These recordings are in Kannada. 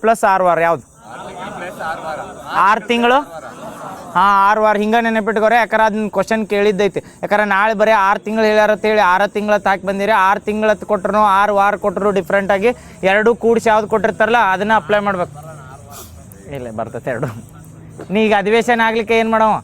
ಪ್ಲಸ್ 6 ವಾರ ಯಾವ್ದು 6 ತಿಂಗಳು ಹಾಂ 6 ವಾರ ಹಿಂಗೆ ನೆನಪಿಟ್ಕೋರೆ. ಯಾಕಂದ್ರೆ ಅದನ್ನ ಕ್ವಶನ್ ಕೇಳಿದ್ದೈತಿ. ಯಾಕಂದ್ರೆ ನಾಳೆ ಬರೀ 6 ತಿಂಗಳು ಹೇಳ್ಯಾರ ಅಂತೇಳಿ 6 ತಿಂಗಳತ್ತು ಹಾಕಿ ಬಂದಿರಿ. 6 ತಿಂಗಳತ್ತು ಕೊಟ್ಟರು 6 ವಾರ ಕೊಟ್ಟರು ಡಿಫ್ರೆಂಟಾಗಿ ಎರಡೂ ಕೂಡಿಸಿ ಯಾವ್ದು ಕೊಟ್ಟಿರ್ತಾರಲ್ಲ ಅದನ್ನು ಅಪ್ಲೈ ಮಾಡ್ಬೇಕು. ಇಲ್ಲ ಬರ್ತೈತೆ ಎರಡು. ನೀ ಈಗ ಅಧಿವೇಶನ ಆಗ್ಲಿಕ್ಕೆ ಏನು ಮಾಡವ,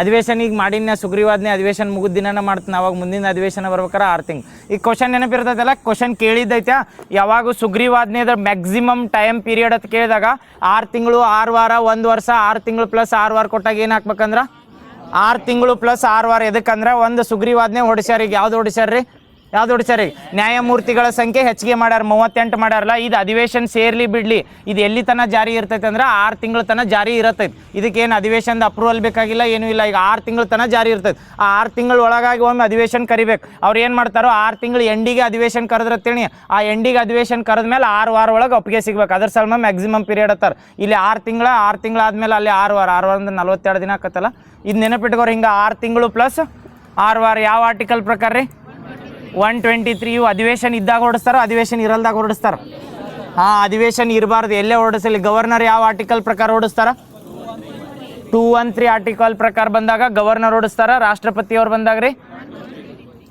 ಅಧಿವೇಶನ ಈಗ ಮಾಡಿನ ಸುಗ್ರೀವಾಜ್ಞೆ ಅಧಿವೇಶನ ಮುಗಿದ ದಿನ ಮಾಡ್ತೀನಿ. ಅವಾಗ ಮುಂದಿನ ಅಧಿವೇಶನ ಬರ್ಬೇಕಾರೆ 6 ತಿಂಗಳು. ಈಗ ಕ್ವಶನ್ ನೆನಪಿರ್ತೈತಲ್ಲ, ಕ್ವಶನ್ ಕೇಳಿದ್ದೈತೆ ಯಾವಾಗ ಸುಗ್ರೀವಾಜ್ಞೆದ ಮ್ಯಾಕ್ಸಿಮಮ್ ಟೈಮ್ ಪೀರಿಯಡ್ ಅಂತ ಕೇಳಿದಾಗ 6 ತಿಂಗಳು 6 ವಾರ 1 ವರ್ಷ 6 ತಿಂಗಳು ಪ್ಲಸ್ 6 ವಾರ ಕೊಟ್ಟಾಗ ಏನು ಹಾಕ್ಬೇಕಂದ್ರೆ 6 ತಿಂಗಳು ಪ್ಲಸ್ 6 ವಾರ. ಎದಕ್ಕಂದ್ರೆ ಒಂದು ಸುಗ್ರೀವಾಜ್ಞೆ ಹೊಡಿಸ್ಯಾರ. ಈಗ ಯಾವ್ದು ಹೊಡಿಸ್ಯಾರ್ರಿ, ಯಾವ್ದು ಹೊಡಿಸ್ಯಾರ? ನ್ಯಾಯಮೂರ್ತಿಗಳ ಸಂಖ್ಯೆ ಹೆಚ್ಚಿಗೆ ಮಾಡ್ಯಾರ, 38 ಮಾಡ್ಯಾರಲ್ಲ. ಇದು ಅಧಿವೇಶನ ಸೇರ್ಲಿ ಬಿಡ್ಲಿ ಇದು ಎಲ್ಲಿ ತನಕ ಜಾರಿ ಇರ್ತೈತೆ ಅಂದ್ರೆ 6 ತಿಂಗಳ ತನಕ ಜಾರಿ ಇರತ್ತೈತಿ. ಇದಕ್ಕೇನು ಅಧಿವೇಶನದ ಅಪ್ರೂವಲ್ ಬೇಕಾಗಿಲ್ಲ, ಏನೂ ಇಲ್ಲ. ಈಗ 6 ತಿಂಗಳ ತನಕ ಜಾರಿ ಇರ್ತೈತಿ. ಆ 6 ತಿಂಗಳ ಒಳಗಾಗಿ ಒಮ್ಮೆ ಅಧಿವೇಶನ ಕರಿಬೇಕು. ಅವ್ರು ಏನು ಮಾಡ್ತಾರೋ 6 ತಿಂಗಳು ಎಂಡಿಗೆ ಅಧಿವೇಶನ ಕರೆದ್ರತ್ತೇಳಿ ಆ ಎಂಡಿಗೆ ಅಧಿವೇಶನ ಕರೆದ ಮೇಲೆ 6 ವಾರ ಒಳಗೆ ಒಪ್ಪಿಗೆ ಸಿಗ್ಬೇಕು. ಅದ್ರ ಸಲ ಮ್ಯಾಕ್ಸಿಮಮ್ ಪೀರಿಯಡ್ ಅತ್ತಾರ. ಇಲ್ಲಿ 6 ತಿಂಗಳು ಆದಮೇಲೆ ಅಲ್ಲಿ 6 ವಾರ ಅಂದ್ರೆ 42 ದಿನ ಆಕತ್ತಲ್ಲ. ಇದು ನೆನಪಿಟ್ಕೋರಿ. ಹಿಂಗೆ 6 ತಿಂಗಳು ಪ್ಲಸ್ 6 ವಾರ ಯಾವ ಆರ್ಟಿಕಲ್ ಪ್ರಕಾರ ರೀ? 123. ಇವು ಅಧಿವೇಶನ ಇದ್ದಾಗ ಹೊಡಿಸ್ತಾರೋ ಅಧಿವೇಶನ ಇರಲ್ದಾಗ ಹೊರಡಿಸ್ತಾರ? ಹಾಂ, ಅಧಿವೇಶನ ಇರಬಾರ್ದು ಎಲ್ಲೇ ಹೊರಡಿಸಲಿ. ಗವರ್ನರ್ ಯಾವ ಆರ್ಟಿಕಲ್ ಪ್ರಕಾರ ಹೊಡಿಸ್ತಾರ? 213 ಆರ್ಟಿಕಲ್ ಪ್ರಕಾರ ಬಂದಾಗ ಗವರ್ನರ್ ಹೊಡಿಸ್ತಾರ. ರಾಷ್ಟ್ರಪತಿಯವ್ರು ಬಂದಾಗ ರೀ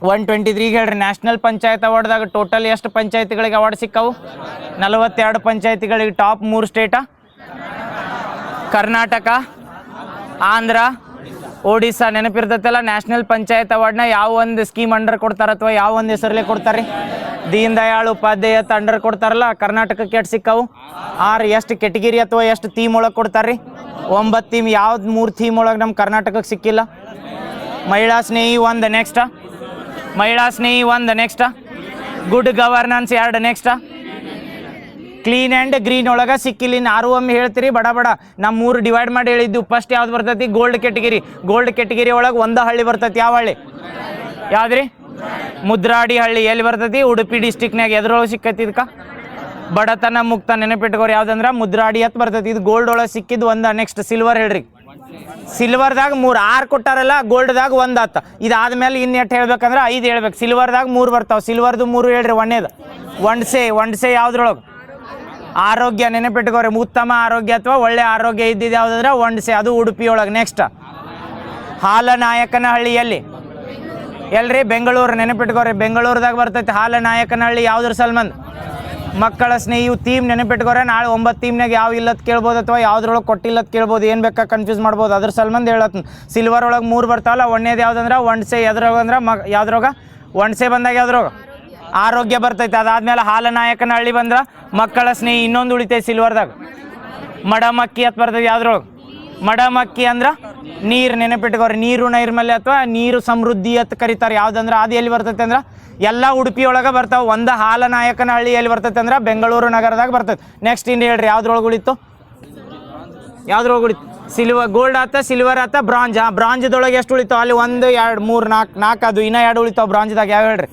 123 ಹೇಳ್ರಿ. ನ್ಯಾಷನಲ್ ಪಂಚಾಯತ್ ಅವಾರ್ಡ್ದಾಗ ಟೋಟಲ್ ಎಷ್ಟು ಪಂಚಾಯತಿಗಳಿಗೆ ಅವಾರ್ಡ್ ಸಿಕ್ಕವು? 42 ಪಂಚಾಯತಿಗಳಿಗೆ. Top 3 state Karnataka, Andhra, Odisha. ನೆನಪಿರ್ತೈತಲ್ಲ. ನ್ಯಾಷನಲ್ ಪಂಚಾಯತ್ ಅವಾರ್ಡ್ನ ಯಾವ ಒಂದು ಸ್ಕೀಮ್ ಅಂಡರ್ ಕೊಡ್ತಾರ ಅಥವಾ ಯಾವ ಒಂದು ಹೆಸರಲ್ಲೇ ಕೊಡ್ತಾರೆ? ದೀನ್ ದಯಾಳ್ ಉಪಾಧ್ಯಾಯ ಅಂಡರ್ ಕೊಡ್ತಾರಲ್ಲ. ಕರ್ನಾಟಕಕ್ಕೆ ಎಷ್ಟು ಸಿಕ್ಕವು? 6. ಎಷ್ಟು ಕೆಟಗಿರಿ ಅಥವಾ ಎಷ್ಟು ಥೀಮ್ ಒಳಗೆ ಕೊಡ್ತಾರೆ? 9 ಥೀಮ್. ಯಾವ್ದು 3 ಥೀಮ್ ಒಳಗೆ ನಮ್ಮ ಕರ್ನಾಟಕಕ್ಕೆ ಸಿಕ್ಕಿಲ್ಲ? ಮಹಿಳಾ ಸ್ನೇಹಿ 1, ನೆಕ್ಸ್ಟ್ ಮಹಿಳಾ ಸ್ನೇಹಿ 1, next good governance 2, next clean and green ಒಳಗೆ ಸಿಕ್ಕಿಲ್ಲ. ಇನ್ನು 6 ಒಮ್ಮೆ ಹೇಳ್ತೀರಿ ಬಡ ನಮ್ಮ 3 ಡಿವೈಡ್ ಮಾಡಿ ಹೇಳಿದ್ದು. ಫಸ್ಟ್ ಯಾವ್ದು ಬರ್ತೈತಿ? Gold category. ಗೋಲ್ಡ್ ಕೆಟಗಿರಿ ಒಳಗೆ ಒಂದು ಹಳ್ಳಿ ಬರ್ತೈತಿ. ಯಾವ ಹಳ್ಳಿ? ಯಾವ್ದು ರೀ? ಮುದ್ರಾಡಿ ಹಳ್ಳಿ. ಎಲ್ಲಿ ಬರ್ತೈತಿ? ಉಡುಪಿ ಡಿಸ್ಟಿಕ್ನಾಗ. ಎದ್ರೊಳಗೆ ಸಿಕ್ಕೈತಿ ಇದಕ್ಕೆ? ಬಡತನ ಮುಕ್ತ. ನೆನಪಿಟ್ಕೋರಿ. ಯಾವ್ದಂದ್ರೆ ಮುದ್ರಾಡಿ ಅಂತ ಬರ್ತೈತಿ. ಇದು ಗೋಲ್ಡ್ ಒಳಗೆ ಸಿಕ್ಕಿದ್ದು 1. ನೆಕ್ಸ್ಟ್ ಸಿಲ್ವರ್ ಹೇಳ್ರಿ. ಸಿಲ್ವರ್ದಾಗ 3. 6 ಕೊಟ್ಟಾರಲ್ಲ, ಗೋಲ್ಡ್ದಾಗ 1 ಆತ. ಇದಾದ್ಮೇಲೆ ಇನ್ನು ಎಷ್ಟು ಹೇಳ್ಬೇಕಂದ್ರೆ 5 ಹೇಳ್ಬೇಕು. ಸಿಲ್ವರ್ದಾಗ 3 ಬರ್ತಾವೆ. ಸಿಲ್ವರ್ದು 3 ಹೇಳ್ರಿ. ಒಂದೇದು ಒಂಡ್ಸೆ ಯಾವ್ದ್ರೊಳಗೆ? ಆರೋಗ್ಯ. ನೆನಪಿಟ್ಕೋರಿ. ಉತ್ತಮ ಆರೋಗ್ಯ ಅಥವಾ ಒಳ್ಳೆ ಆರೋಗ್ಯ ಇದ್ದಿದ್ದು ಯಾವುದಂದ್ರೆ ಒಂಡ್ಸೆ. ಅದು ಉಡುಪಿಯೊಳಗೆ. ನೆಕ್ಸ್ಟ್ ಹಾಲನಾಯಕನಹಳ್ಳಿ. ಎಲ್ರಿ? ಬೆಂಗಳೂರು. ನೆನಪಿಟ್ಕೋರಿ. ಬೆಂಗಳೂರದಾಗ ಬರ್ತೈತಿ ಹಾಲನಾಯಕನಹಳ್ಳಿ. ಯಾವುದ್ರ ಸಲ್ಮಂದ್? ಮಕ್ಕಳ ಸ್ನೇಹಿ. ಥೀಮ್ ನೆನಪಿಟ್ಕೋರೆ. ನಾಳೆ 9 ಥೀಮ್ನಾಗ ಯಾವ ಇಲ್ಲತ್ ಕೇಳ್ಬೋದು ಅಥವಾ ಯಾವ್ದ್ರೊಳಗೆ ಕೊಟ್ಟಿಲ್ಲತ್ ಕೇಳ್ಬೋದು. ಏನು ಬೇಕಾ ಕನ್ಫ್ಯೂಸ್ ಮಾಡ್ಬೋದು. ಅದ್ರ ಸಲ್ಮಂದ್ ಹೇಳತ್. ಸಿಲ್ವರ್ ಒಳಗೆ 3 ಬರ್ತಾವಲ್ಲ. ಒಂದೇದು ಯಾವುದಂದ್ರೆ ಒಂಡ್ಸೆ. ಎದ್ರಾಗ ಅಂದ್ರೆ ಯಾವ್ದ್ರಾಗ? ಒಂಡ್ಸೆ ಬಂದಾಗ ಯಾವ್ದ್ರಾಗ? ಆರೋಗ್ಯ ಬರ್ತೈತೆ. ಅದಾದ್ಮೇಲೆ ಹಾಲನಾಯಕನಹಳ್ಳಿ ಬಂದ್ರೆ ಮಕ್ಕಳ ಸ್ನೇಹಿ. ಇನ್ನೊಂದು ಉಳಿತೈತೆ ಸಿಲ್ವರ್ದಾಗ ಮಡಮಕ್ಕಿ ಅಂತ ಬರ್ತೈತೆ. ಯಾವ್ದ್ರೊಳಗೆ? ಮಡಮಕ್ಕಿ ಅಂದ್ರೆ ನೀರು. ನೆನಪಿಟ್ಕೋರಿ. ನೀರು ನೈರ್ಮಲ್ಯ ಅಥವಾ ನೀರು ಸಮೃದ್ಧಿ ಅಂತ ಕರೀತಾರೆ. ಯಾವ್ದಂದ್ರೆ ಅದು ಎಲ್ಲಿ ಬರ್ತೈತೆ ಅಂದ್ರೆ ಎಲ್ಲ ಉಡುಪಿಯೊಳಗೆ ಬರ್ತಾವೆ. ಒಂದು ಹಾಲನಾಯಕನಹಳ್ಳಿ ಎಲ್ಲಿ ಬರ್ತೈತೆ ಅಂದ್ರೆ ಬೆಂಗಳೂರು ನಗರದಾಗ ಬರ್ತೈತೆ. ನೆಕ್ಸ್ಟ್ ಇನ್ನು ಹೇಳ್ರಿ ಯಾವ್ದ್ರೊಳಗೆ ಉಳಿತು? ಯಾವ್ದ್ರೊಳಗೆ ಉಳಿತು? ಗೋಲ್ಡ್ ಆತ, ಸಿಲ್ವರ್ ಆತ, ಬ್ರಾಂಜ್. ಬ್ರಾಂಜ್ದೊಳಗೆ ಎಷ್ಟು ಉಳಿತಾವ? ಅಲ್ಲಿ 1, 2, 3, 4 ಅದು ಇನ್ನೂ 2 ಉಳಿತಾವ ಬ್ರಾಂಜ್ದಾಗ. ಯಾವ ಹೇಳ್ರಿ?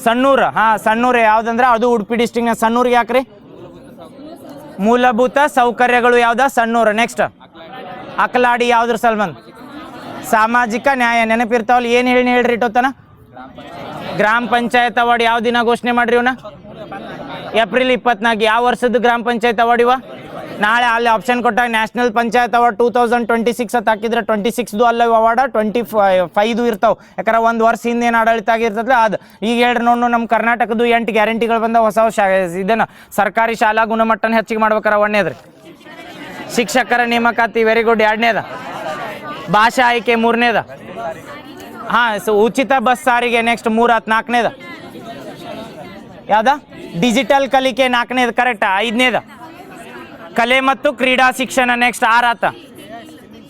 ಸಣ್ಣೂರು. ಹಾಂ, ಸಣ್ಣೂರು. ಯಾವುದಂದ್ರೆ ಅದು ಉಡುಪಿ ಡಿಸ್ಟಿಕ್ನ. ಸಣ್ಣೂರಿಗೆ ಯಾಕ್ರಿ? ಮೂಲಭೂತ ಸೌಕರ್ಯಗಳು. ಯಾವ್ದ? ಸಣ್ಣೂರು. ನೆಕ್ಸ್ಟ್ ಅಕಲಾಡಿ. ಯಾವ್ದ್ರ ಸಲ್ಮಂದ್? ಸಾಮಾಜಿಕ ನ್ಯಾಯ. ನೆನಪಿರ್ತಾವಲ್ಲ. ಏನು ಹೇಳ್ರಿ ಇಟ್ಟೋತನ? ಗ್ರಾಮ ಪಂಚಾಯತ್ ಅವಾರ್ಡ್ ಯಾವ ದಿನ ಘೋಷಣೆ ಮಾಡ್ರಿ ಇವನ್ನ? ಏಪ್ರಿಲ್ 24. ಯಾವ ವರ್ಷದ ಗ್ರಾಮ ಪಂಚಾಯತ್ ಅವಾರ್ಡ್ ಇವ? ನಾಳೆ ಅಲ್ಲಿ ಆಪ್ಷನ್ ಕೊಟ್ಟಾಗ ನ್ಯಾಷನಲ್ ಪಂಚಾಯತ್ ಅವಾರ್ಡ್ 2026 ಅಂತ ಹಾಕಿದ್ರೆ 26ದು ಅಲ್ಲ ಅವಾರ್ಡ 25 ಇರ್ತಾವೆ. ಯಾಕಂದ್ರೆ 1 ವರ್ಷ ಹಿಂದೇನು ಆಡಳಿತ ಆಗಿರ್ತದಲ್ಲ ಅದು. ಈಗ ಹೇಳ್ರಿ ನೋಡು, ನಮ್ಮ ಕರ್ನಾಟಕದ್ದು 8 ಗ್ಯಾರಂಟಿಗಳು ಬಂದ. ಹೊಸ ಇದನ್ನು ಸರ್ಕಾರಿ ಶಾಲಾ ಗುಣಮಟ್ಟನ ಹೆಚ್ಚಿಗೆ ಮಾಡ್ಬೇಕಾರೆ 1ನೇದ್ರಿ. ಶಿಕ್ಷಕರ ನೇಮಕಾತಿ ವೆರಿ ಗುಡ್ 2ನೇದ. ಭಾಷಾ ಆಯ್ಕೆ 3ನೇದ. ಹಾಂ, ಉಚಿತ ಬಸ್ ಸಾರಿಗೆ ನೆಕ್ಸ್ಟ್ 3 ಆತು. 4ನೇದ ಯಾವ್ದ? ಡಿಜಿಟಲ್ ಕಲಿಕೆ 4ನೇದು ಕರೆಕ್ಟ್. 5ನೇದ ಕಲೆ ಮತ್ತು ಕ್ರೀಡಾ ಶಿಕ್ಷಣ. ನೆಕ್ಸ್ಟ್ 6 ಆತ.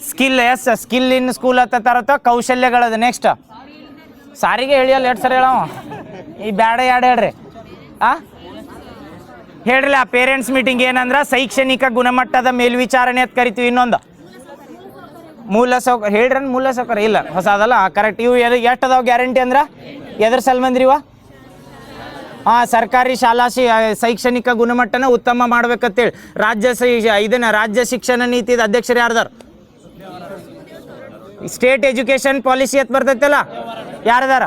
Skill. Yes, skill in school ಅಂತ ತರತ್ತ. ಕೌಶಲ್ಯಗಳದು. ನೆಕ್ಸ್ಟ್ ಸಾರಿಗೆ ಹೇಳಿಯಲ್ಲ 2 ಸರಿ ಹೇಳವ. ಈ ಬ್ಯಾಡ 2 ಹೇಳ್ರಿ. ಹೇಳ್ರಲ್ಲ. ಪೇರೆಂಟ್ಸ್ ಮೀಟಿಂಗ್ ಏನಂದ್ರೆ ಶೈಕ್ಷಣಿಕ ಗುಣಮಟ್ಟದ ಮೇಲ್ವಿಚಾರಣೆ ಅಂತ ಕರಿತೀವಿ. ಇನ್ನೊಂದು ಮೂಲ ಸೌಕರ್ಯ. ಹೇಳ್ರಿ ಮೂಲ ಸೌಕರ್ಯ ಇಲ್ಲ ಹೊಸದಲ್ಲ. ಕರೆಕ್ಟ್. ಇವು ಎಷ್ಟು ಅದಾವ ಗ್ಯಾರಂಟಿ ಅಂದ್ರೆ ಎದ್ರ ಸಲ್ಮಂದ್ರಿವ? ಹಾಂ, ಸರ್ಕಾರಿ ಶಾಲಾ ಶೈಕ್ಷಣಿಕ ಗುಣಮಟ್ಟನ ಉತ್ತಮ ಮಾಡ್ಬೇಕಂತೇಳಿ ರಾಜ್ಯ ಶಿಕ್ಷಣ ನೀತಿದ ಅಧ್ಯಕ್ಷರು ಯಾರ್ದಾರ? ಸ್ಟೇಟ್ ಎಜುಕೇಷನ್ ಪಾಲಿಸಿ ಅಂತ ಬರ್ತೈತಲ್ಲ, ಯಾರದಾರ?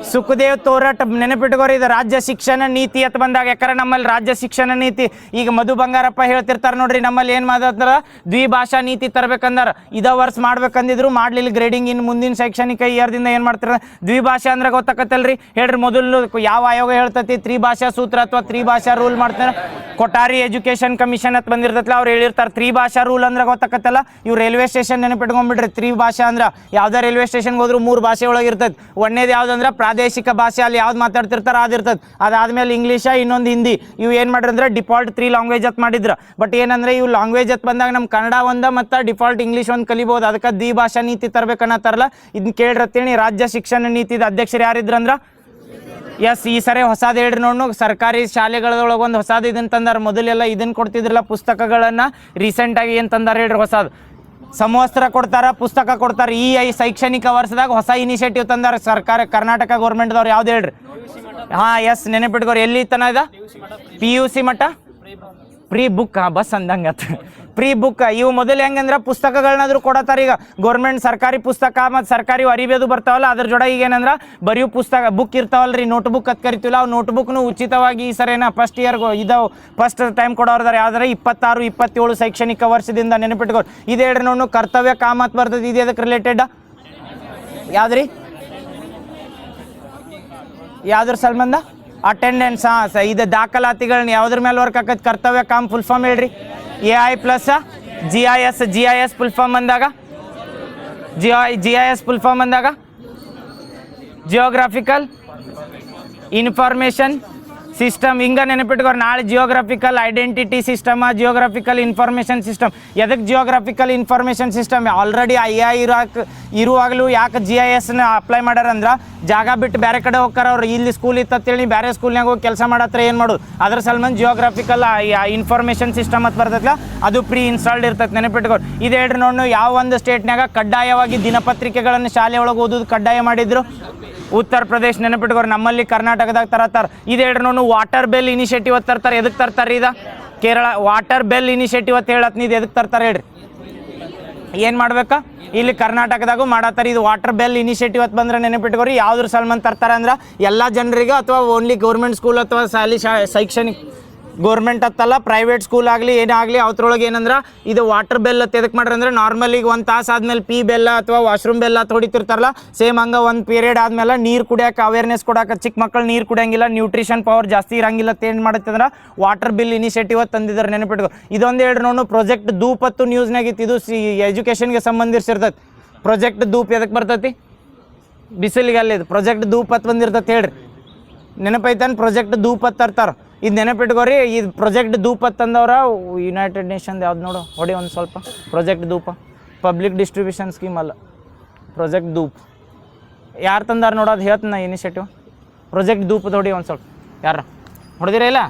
ಸುಖದೇವ್ ತೋರಟ್ ನೆನಪಿಟ್ಕೋರಿ. ಇದು ರಾಜ್ಯ ಶಿಕ್ಷಣ ನೀತಿ ಅಂತ ಬಂದಾಗ ಯಾಕಂದ್ರೆ ನಮ್ಮಲ್ಲಿ ರಾಜ್ಯ ಶಿಕ್ಷಣ ನೀತಿ ಈಗ ಮಧು ಬಂಗಾರಪ್ಪ ಹೇಳ್ತಿರ್ತಾರೆ ನೋಡ್ರಿ, ನಮ್ಮಲ್ಲಿ ಏನು ಮಾತಾಡ್ತಾರ ದ್ವಿಭಾಷಾ ನೀತಿ ತರಬೇಕಂದಾರ. ಇದೇ ವರ್ಷ ಮಾಡ್ಬೇಕಂದಿದ್ರು ಮಾಡ್ಲಿಲ್ಲ ಗ್ರೇಡಿಂಗ್. ಇನ್ನು ಮುಂದಿನ ಶೈಕ್ಷಣಿಕ ಇಯರ್ದಿಂದ ಏನು ಮಾಡ್ತಾರೆ ದ್ವಿಭಾಷಾ ಅಂದ್ರೆ ಗೊತ್ತಾಕತ್ತಲ್ರಿ ಹೇಳ್ರಿ. ಮೊದಲು ಯಾವ ಆಯೋಗ ಹೇಳ್ತತಿ ತ್ರಿಭಾಷಾ ಸೂತ್ರ ಅಥವಾ ತ್ರಿಭಾಷಾ ರೂಲ್ ಮಾಡ್ತಾರೆ. ಕೊಠಾರಿ ಎಜುಕೇಶನ್ ಕಮಿಷನ್ ಅಂತ ಬಂದಿರ್ತಲ್ಲ ಅವ್ರು ಹೇಳಿರ್ತಾರೆ ತ್ರಿಭಾಷಾ ರೂಲ್ ಅಂದ್ರೆ ಗೊತ್ತಾಕತ್ತಲ್ಲ. ಇವು ರೈಲ್ವೆ ಸ್ಟೇಷನ್ ನೆನಪಿಟ್ಕೊಂಡ್ಬಿಡ್ರಿ. ತ್ರಿಭಾಷಾ ಅಂದ್ರೆ ಯಾವ್ದೇ ರೈಲ್ವೆ ಸ್ಟೇಷನ್ಗೆ ಹೋದ್ರು 3 ಭಾಷೆ ಒಳಗೆ ಇರ್ತದೆ. ಒಂದೇದು ಯಾವ್ದಂದ್ರೆ ಪ್ರಾದೇಶಿಕ ಭಾಷೆ, ಅಲ್ಲಿ ಯಾವ್ದು ಮಾತಾಡ್ತಿರ್ತಾರೆ ಅದಿರ್ತದೆ. ಅದಾದ್ಮೇಲೆ ಇಂಗ್ಲೀಷ, ಇನ್ನೊಂದು ಹಿಂದಿ. ಇವು ಏನು ಮಾಡಿದ್ರೆ ಡಿಫಾಲ್ಟ್ 3 ಲ್ಯಾಂಗ್ವೇಜ್ ಅಂತ ಮಾಡಿದ್ರು. ಬಟ್ ಏನಂದ್ರೆ ಇವು ಲ್ಯಾಂಗ್ವೇಜ್ ಅಂತ ಬಂದಾಗ ನಮ್ಮ ಕನ್ನಡ ಒಂದು ಮತ್ತು ಡಿಫಾಲ್ಟ್ ಇಂಗ್ಲೀಷ್ ಒಂದು ಕಲಿಬೋದು. ಅದಕ್ಕೆ ದ್ವಿಭಾಷಾ ನೀತಿ ತರಬೇಕನ್ನತ್ತಾರಲ್ಲ. ಇದನ್ನ ಕೇಳಿರತ್ತೇಳಿ ರಾಜ್ಯ ಶಿಕ್ಷಣ ನೀತಿದ ಅಧ್ಯಕ್ಷರು ಯಾರಿದ್ರಂದ್ರೆ ಎಸ್ ಈ ಸರಿ ಹೊಸದು ಹೇಳ್ರಿ ನೋಡು. ಸರ್ಕಾರಿ ಶಾಲೆಗಳೊಳಗೆ ಒಂದು ಹೊಸದು ಇದನ್ನು ತಂದಾರ. ಮೊದಲೆಲ್ಲ ಇದನ್ನು ಕೊಡ್ತಿದ್ರಲ್ಲ ಪುಸ್ತಕಗಳನ್ನು, ರೀಸೆಂಟಾಗಿ ಏನು ತಂದಾರ ಹೇಳ್ರಿ ಹೊಸದು ಸಮವಸ್ತ್ರ ಕೊಡ್ತಾರ, ಪುಸ್ತಕ ಕೊಡ್ತಾರೆ. ಈ ಶೈಕ್ಷಣಿಕ ವರ್ಷದಾಗ ಹೊಸ ಇನಿಷಿಯೇಟಿವ್ ತಂದಾರ ಸರ್ಕಾರ ಕರ್ನಾಟಕ ಗೌರ್ಮೆಂಟ್ದವ್ರು. ಯಾವ್ದು ಹೇಳ್ರಿ? ಹಾಂ ಎಸ್ ನೆನಪಿಟ್ಕೋರಿ. ಎಲ್ಲಿ ತನ ಇದ PUC ಮಟ್ಟ ಪ್ರೀ ಬುಕ್. ಬಸ್ ಅಂದಂಗತ್ತ ಪ್ರೀ ಬುಕ್. ಇವು ಮೊದಲು ಹೆಂಗಂದ್ರೆ ಪುಸ್ತಕಗಳನ್ನಾದ್ರೂ ಕೊಡತ್ತಾರೆ. ಈಗ ಗೌರ್ಮೆಂಟ್ ಸರ್ಕಾರಿ ಪುಸ್ತಕ ಮತ್ತು ಸರ್ಕಾರಿ ಅರಿವೆದು ಬರ್ತಾವಲ್ಲ ಅದ್ರ ಜೊತೆ ಈಗ ಏನಂದ್ರೆ ಬರೆಯೋ ಪುಸ್ತಕ ಬುಕ್ ಇರ್ತಾವಲ್ರಿ, ನೋಟ್ ಬುಕ್ ಅಂತ ಕರಿತೀವಲ್ಲ. ಅವು ನೋಟ್ ಬುಕ್ನು ಉಚಿತವಾಗಿ ಈ ಸರಿ ಫಸ್ಟ್ ಇಯರ್ಗೆ ಇದಾವೆ. ಫಸ್ಟ್ ಟೈಮ್ ಕೊಡೋರ್ದಾರೆ ಯಾವ್ದಾರೆ 26-27 ಶೈಕ್ಷಣಿಕ ವರ್ಷದಿಂದ ನೆನಪಿಟ್ಕೋರಿ. ಇದು ಹೇಳ್ರಿ ನೋಡು ಕರ್ತವ್ಯ ಕಾಮತ್ ಬರ್ತದೆ. ಇದು ಅದಕ್ಕೆ ರಿಲೇಟೆಡ್ ಯಾವ್ದ್ರಿ? ಯಾವ್ದ್ರ ಸಂಬಂಧ? ಅಟೆಂಡೆನ್ಸ್. ಇದು ದಾಖಲಾತಿಗಳನ್ನ ಯಾವ್ದ್ರ ಮೇಲೆ ವರ್ಕ್ ಆಕೈತೆ? ಕರ್ತವ್ಯ ಕಾಮ್ ಫುಲ್ ಫಾರ್ಮ್ ಹೇಳ್ರಿ. AI plus GIS full form ಬಂದಾಗ GIS ಫುಲ್ ಫಾರ್ಮ್ ಬಂದಾಗ ಜಿಯೋಗ್ರಾಫಿಕಲ್ ಇನ್ಫಾರ್ಮೇಷನ್ ಸಿಸ್ಟಮ್. ಹಿಂಗೆ ನೆನಪಿಟ್ಕೋರು. ನಾಳೆ geographical identity system, geographical information system. ಎದಕ್ಕೆ geographical information system? Already AI ಇರುವಾಗಲೂ ಯಾಕೆ GISನ ಅಪ್ಲೈ ಮಾಡ್ಯಾರಂದ್ರೆ ಜಾಗ ಬಿಟ್ಟು ಬೇರೆ ಕಡೆ ಹೋಗ್ತಾರ ಅವ್ರು. ಇಲ್ಲಿ ಸ್ಕೂಲ್ ಇತ್ತಂತೇಳಿ ಬೇರೆ ಸ್ಕೂಲ್ನಾಗ ಹೋಗಿ ಕೆಲಸ ಮಾಡತ್ರ ಏನು ಮಾಡೋದು? ಅದ್ರ ಸಲ್ಮಂದ್ ಜಿಯೋಗ್ರಾಫಿಕಲ್ ಇನ್ಫಾರ್ಮೇಷನ್ ಸಿಸ್ಟಮ್ ಅಂತ ಬರ್ತೈತಲ್ಲ ಅದು ಪ್ರೀ ಇನ್ಸ್ಟಾಲ್ಡ್ ಇರ್ತೈತೆ. ನೆನಪಿಟ್ಕೋರು. ಇದು ಹೇಳ್ರಿ ನೋಡು ಯಾವ ಒಂದು ಸ್ಟೇಟ್ನಾಗ ಕಡ್ಡಾಯವಾಗಿ ದಿನಪತ್ರಿಕೆಗಳನ್ನು ಶಾಲೆ ಒಳಗೆ ಓದೋದು ಕಡ್ಡಾಯ ಮಾಡಿದ್ರು? ಉತ್ತರ ಪ್ರದೇಶ್. ನೆನಪಿಟ್ಕೋರು. ನಮ್ಮಲ್ಲಿ ಕರ್ನಾಟಕದಾಗ ತರತಾರೆ. ಇದು ಹೇಳ್ರಿ ನೋಡು ವಾಟರ್ ಬೆಲ್ ಇನಿಷಿಯೇಟಿವ್ ಅಂತ ತರ್ತಾರೆ. ಎದಕ್ಕೆ ತರ್ತಾರೆ? ಇದು ಕೇರಳ ವಾಟರ್ ಬೆಲ್ ಇನಿಷಿಯೇಟಿವ್ ಅಂತ ಹೇಳತ್ನ. ಇದು ಎದಕ್ಕೆ ತರ್ತಾರೆ ಹೇಳ್ರಿ? ಏನು ಮಾಡ್ಬೇಕಾ? ಇಲ್ಲಿ ಕರ್ನಾಟಕದಾಗೂ ಮಾಡತ್ತಾರೆ. ಇದು ವಾಟರ್ ಬೆಲ್ ಇನಿಷಿಯೇಟಿವ್ ಅಂತ ಬಂದ್ರೆ ನೆನಪಿಟ್ಕೋರಿ ಯಾವ್ದ್ರ ಸಲ್ಮಂದ್ ತರ್ತಾರೆ ಅಂದ್ರೆ ಎಲ್ಲ ಜನರಿಗೆ ಅಥವಾ ಓನ್ಲಿ ಗೌರ್ಮೆಂಟ್ ಸ್ಕೂಲ್ ಅಥವಾ ಶೈಕ್ಷಣಿಕ ಗೌರ್ಮೆಂಟ್ ಅಂತಲ್ಲ ಪ್ರೈವೇಟ್ ಸ್ಕೂಲ್ ಆಗಲಿ ಏನಾಗಲಿ ಅವ್ರೊಳಗೆ ಏನಂದ್ರೆ ಇದು ವಾಟರ್ ಬೆಲ್ ಅಂತ ಎದಕ್ಕೆ ಮಾಡ್ರಿ ಅಂದ್ರೆ ನಾರ್ಮಲಿಗೆ 1 ತಾಸು ಆದಮೇಲೆ ಪಿ ಬೆಲ್ಲ ಅಥವಾ ವಾಶ್ರೂಮ್ ಬೆಲ್ಲ ಅಂತ ಹೊಡಿತಿರ್ತಾರಲ್ಲ ಸೇಮ್ ಹಂಗೆ ಒಂದು ಪೀರಿಯಡ್ ಆದಮೇಲೆ ನೀರು ಕುಡಿಯೋಕೆ ಅವೇರ್ನೆಸ್ ಕೊಡೋಕೆ ಚಿಕ್ಕ ಮಕ್ಕಳು ನೀರು ಕುಡಿಯೋಂಗಿಲ್ಲ, ನ್ಯೂಟ್ರಿಷನ್ ಪವರ್ ಜಾಸ್ತಿ ಇರೋಂಗಿಲ್ಲ ಅಂತ ಏನು ಮಾಡುತ್ತಂದ್ರೆ ವಾಟರ್ ಬಿಲ್ ಇನಿಷಿಯೇಟಿವ್ ತಂದಿದ್ದಾರೆ. ನೆನಪಿಟ್ಕೊ. ಇದೊಂದು ಹೇಳ್ರಿ ನೋಡು ಪ್ರಾಜೆಕ್ಟ್ ಧೂಪ್ ಮತ್ತು ನ್ಯೂಸ್ನಾಗಿತ್ತು. ಇದು ಎಜುಕೇಷನ್ಗೆ ಸಂಬಂಧಿಸಿರ್ತೈತಿ. ಪ್ರಾಜೆಕ್ಟ್ ಧೂಪ್ ಎದಕ್ಕೆ ಬರ್ತೈತಿ? ಬಿಸಿಲಿಗೆ ಅಲ್ಲಿದು ಪ್ರಾಜೆಕ್ಟ್ ಧೂಪ್ ಅಂತ ಬಂದಿರ್ತೈತಿ ಹೇಳ್ರಿ. ನೆನಪೈತಾನೆ? ಪ್ರಾಜೆಕ್ಟ್ ಧೂಪ್ ಅಂತ ತರ್ತಾರೆ. ಇದು ನೆನಪಿಟ್ಕೋರಿ. ಇದು ಪ್ರಾಜೆಕ್ಟ್ ಧೂಪ್ ಅಂತಂದವ್ರ ಯುನೈಟೆಡ್ ನೇಷನ್ ಯಾವ್ದು ನೋಡು ಹೊಡಿ ಒಂದು ಸ್ವಲ್ಪ. ಪ್ರಾಜೆಕ್ಟ್ ಧೂಪ ಪಬ್ಲಿಕ್ ಡಿಸ್ಟ್ರಿಬ್ಯೂಷನ್ ಸ್ಕೀಮ್ ಅಲ್ಲ, ಪ್ರಾಜೆಕ್ಟ್ ಧೂಪ್ ಯಾರು ತಂದಾರ ನೋಡೋದು ಹೇಳ್ತೀನಿ ನಾ ಇನಿಷಿಯೇಟಿವ್. ಪ್ರಾಜೆಕ್ಟ್ ಧೂಪ್ ಹೊಡಿ ಒಂದು ಸ್ವಲ್ಪ. ಯಾರ ಹೊಡೆದಿರ ಇಲ್ಲ?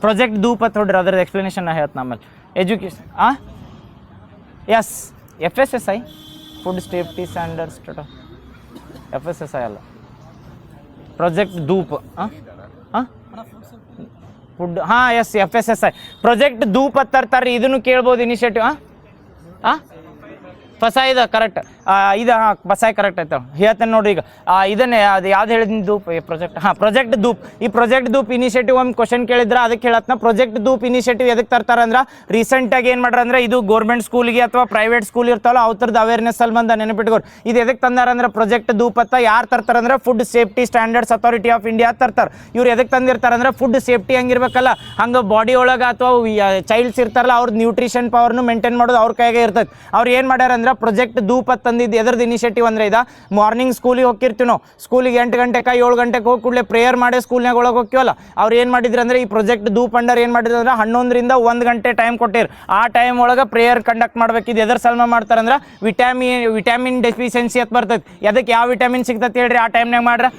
ಪ್ರಾಜೆಕ್ಟ್ ಧೂಪ್ ಅಂತ ಹೊಡ್ರಿ. ಅದ್ರದ್ದು ಎಕ್ಸ್ಪ್ಲನೇಷನ್ ನಾ ಹೇಳ್ತೀನಿ ಆಮೇಲೆ. Education yes FSSI food safety standards FSSI ಅಲ್ಲ, project Dhoop. Food yes FSSI project Dhoop ಅಂತ ತರ್ತಾರೆ. ಇದನ್ನು ಕೇಳ್ಬೋದು ಇನಿಷಿಯೇಟಿವ್. ಫಸಾಯಿದ ಕರೆಕ್ಟ್. ಇದು ಫಸಾಯಿ ಕರೆಕ್ಟ್ ಆಯ್ತು ಹೇಳ್ತೇನೆ ನೋಡ್ರಿ. ಈಗ ಇದನ್ನೇ ಅದು ಯಾವ್ದು ಹೇಳಿದ್ದೀನಿ ಧೂಪ್ ಪ್ರಾಜೆಕ್ಟ್. ಪ್ರಾಜೆಕ್ಟ್ ಧೂಪ್. ಈ ಪ್ರಾಜೆಕ್ಟ್ ಧೂಪ್ ಇನಿಷಿಯೇಟಿವ್ ಒಂದು ಕ್ವಶನ್ ಕೇಳಿದ್ರೆ ಅದಕ್ಕೆ ಹೇಳತ್ನ. ಪ್ರಾಜೆಕ್ಟ್ ಧೂಪ್ ಇನಿಷಿಯೇಟಿವ್ ಎದಕ್ಕೆ ತರ್ತಾರೆ ಅಂದ್ರೆ ರೀಸೆಂಟಾಗಿ ಏನು ಮಾಡ್ರ ಅಂದ್ರೆ ಇದು ಗೌರ್ಮೆಂಟ್ ಸ್ಕೂಲ್ಗೆ ಅಥವಾ ಪ್ರೈವೇಟ್ ಸ್ಕೂಲ್ ಇರ್ತಾವಲ್ಲ ಅವ್ರದ್ದು ಅವೇರ್ನೆಸ್ ಅಲ್ಲಿ ಬಂದ ನೆನಪಿಟ್ಕೋರು. ಇದು ಎದಕ್ಕೆ ತಂದಾರಂದ್ರೆ ಪ್ರಾಜೆಕ್ಟ್ ಧೂಪ್ ಅಂತ ಯಾರು ತರ್ತಾರೆ ಅಂದ್ರೆ food safety standards authority of India ತರ್ತಾರೆ. ಇವ್ರು ಎದಕ್ಕೆ ತಂದಿರ್ತಾರೆ ಅಂದ್ರೆ ಫುಡ್ ಸೇಫ್ಟಿ ಹಂಗಿರ್ಬೇಕಲ್ಲ ಹಂಗೆ ಬಾಡಿ ಒಳಗೆ ಅಥವಾ ಚೈಲ್ಡ್ಸ್ ಇರ್ತಾರಲ್ಲ ಅವ್ರದ್ದು ನ್ಯೂಟ್ರಿಷನ್ ಪವರ್ನು ಮೇಂಟೈನ್ ಮಾಡೋದು ಅವ್ರ ಕೈಗೆ ಇರ್ತದೆ. ಅವ್ರು ಏನು ಮಾಡ್ಯಾರ ಅಂದ್ರೆ ಪ್ರಾಜೆಕ್ಟ್ ಧೂಪ್ ಅಂತ ತಂದಿದ್ದು ಎದ್ರದ್ದು ಇನಿಷಿಯೇಟಿವ್ ಅಂದ್ರೆ ಇದು ಮಾರ್ನಿಂಗ್ ಸ್ಕೂಲಿಗೆ ಹೋಗಿರ್ತೀವಿ ನಾವು. ಸ್ಕೂಲಿಗೆ 8 ಗಂಟೆಗೆ 7 ಗಂಟೆಗೆ ಹೋಗಿ ಕೂಡಲೇ ಪ್ರೇಯರ್ ಮಾಡಿ ಸ್ಕೂಲ್ನಾಗ ಒಳಗೆ ಹೋಗ್ತೀವಲ್ಲ ಅವ್ರು ಏನು ಮಾಡಿದ್ರು ಅಂದ್ರೆ ಈ ಪ್ರಾಜೆಕ್ಟ್ ಧೂಪ್ ಅಂಡರ್ ಏನು ಮಾಡಿದ್ರು ಅಂದ್ರೆ 11ರಿಂದ 1 ಗಂಟೆ ಟೈಮ್ ಕೊಟ್ಟಿರು. ಆ ಟೈಮ್ ಒಳಗೆ ಪ್ರೇಯರ್ ಕಂಡಕ್ಟ್ ಮಾಡ್ಬೇಕಿದ್ದು. ಎದ್ರ ಸಲ್ಮ ಮಾಡ್ತಾರೆ ಅಂದ್ರೆ ವಿಟಮಿನ್ ಡೆಫಿಷಿಯನ್ಸಿ ಅಂತ ಬರ್ತೈತೆ. ಅದಕ್ಕೆ ಯಾವ ವಿಟಮಿನ್ ಸಿಗ್ತೈತೆ ಹೇಳ್ರಿ ಆ ಟೈಮ್ನಾಗ ಮಾಡ್ರೆ?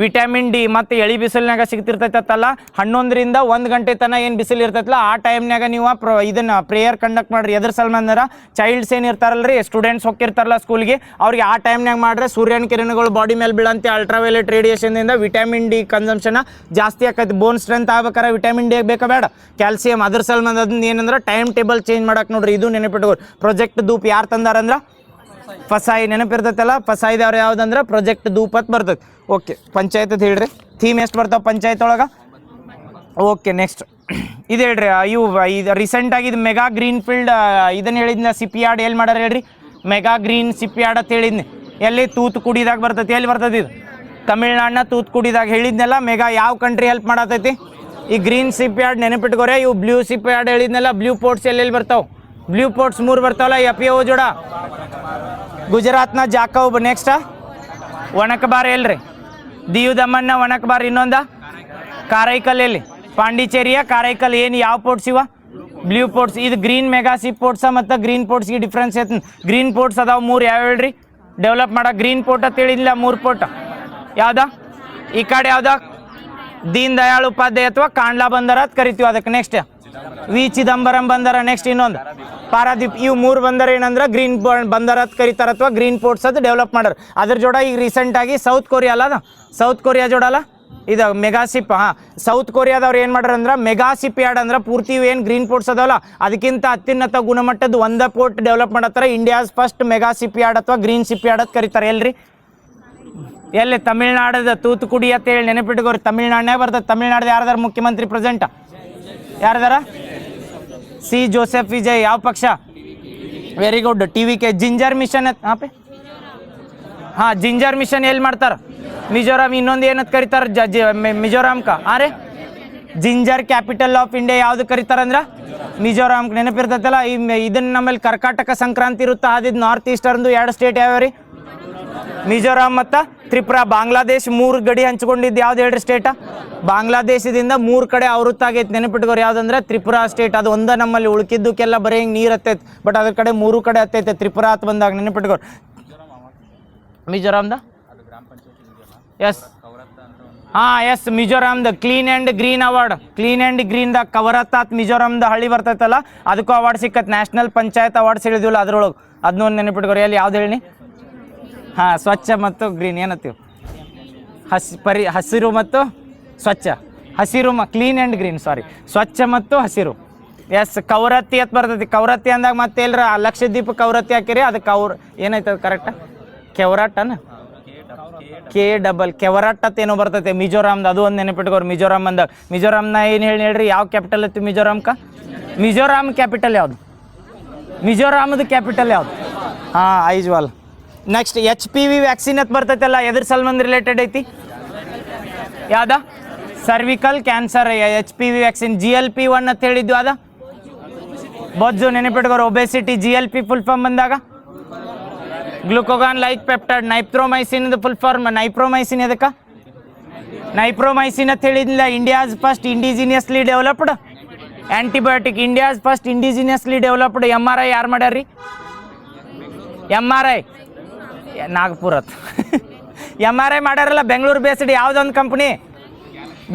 Vitamin D. ಮತ್ತು ಎಳಿ ಬಿಸಿಲಿನಾಗ ಸಿಗ್ತಿರ್ತೈತಲ್ಲ 11ರಿಂದ 1 ಗಂಟೆ ತನಕ ಏನು ಬಿಸಿಲು ಇರ್ತೈತಲ್ಲ ಆ ಟೈಮ್ನಾಗ ನೀವು ಇದನ್ನು ಪ್ರೇಯರ್ ಕಂಡಕ್ಟ್ ಮಾಡ್ರಿ. ಎದ್ರ ಸಲ್ಮ ಅಂದ್ರೆ ಚೈಲ್ಡ್ಸ್ ಏನು ಇರ್ತಾರಲ್ರಿ ಸ್ಟೂಡೆಂಟ್ಸ್ ಹೋಗಿರ್ತಾರಲ್ಲ ಸ್ಕೂಲ್ಗೆ ಅವ್ರಿಗೆ ಆ ಟೈಮ್ನಾಗ ಮಾಡ್ರೆ ಸೂರ್ಯನ ಕಿರಣಗಳು ಬಾಡಿ ಮೇಲೆ ಬೀಳಂತೆ ಅಲ್ಟ್ರಾವೈಲೆಟ್ ರೇಡಿಯೇಷನ್ದಿಂದ ವಿಟಮಿನ್ ಡಿ ಕನ್ಸಂಪ್ಷನ್ ಜಾಸ್ತಿ ಆಕೈತಿ. ಬೋನ್ ಸ್ಟ್ರೆಂತ್ ಆಗ್ಬೇಕಾರೆ ವಿಟಮಿನ್ ಡಿ ಬೇಕಾ ಬೇಡ? ಕ್ಯಾಲ್ಸಿಯಂ. ಅದ್ರ ಸಲ್ಮ ಅದನ್ನ ಏನಂದ್ರೆ ಟೈಮ್ ಟೇಬಲ್ ಚೇಂಜ್ ಮಾಡಕ್ಕೆ ನೋಡ್ರಿ. ಇದು ನೆನಪಿಟ್ಕೋರಿ. ಪ್ರಾಜೆಕ್ಟ್ ಧೂಪ್ ಯಾರು ತಂದಾರಂದ್ರೆ ಫಸಾಯಿ ನೆನಪಿರ್ತೈತಲ್ಲ, ಫಸಾಯಿದವ್ರು ಯಾವ್ದಂದ್ರೆ ಪ್ರಾಜೆಕ್ಟ್ ಧೂಪತ್ ಬರ್ತೈತೆ. ಓಕೆ, ಪಂಚಾಯತ್ ಹೇಳ್ರಿ ಥೀಮ್ ಎಷ್ಟು ಬರ್ತಾವೆ ಪಂಚಾಯತ್ ಒಳಗೆ. ಓಕೆ, ನೆಕ್ಸ್ಟ್ ಇದು ಹೇಳ್ರಿ, ಇವು ಇದು ರೀಸೆಂಟಾಗಿ ಇದು ಮೆಗಾ ಗ್ರೀನ್ ಫೀಲ್ಡ್ ಇದನ್ನು ಹೇಳಿದ್ನ ಸಿಪಿ ಯಾರ್ಡ್ ಎಲ್ಲಿ ಮಾಡ್ಯಾರ ಹೇಳ್ರಿ, ಮೆಗಾ ಗ್ರೀನ್ ಸಿಪಿ ಯಾರ್ಡ್ ಅಂತ ಹೇಳಿದ್ನಿ. ಎಲ್ಲಿ ತೂತುಕುಡಿದಾಗ ಬರ್ತೈತಿ, ಎಲ್ಲಿ ಬರ್ತೈತಿ ಇದು ತಮಿಳ್ನಾಡಿನ ತೂತುಕುಡಿದಾಗ ಹೇಳಿದ್ನೆಲ್ಲ. ಮೆಗಾ ಯಾವ ಕಂಟ್ರಿ ಹೆಲ್ಪ್ ಮಾಡತೈತಿ, ಈ ಗ್ರೀನ್ ಸಿಪ್ ಯಾರ್ಡ್ ನೆನಪಿಟ್ಕೋರೆ. ಇವು ಬ್ಲೂ ಸಿಪ್ ಯಾರ್ಡ್ ಹೇಳಿದ್ನೆಲ್ಲ, ಬ್ಲೂ ಪೋರ್ಟ್ಸ್ ಎಲ್ಲೆಲ್ಲಿ ಬರ್ತಾವೆ, ಬ್ಲೂ ಪೋರ್ಟ್ಸ್ 3 ಬರ್ತಾವಲ್ಲ, FAO ಜೋಡ ಗುಜರಾತ್ನ ಜಾಕೌಬ್. ನೆಕ್ಸ್ಟ್ ಒಣಕಬಾರ್ ಎಲ್ರಿ, ದಿಯು ದಮನ್ನ ಒಣಕಬಾರ್. ಇನ್ನೊಂದ ಕಾರೈಕಲ್ ಎಲ್ಲಿ, ಪಾಂಡಿಚೇರಿಯ ಕಾರೈಕಲ್. ಏನು ಯಾವ ಪೋರ್ಟ್ಸ್ ಇವ, ಬ್ಲೂ ಪೋರ್ಟ್ಸ್. ಇದು ಗ್ರೀನ್ ಮೆಗಾ ಸಿಪ್ ಪೋರ್ಟ್ಸ ಮತ್ತು ಗ್ರೀನ್ ಪೋರ್ಟ್ಸ್ಗೆ ಡಿಫ್ರೆನ್ಸ್ ಐತೆ. ಗ್ರೀನ್ ಪೋರ್ಟ್ಸ್ ಅದಾವೆ 3, ಯಾವ ಹೇಳ್ರಿ ಡೆವಲಪ್ ಮಾಡೋ. ಗ್ರೀನ್ ಪೋರ್ಟ್ ಅಂತ ಹೇಳಿಲ್ಲ, 3 ಪೋರ್ಟ್ ಯಾವ್ದ, ಈ ಕಡೆ ಯಾವ್ದ ದೀನ್ ದಯಾಳ್ ಉಪಾಧ್ಯಾಯ ಅಥವಾ ಕಾಂಡ್ಲಾ ಬಂದರ ಅಂತ ಕರಿತೀವಿ ಅದಕ್ಕೆ. ನೆಕ್ಸ್ಟ್ ವಿ ಚಿದಂಬರಂ ಬಂದರ. ನೆಕ್ಸ್ಟ್ ಇನ್ನೊಂದು ಪಾರಾದೀಪ್. ಇವು 3 ಬಂದರ ಏನಂದ್ರೆ ಗ್ರೀನ್ ಬಂದರ ಅಂತ ಕರೀತಾರ ಅಥವಾ ಗ್ರೀನ್ ಪೋರ್ಟ್ಸ್ ಅದು ಡೆವಲಪ್ ಮಾಡ್ಯಾರ. ಅದ್ರ ಜೋಡ ಈಗ ರೀಸೆಂಟಾಗಿ ಸೌತ್ ಕೊರಿಯಾ ಅಲ್ಲ, ಅದು ಸೌತ್ ಕೊರಿಯಾ ಜೋಡಲ್ಲ ಇದು ಮೆಗಾಸಿಪ್. ಹಾಂ, ಸೌತ್ ಕೊರಿಯಾದವ್ರು ಏನು ಮಾಡ್ಯಾರ ಅಂದ್ರೆ ಮೆಗಾಸಿಪ್ ಯಾರ್ಡ್ ಅಂದ್ರೆ ಪೂರ್ತಿ ಏನು ಗ್ರೀನ್ ಪೋರ್ಟ್ಸ್ ಅದಾವಲ್ಲ ಅದಕ್ಕಿಂತ ಅತ್ಯುನ್ನತ ಗುಣಮಟ್ಟದ ಒಂದೇ ಪೋರ್ಟ್ ಡೆವಲಪ್ ಮಾಡತ್ತಾರ. ಇಂಡಿಯಾಸ್ ಫಸ್ಟ್ ಮೆಗಾಸಿಪ್ ಯಾರ್ಡ್ ಅಥವಾ ಗ್ರೀನ್ ಸಿಪ್ ಯಾರ್ಡ್ ಅಂತ ಕರೀತಾರೆ. ಎಲ್ರಿ ಎಲ್ಲಿ, ತಮಿಳ್ನಾಡದ ತೂತುಕುಡಿ ಅಂತ ಹೇಳಿ ನೆನಪಿಟ್ಕೋರಿ. ತಮಿಳ್ನಾಡನ್ಯಾಗ ಬರ್ತದೆ. ತಮಿಳ್ನಾಡ್ದು ಯಾರ್ದಾರ ಮುಖ್ಯಮಂತ್ರಿ ಪ್ರೆಸೆಂಟ್, ಯಾರ್ದಾರ ಸಿ ಜೋಸೆಫ್ ವಿಜಯ್. ಯಾವ ಪಕ್ಷ, very good, TVK. Ginger mission ಹಾಂ, ಜಿಂಜರ್ ಮಿಷನ್ ಎಲ್ಲಿ ಮಾಡ್ತಾರೆ, ಮಿಜೋರಾಮ್. ಇನ್ನೊಂದು ಏನಂತ ಕರೀತಾರೆ ಮಿಜೋರಾಮ್ಕ. ಅರೆ ಜಿಂಜರ್ ಕ್ಯಾಪಿಟಲ್ ಆಫ್ ಇಂಡಿಯಾ ಯಾವ್ದು ಕರೀತಾರಂದ್ರೆ ಮಿಜೋರಾಮ್. ನೆನಪಿರ್ತೈತಲ್ಲ. ಇದನ್ನ ನಮ್ಮಲ್ಲಿ ಕರ್ನಾಟಕ ಸಂಕ್ರಾಂತಿ ಇರುತ್ತೆ, ಅದಿದ್ದು ನಾರ್ತ್ ಈಸ್ಟರ್ನ್ದು 2 ಸ್ಟೇಟ್ ಯಾವ್ಯಾವ ರೀ, ಮಿಜೋರಾಮ್ ಮತ್ತು ತ್ರಿಪುರಾ. ಬಾಂಗ್ಲಾದೇಶ್ 3 ಗಡಿ ಹಂಚ್ಕೊಂಡಿದ್ದು ಯಾವ್ದು ಹೇಳ್ರಿ ಸ್ಟೇಟ, ಬಾಂಗ್ಲಾದೇಶದಿಂದ 3 ಕಡೆ ಅವೃತ್ತಾಗೈತೆ. ನೆನಪಿಟ್ಕೋರು ಯಾವ್ದಂದ್ರೆ ತ್ರಿಪುರಾ ಸ್ಟೇಟ್. ಅದು ಒಂದ ನಮ್ಮಲ್ಲಿ ಉಳ್ಕಿದ್ದಕ್ಕೆಲ್ಲ ಬರೀ ಹಿಂಗೆ ನೀರು ಹತ್ತೈತೆ, ಬಟ್ ಅದ್ರ ಕಡೆ 3 ಕಡೆ ಹತ್ತೈತೆ. ತ್ರಿಪುರಾ ಅಂತ ಬಂದಾಗ ನೆನಪಿಟ್ಕೋರು. ಮಿಜೋರಾಮ್ದ ಎಸ್, ಹಾಂ ಎಸ್, ಮಿಜೋರಾಮ್ದ clean and green award. Clean and ಗ್ರೀನ್ದ ಕವರತ್ತ ಮಿಜೋರಾಮ್ದ ಹಳ್ಳಿ ಬರ್ತೈತಲ್ಲ ಅದಕ್ಕೂ ಅವಾರ್ಡ್ ಸಿಕ್ಕತ್ತೆ. ನ್ಯಾಷನಲ್ ಪಂಚಾಯತ್ ಅವಾರ್ಡ್ಸ್ ಹೇಳಿದ್ವಲ್ಲ ಅದ್ರೊಳಗೆ, ಅದನ್ನೊಂದು ನೆನಪಿಟ್ಕೋರಿ. ಅಲ್ಲಿ ಯಾವ್ದು ಹೇಳಿ, ಹಾಂ ಸ್ವಚ್ಛ ಮತ್ತು ಗ್ರೀನ್ ಏನತ್ತೀವಿ, ಹಸಿರು ಮತ್ತು ಸ್ವಚ್ಛ, ಹಸಿರು ಕ್ಲೀನ್ ಆ್ಯಂಡ್ ಗ್ರೀನ್, ಸಾರಿ, ಸ್ವಚ್ಛ ಮತ್ತು ಹಸಿರು. ಎಸ್, ಕವರತ್ತಿ ಅಂತ ಬರ್ತೈತಿ. ಕವರತ್ತಿ ಅಂದಾಗ ಮತ್ತೆ ಎಲ್ಲರ ಲಕ್ಷದ್ವೀಪ ಕವರತ್ತಿ ಹಾಕಿರಿ, ಅದಕ್ಕೆ ಅವ್ರು ಏನಾಯ್ತದ ಕರೆಕ್ಟಾ, ಕೆವರಾಟನ ಕೆವರಾಟ್ ಅಂತ ಏನೋ ಬರ್ತೈತೆ ಮಿಜೋರಾಮ್ದು. ಅದು ಒಂದು ನೆನಪಿಟ್ಕೋರು. ಮಿಜೋರಾಮ್ ಅಂದಾಗ ಮಿಜೋರಾಮ್ನ ಏನು ಹೇಳ್ರಿ, ಯಾವ ಕ್ಯಾಪಿಟಲ್ ಐತಿ ಮಿಜೋರಾಮ್ಕ, ಮಿಜೋರಾಮ್ ಕ್ಯಾಪಿಟಲ್ ಯಾವುದು, ಮಿಜೋರಾಮ್ದು ಕ್ಯಾಪಿಟಲ್ ಯಾವುದು, ಹಾಂ ಐಜ್ವಾಲ್. ನೆಕ್ಸ್ಟ್ HPV ವ್ಯಾಕ್ಸಿನ್ ಅಂತ ಬರ್ತೈತಲ್ಲ, ಎದ್ರ ಸಲ್ಮಂದ್ ರಿಲೇಟೆಡ್ ಐತಿ, ಯಾವ್ದ, cervical cancer HPV vaccine. GLP-1 ಅಂತ ಹೇಳಿದ್ವಿ, ಅದ ಬೊಜ್ಜು ನೆನಪಿಟ್ಕೋರು. ಒಬೆಸಿಟಿ GLP ಫುಲ್ ಫಾರ್ಮ್ ಬಂದಾಗ glucagon like peptide. Nafithromycin full form nafithromycin. ಎದಕ್ಕೆ ನೈಪ್ರೋಮೈಸಿನ್ ಅಂತ ಹೇಳಿದ್ನಿಲ್ಲ, India's first indigenously developed antibiotic. India's first indigenously developed. MRI ಯಾರು ಮಾಡ್ಯಾರ್ರಿ, MRI ನಾಗ್ಪುರತ್ MRI ಮಾಡ್ಯಾರಲ್ಲ ಬೆಂಗಳೂರು ಬೇಸ್ಡ್ ಯಾವುದೊಂದು ಕಂಪ್ನಿ,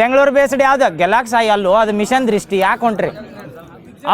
ಬೆಂಗಳೂರು ಬೇಸ್ಡ್ ಯಾವ್ದು, ಗೆಲಾಕ್ಸಾಯಿ ಅಲ್ಲೋ, ಅದು ಮಿಷನ್ ದೃಷ್ಟಿ. ಯಾಕೆ ಹೊಂಟ್ರಿ,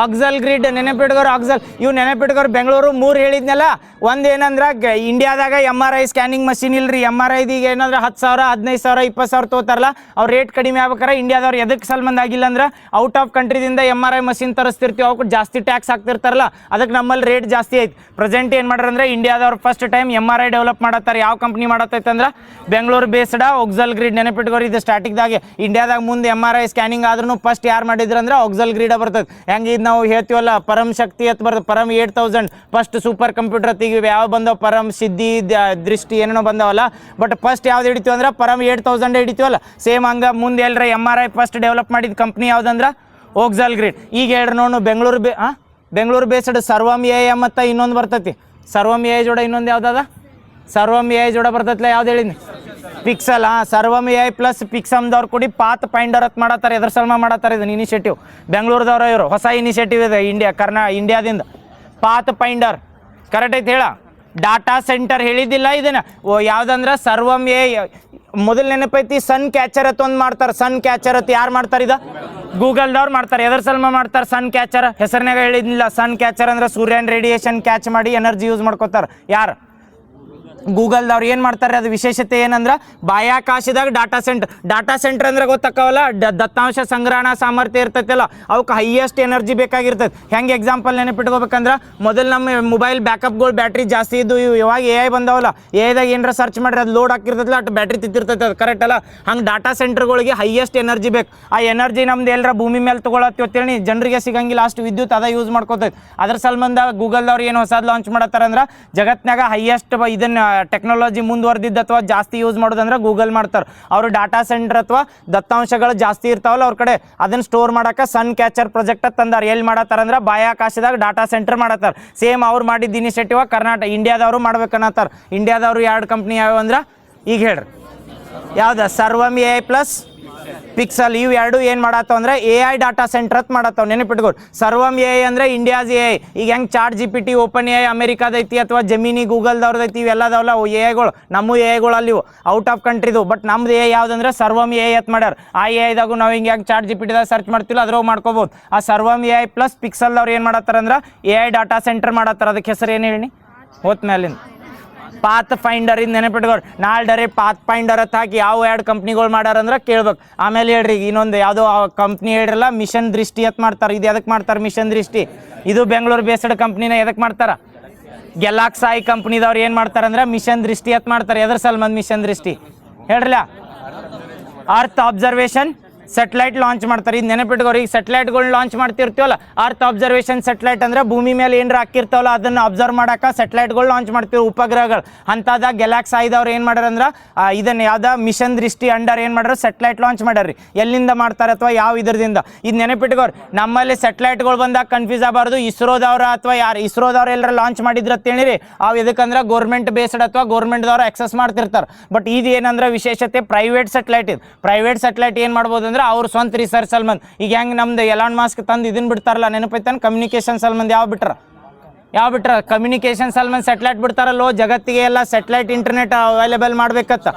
ಆಕ್ಸಲ್ ಗ್ರಿಡ್ ನೆನಪಿಟ್ಕೋರು. ಆಕ್ಸಲ್ ಇವು ನೆನಪಿಟ್ಕೋರು. ಬೆಂಗಳೂರು 3 ಹೇಳಿದ್ನಲ್ಲ, ಒಂದು ಏನಂದ್ರೆ ಇಂಡಿಯಾದಾಗ MRI ಸ್ಕ್ಯಾನಿಂಗ್ ಮಷಿನ್ ಇಲ್ರಿ. MRI ಏನಂದ್ರೆ 10,000 15,000 20,000 ತೊಗೋತಾರಲ್ಲ, ಅವ್ರು ರೇಟ್ ಕಡಿಮೆ ಆಗ್ಬೇಕಾರೆ ಇಂಡಿಯಾದವ್ರು ಎದಕ್ಕೆ ಸಲ್ಮಂದ್ ಆಗಿಲ್ಲ ಅಂದ್ರೆ ಔಟ್ ಆಫ್ ಕಂಟ್ರಿದಿಂದ MRI ಮಷಿನ್ ತರಿಸ್ತಿರ್ತೀವಿ, ಅವಕ್ಕೆ ಜಾಸ್ತಿ ಟ್ಯಾಕ್ಸ್ ಹಾಕ್ತಿರ್ತಾರಲ್ಲ, ಅದಕ್ಕೆ ನಮ್ಮಲ್ಲಿ ರೇಟ್ ಜಾಸ್ತಿ ಐತಿ. ಪ್ರೆಸೆಂಟ್ ಏನು ಮಾಡ್ಯಾರ ಅಂದ್ರೆ ಇಂಡಿಯಾದವ್ರು ಫಸ್ಟ್ ಟೈಮ್ MRI ಡೆವಲಪ್ ಮಾಡತ್ತಾರೆ. ಯಾವ ಕಂಪ್ನಿ ಮಾಡತ್ತೈತೆ ಅಂದ್ರೆ ಬೆಂಗಳೂರು ಬೇಸ್ಡ್ ಆಕ್ಸಲ್ ಗ್ರಿಡ್. ನೆನಪಿಟ್ಕೋರಿ. ಇದು ಸ್ಟಾರ್ಟಿಂಗ್ದಾಗೆ ಇಂಡಿಯಾದಾಗ ಮುಂದೆ MRI ಸ್ಕ್ಯಾನಿಂಗ್ ಆದ್ರೂ ಫಸ್ಟ್ ಯಾರು ಮಾಡಿದ್ರು ಅಂದ್ರೆ ಆಕ್ಸಲ್ ಗ್ರಿಡ್ ಬರ್ತದೆ. ಹೆಂಗೆ ಇದು ನಾವು ಹೇಳ್ತೀವಲ್ಲ ಪರಮ್ ಶಕ್ತಿ ಅಂತ ಬರ್ತದೆ, ಪರಮ್ 8000 ಫಸ್ಟ್ ಸೂಪರ್ ಕಂಪ್ಯೂಟರ್ ಅತ್ತಿಗೆ ಯಾವ ಬಂದವ, ಪರಮ್ ಸಿದ್ಧಿ ದೃಷ್ಟಿ ಏನೇನೋ ಬಂದವಲ್ಲ, ಬಟ್ ಫಸ್ಟ್ ಯಾವ್ದು ಹಿಡಿತೀವಿ ಅಂದ್ರೆ ಪರಮ್ 8000 ಹಿಡಿತೀವಲ್ಲ. ಸೇಮ್ ಹಂಗೆ ಮುಂದೆ ಎಲ್ಲರ MRI ಫಸ್ಟ್ ಡೆವಲಪ್ ಮಾಡಿದ ಕಂಪ್ನಿ ಯಾವ್ದಂದ್ರೆ ಆಕ್ಸಲ್ ಗ್ರಿಡ್. ಈಗ ಹೇಳ್ರಿ ನೋಡು, ಬೆಂಗಳೂರು ಬೇಸ್ಡ್ ಸರ್ವಮ್ AI ಮತ್ತು ಇನ್ನೊಂದು ಬರ್ತೈತಿ, ಸರ್ವಮ್ AI ಜೋಡ ಇನ್ನೊಂದು ಯಾವ್ದದ, ಸರ್ವಮ್ AI ಜೋಡ ಬರ್ತೈತಿಲ್ಲ, ಯಾವ್ದು ಹೇಳಿನಿ, ಪಿಕ್ಸಲ್. ಹಾಂ, ಸರ್ವಮ್ AI ಪ್ಲಸ್ ಪಿಕ್ಸಮ್ದವ್ರು ಕೂಡಿ ಪಾತ್ ಫೈಂಡರ್ ಅಂತ ಮಾಡತ್ತಾರೆ. ಎದ್ರ ಸಲ್ಮ ಮಾಡತ್ತಾರೆ ಇದನ್ನು ಇನಿಷಿಯೇಟಿವ್, ಬೆಂಗಳೂರದವ್ರು ಇವರು. ಹೊಸ ಇನಿಷಿಯೇಟಿವ್ ಇದೆ ಇಂಡಿಯಾದಿಂದ. ಪಾತ್ ಫೈಂಡರ್ ಕರೆಕ್ಟ್ ಐತೆ ಹೇಳ. ಡಾಟಾ ಸೆಂಟರ್ ಹೇಳಿದ್ದಿಲ್ಲ ಇದನ್ನು, ಯಾವುದಂದ್ರೆ ಸರ್ವಮ್ AI. ಮೊದಲು ನೆನಪೈತಿ ಸನ್ ಕ್ಯಾಚರ್ ಅಂತ ಒಂದು ಮಾಡ್ತಾರೆ. ಸನ್ ಕ್ಯಾಚರ್ ಅಂತ ಯಾರು ಮಾಡ್ತಾರೆ, ಇದು ಗೂಗಲ್ದವ್ರು ಮಾಡ್ತಾರೆ. ಎದ್ರ ಸಲ್ಮ ಮಾಡ್ತಾರೆ ಸನ್ ಕ್ಯಾಚರ್, ಹೆಸರಿನಾಗ ಹೇಳಿದ್ನಿಲ್ಲ. ಸನ್ ಕ್ಯಾಚರ್ ಅಂದ್ರೆ ಸೂರ್ಯನ ರೇಡಿಯೇಷನ್ ಕ್ಯಾಚ್ ಮಾಡಿ ಎನರ್ಜಿ ಯೂಸ್ ಮಾಡ್ಕೋತಾರೆ. ಯಾರು ಗೂಗಲ್ದವ್ರು ಏನು ಮಾಡ್ತಾರೆ ಅದು ವಿಶೇಷತೆ ಏನಂದ್ರೆ ಬಾಹ್ಯಾಕಾಶದಾಗ ಡಾಟಾ ಸೆಂಟರ್ ಅಂದ್ರೆ ಗೊತ್ತಾಕವಲ್ಲ ದತ್ತಾಂಶ ಸಂಗ್ರಹಣಾ ಸಾಮರ್ಥ್ಯ ಇರ್ತೈತಲ್ಲ ಅವಕ್ಕೆ ಹೈಯೆಸ್ಟ್ ಎನರ್ಜಿ ಬೇಕಾಗಿರ್ತದೆ. ಹೆಂಗೆ ಎಕ್ಸಾಂಪಲ್ ನೆನಪಿಟ್ಕೋಬೇಕಂದ್ರೆ ಮೊದಲು ನಮ್ಮ ಮೊಬೈಲ್ ಬ್ಯಾಕಪ್ಗಳು ಬ್ಯಾಟ್ರಿ ಜಾಸ್ತಿ ಇದ್ದು ಇವಾಗ AI ಬಂದವಲ್ಲ, AIದಾಗ ಏನಾರ ಸರ್ಚ್ ಮಾಡ್ರಿ ಅದು ಲೋಡ್ ಹಾಕಿರ್ತೈತಲ್ಲ ಅಷ್ಟು ಬ್ಯಾಟ್ರಿ ತಿತ್ತಿರ್ತೈತೆ, ಅದು ಕರೆಕ್ಟ್ ಅಲ್ಲ? ಹಂಗೆ ಡಾಟಾ ಸೆಂಟರ್ಗಳಿಗೆ ಹೈಯೆಸ್ಟ್ ಎನರ್ಜಿ ಬೇಕು. ಆ ಎನರ್ಜಿ ನಮ್ದು ಎಲ್ಲರ ಭೂಮಿ ಮೇಲೆ ತೊಗೊಳತ್ತೇಳಿ ಜನರಿಗೆ ಸಿಗಂಗಿಲ್ಲ, ಅಷ್ಟು ವಿದ್ಯುತ್ ಅದ ಯೂಸ್ ಮಾಡ್ಕೋತೈತೆ. ಅದ್ರ ಸಂಬಂಧ ಗೂಗಲ್ದವ್ರು ಏನು ಹೊಸದು ಲಾಂಚ್ ಮಾಡತ್ತಾರಂದ್ರೆ ಜಗತ್ನಾಗ ಹೈಯೆಸ್ಟ್ ಇದನ್ನು ಟೆಕ್ನಾಲಜಿ ಮುಂದುವರೆದಿದ್ದು ಅಥವಾ ಜಾಸ್ತಿ ಯೂಸ್ ಮಾಡೋದಂದ್ರೆ ಗೂಗಲ್ ಮಾಡ್ತಾರೆ. ಅವರು ಡಾಟಾ ಸೆಂಟರ್ ಅಥವಾ ದತ್ತಾಂಶಗಳು ಜಾಸ್ತಿ ಇರ್ತಾವಲ್ಲ ಅವ್ರ ಕಡೆ ಅದನ್ನು ಸ್ಟೋರ್ ಮಾಡೋಕೆ ಸನ್ ಕ್ಯಾಚರ್ ಪ್ರಾಜೆಕ್ಟ್ ತಂದಾರ. ಎಲ್ಲಿ ಮಾಡತ್ತಾರಂದ್ರೆ ಬಾಹ್ಯಾಕಾಶದಾಗ ಡಾಟಾ ಸೆಂಟರ್ ಮಾಡತ್ತಾರ. ಸೇಮ್ ಅವ್ರು ಮಾಡಿದ ಇನಿಷಿಯೇಟಿವ್ ಇಂಡಿಯಾದವರು ಮಾಡ್ಬೇಕನ್ನತ್ತಾರ. ಇಂಡಿಯಾದವರು 2 ಕಂಪ್ನಿ ಯಾವ್ಯಾವ ಅಂದ್ರೆ ಈಗ ಹೇಳ್ರಿ ಯಾವ್ದು ಸರ್ವಮ್ AI ಪ್ಲಸ್ ಪಿಕ್ಸಲ್, ಇವು 2 ಏನು ಮಾಡತ್ತವ ಅಂದ್ರೆ AI ಡಾಟಾ ಸೆಂಟರ್ ಅಂತ ಮಾಡತ್ತವ. ನೆನಪಿಟ್ಕೊಡಿ, ಸರ್ವಮ್ AI ಅಂದ್ರೆ ಇಂಡಿಯಾಸ್ AI. ಈಗ ಹೆಂಗೆ ಚಾಟ್ GPT ಓಪನ್ AI ಅಮೆರಿಕಾದೈತಿ ಅಥವಾ ಜಮಿನಿ ಗೂಗಲ್ದವ್ರದೈತಿ, ಇವೆಲ್ಲದವಲ್ಲ AIಗಳು. ನಮ್ಮ AIಗಳು ಅಲ್ಲಿ ಔಟ್ ಆಫ್ ಕಂಟ್ರಿದು. ಬಟ್ ನಮ್ದು AI ಯಾವುದಂದ್ರೆ ಸರ್ವಮ್ AI ಅಂತ ಮಾಡ್ಯಾರ. ಆ AIದಾಗೂ ನಾವು ಹಿಂಗೆ ಹೆಂಗೆ ಚಾಟ್ GPTದಾಗ ಸರ್ಚ್ ಮಾಡ್ತಿಲ್ಲ ಅದ್ರಾಗ ಮಾಡ್ಕೋಬೋದು. ಆ ಸರ್ವಮ್ AI ಪ್ಲಸ್ ಪಿಕ್ಸಲ್ದವ್ರು ಏನು ಮಾಡತ್ತಾರಂದ್ರೆ AI ಡಾಟಾ ಸೆಂಟರ್ ಮಾಡತ್ತಾರ. ಅದಕ್ಕೆ ಹೆಸರು ಏನು ಹೇಳಿ ಹೋತ್ ಮೇಲಿಂದ ಪಾತ್ ಫೈಂಡರ್ ಇಂದ ನೆನಪಿಟ್ಕೋರಿ. ನಾಳೆ ಡೈರೆಕ್ಟ್ ಪಾತ್ ಫೈಂಡರ್ ಅಂತ ಹಾಕಿ ಯಾವ 2 ಕಂಪ್ನಿಗಳು ಮಾಡ್ಯಾರಂದ್ರೆ ಕೇಳ್ಬೇಕು. ಆಮೇಲೆ ಹೇಳ್ರಿ ಇನ್ನೊಂದು ಯಾವುದೋ ಕಂಪ್ನಿ ಹೇಳ್ರಲ್ಲ ಮಿಷನ್ ದೃಷ್ಟಿ ಅಂತ ಮಾಡ್ತಾರೆ. ಇದು ಎದಕ್ಕೆ ಮಾಡ್ತಾರೆ ಮಿಷನ್ ದೃಷ್ಟಿ? ಇದು ಬೆಂಗಳೂರು ಬೇಸ್ಡ್ ಕಂಪ್ನಿನ ಎದಕ್ಕೆ ಮಾಡ್ತಾರೆ? ಗೆಲಾಕ್ಸಾಯಿ ಕಂಪ್ನಿದವ್ರು ಏನು ಮಾಡ್ತಾರೆ ಅಂದ್ರೆ ಮಿಷನ್ ದೃಷ್ಟಿ ಅಂತ ಮಾಡ್ತಾರೆ. ಎದ್ರ ಸಲ್ಮಂದ್ ಮಿಷನ್ ದೃಷ್ಟಿ ಹೇಳ್ರಲ್ಲ? ಅರ್ತ್ ಅಬ್ಸರ್ವೇಷನ್ ಸೆಟಲೈಟ್ ಲಾಂಚ್ ಮಾಡ್ತಾರೆ. ಇದು ನೆನಪಿಟ್ಕೋರಿ. ಈಗ ಸೆಟಲೈಟ್ಗಳನ್ನ ಲಾಂಚ್ ಮಾಡ್ತಿರ್ತೀವಲ್ಲ, ಅರ್ತ್ ಅಬ್ಸರ್ವೇಷನ್ ಸೆಟಲೈಟ್ ಅಂದ್ರೆ ಭೂಮಿ ಮೇಲೆ ಏನಾರ ಹಾಕಿರ್ತಾವಲ್ಲ ಅದನ್ನು ಅಬ್ಸರ್ವ್ ಮಾಡೋಕೆ ಸೆಟಲೈಟ್ಗಳು ಲಾಂಚ್ ಮಾಡ್ತೀವಿ, ಉಪಗ್ರಹಗಳು. ಅಂಥದ್ದಾಗ ಗೆಲಾಕ್ಸಾಯಿದವ್ರು ಏನು ಮಾಡ್ಯಾರಂದ್ರೆ ಇದನ್ನು ಯಾವ್ದು ಮಿಷನ್ ದೃಷ್ಟಿ ಅಂಡರ್ ಏನು ಮಾಡ್ಯಾರ ಸೆಟಲೈಟ್ ಲಾಂಚ್ ಮಾಡ್ಯಾರ್ರಿ. ಎಲ್ಲಿಂದ ಮಾಡ್ತಾರೆ ಅಥವಾ ಯಾವ ಇದರಿಂದ? ಇದು ನೆನಪಿಟ್ಕೋರಿ. ನಮ್ಮಲ್ಲಿ ಸೆಟಲೈಟ್ಗಳು ಬಂದಾಗ ಕನ್ಫ್ಯೂಸ್ ಆಗಬಾರ್ದು. ಇಸ್ರೋದವ್ರು ಅಥವಾ ಯಾರು ಇಸ್ರೋದವ್ರು ಎಲ್ಲರ ಲಾಂಚ್ ಮಾಡಿದ್ರು ಅಂತೇಳಿರಿ, ಅವು ಎದಕ್ಕಂದ್ರೆ ಗೌರ್ಮೆಂಟ್ ಬೇಸ್ಡ್ ಅಥವಾ ಗೌರ್ಮೆಂಟ್ದವ್ರು ಎಕ್ಸಸ್ ಮಾಡ್ತಿರ್ತಾರೆ. ಬಟ್ ಇದು ಏನಂದ್ರೆ ವಿಶೇಷತೆ ಪ್ರೈವೇಟ್ ಸೆಟಲೈಟ್. ಇದು ಪ್ರೈವೇಟ್ ಸೆಟಲೈಟ್ ಏನು ಮಾಡ್ಬೋದು ಅಂದ್ರೆ ಅವ್ರ ಸ್ವಂತ ರಿಸರ್ಚ್ ಸಲ್ಮಂದ್. ಈಗ ಹೆಂಗೆ ನಮ್ದು ಎಲಾನ್ ಮಾಸ್ಕ್ ತಂದು ಇದನ್ನು ಬಿಡ್ತಾರಲ್ಲ ನೆನಪೈತಾನೆ, ಕಮ್ಯುನಿಕೇಷನ್ ಸಲ್ಮಂದ್ ಯಾವ ಬಿಟ್ರ ಕಮ್ಯುನಿಕೇಷನ್ ಸಲ್ಮಂದ್ ಸೆಟಲೈಟ್ ಬಿಡ್ತಾರಲ್ಲೋ, ಜಗತ್ತಿಗೆ ಎಲ್ಲ ಸೆಟಲೈಟ್ ಇಂಟರ್ನೆಟ್ ಅವೈಲೇಬಲ್ ಮಾಡ್ಬೇಕತ್ತ.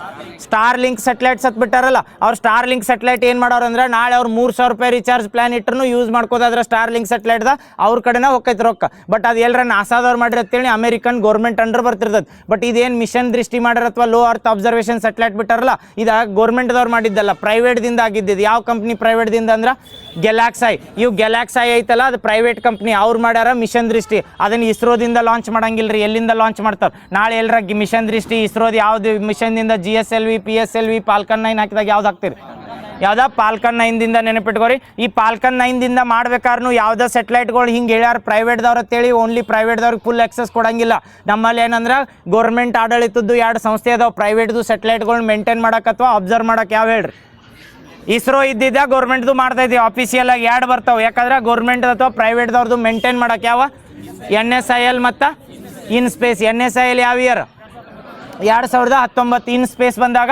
ಸ್ಟಾರ್ ಲಿಂಕ್ ಸೆಟಲೈಟ್ಸ್ ಅಂತ ಬಿಟ್ಟಾರಲ್ಲ, ಅವ್ರು ಸ್ಟಾರ್ ಲಿಂಕ್ ಸೆಟಲೈಟ್ ಏನು ಮಾಡೋರು ಅಂದ್ರೆ ನಾಳೆ ಅವ್ರು 3,000 ರೂಪಾಯಿ ರಿಚಾರ್ಜ್ ಪ್ಲಾನ್ ಇಟ್ಟರು ಯೂಸ್ ಮಾಡ್ಕೋದಾದ್ರೆ ಸ್ಟಾರ್ ಲಿಂಕ್ ಸೆಟಲೈಟ್ದ ಅವ್ರ ಕಡೆನ ಹೋಗ್ತೈತೆ ರೊಕ್ಕ. ಬಟ್ ಅದು ಎಲ್ಲರ ನಾಸಾದವ್ರು ಮಾಡಿರತ್ತೇಳಿ ಅಮೆರಿಕನ್ ಗೌರ್ಮೆಂಟ್ ಅಂಡರ್ ಬರ್ತಿರ್ತದೆ. ಬಟ್ ಇದೇನು ಮಿಷನ್ ದೃಷ್ಟಿ ಮಾಡ್ಯಾರ ಅಥವಾ ಲೋ ಅರ್ತ್ ಅಬ್ಸರ್ವೇಷನ್ ಸೆಟಲೈಟ್ ಬಿಟ್ಟಾರಲ್ಲ, ಇದು ಗೌರ್ಮೆಂಟ್ದವ್ರು ಮಾಡಿದ್ದಲ್ಲ, ಪ್ರೈವೇಟ್ದಿಂದ ಆಗಿದ್ದು. ಯಾವ ಕಂಪ್ನಿ ಪ್ರೈವೇಟ್ದಿಂದ ಅಂದ್ರೆ ಗೆಲಾಕ್ಸಾಯ್. ಇವು ಗೆಲಾಕ್ಸಾಯ್ ಐತಲ್ಲ ಅದು ಪ್ರೈವೇಟ್ ಕಂಪ್ನಿ, ಅವ್ರು ಮಾಡ್ಯಾರ ಮಿಷನ್ ದೃಷ್ಟಿ. ಅದನ್ನು ಇಸ್ರೋದಿಂದ ಲಾಂಚ್ ಮಾಡಂಗಿಲ್ಲ ರೀ. ಎಲ್ಲಿಂದ ಲಾಂಚ್ ಮಾಡ್ತಾರೆ? ನಾಳೆ ಎಲ್ಲರ ಮಿಷನ್ ದೃಷ್ಟಿ ಇಸ್ರೋದು ಯಾವ್ದು ಮಿಷನ್ದಿಂದ GSLV PSLV ಫಾಲ್ಕನ್ 9 ಹಾಕಿದಾಗ ಯಾವ್ದು ಹಾಕ್ತೀರಿ? ಯಾವ್ದಾ ಫಾಲ್ಕನ್ 9ದಿಂದ ನೆನಪಿಟ್ಕೋರಿ. ಈ ಫಾಲ್ಕನ್ 9ದಿಂದ ಮಾಡ್ಬೇಕಾದ್ರೂ ಯಾವುದೋ ಸೆಟಲೈಟ್ಗಳು ಹಿಂಗೆ ಹೇಳ್ಯಾರ ಪ್ರೈವೇಟ್ದವ್ರು ಅಂತೇಳಿ ಓನ್ಲಿ ಪ್ರೈವೇಟ್ದವ್ರಿಗೆ ಫುಲ್ ಆಕ್ಸೆಸ್ ಕೊಡಂಗಿಲ್ಲ. ನಮ್ಮಲ್ಲಿ ಏನಂದ್ರೆ ಗೌರ್ಮೆಂಟ್ ಆಡಳಿತದ್ದು 2 ಸಂಸ್ಥೆ ಅದಾವೆ. ಪ್ರೈವೇಟ್ದು ಸೆಟಲೈಟ್ಗಳನ್ನ ಮೇಂಟೈನ್ ಮಾಡೋಕೆ ಅಥವಾ ಅಬ್ಸರ್ವ್ ಮಾಡೋಕೆ ಯಾವ ಹೇಳ್ರಿ? ಇಸ್ರೋ ಇದ್ದಿದ್ದ ಗೌರ್ಮೆಂಟ್ದು ಮಾಡ್ತಾ ಇದ್ದೀವಿ. ಆಫೀಸಿಯಲ್ ಆಗಿ 2 ಬರ್ತಾವೆ. ಯಾಕಂದ್ರೆ ಗೌರ್ಮೆಂಟ್ ಅಥವಾ ಪ್ರೈವೇಟ್ದವ್ರದ್ದು ಮೇಂಟೈನ್ ಮಾಡೋಕೆ ಯಾವ NSIL ಮತ್ತು ಇನ್ ಸ್ಪೇಸ್. NSIL ಯಾವ ಇಯರ್? 2019. ಇನ್ ಸ್ಪೇಸ್ ಬಂದಾಗ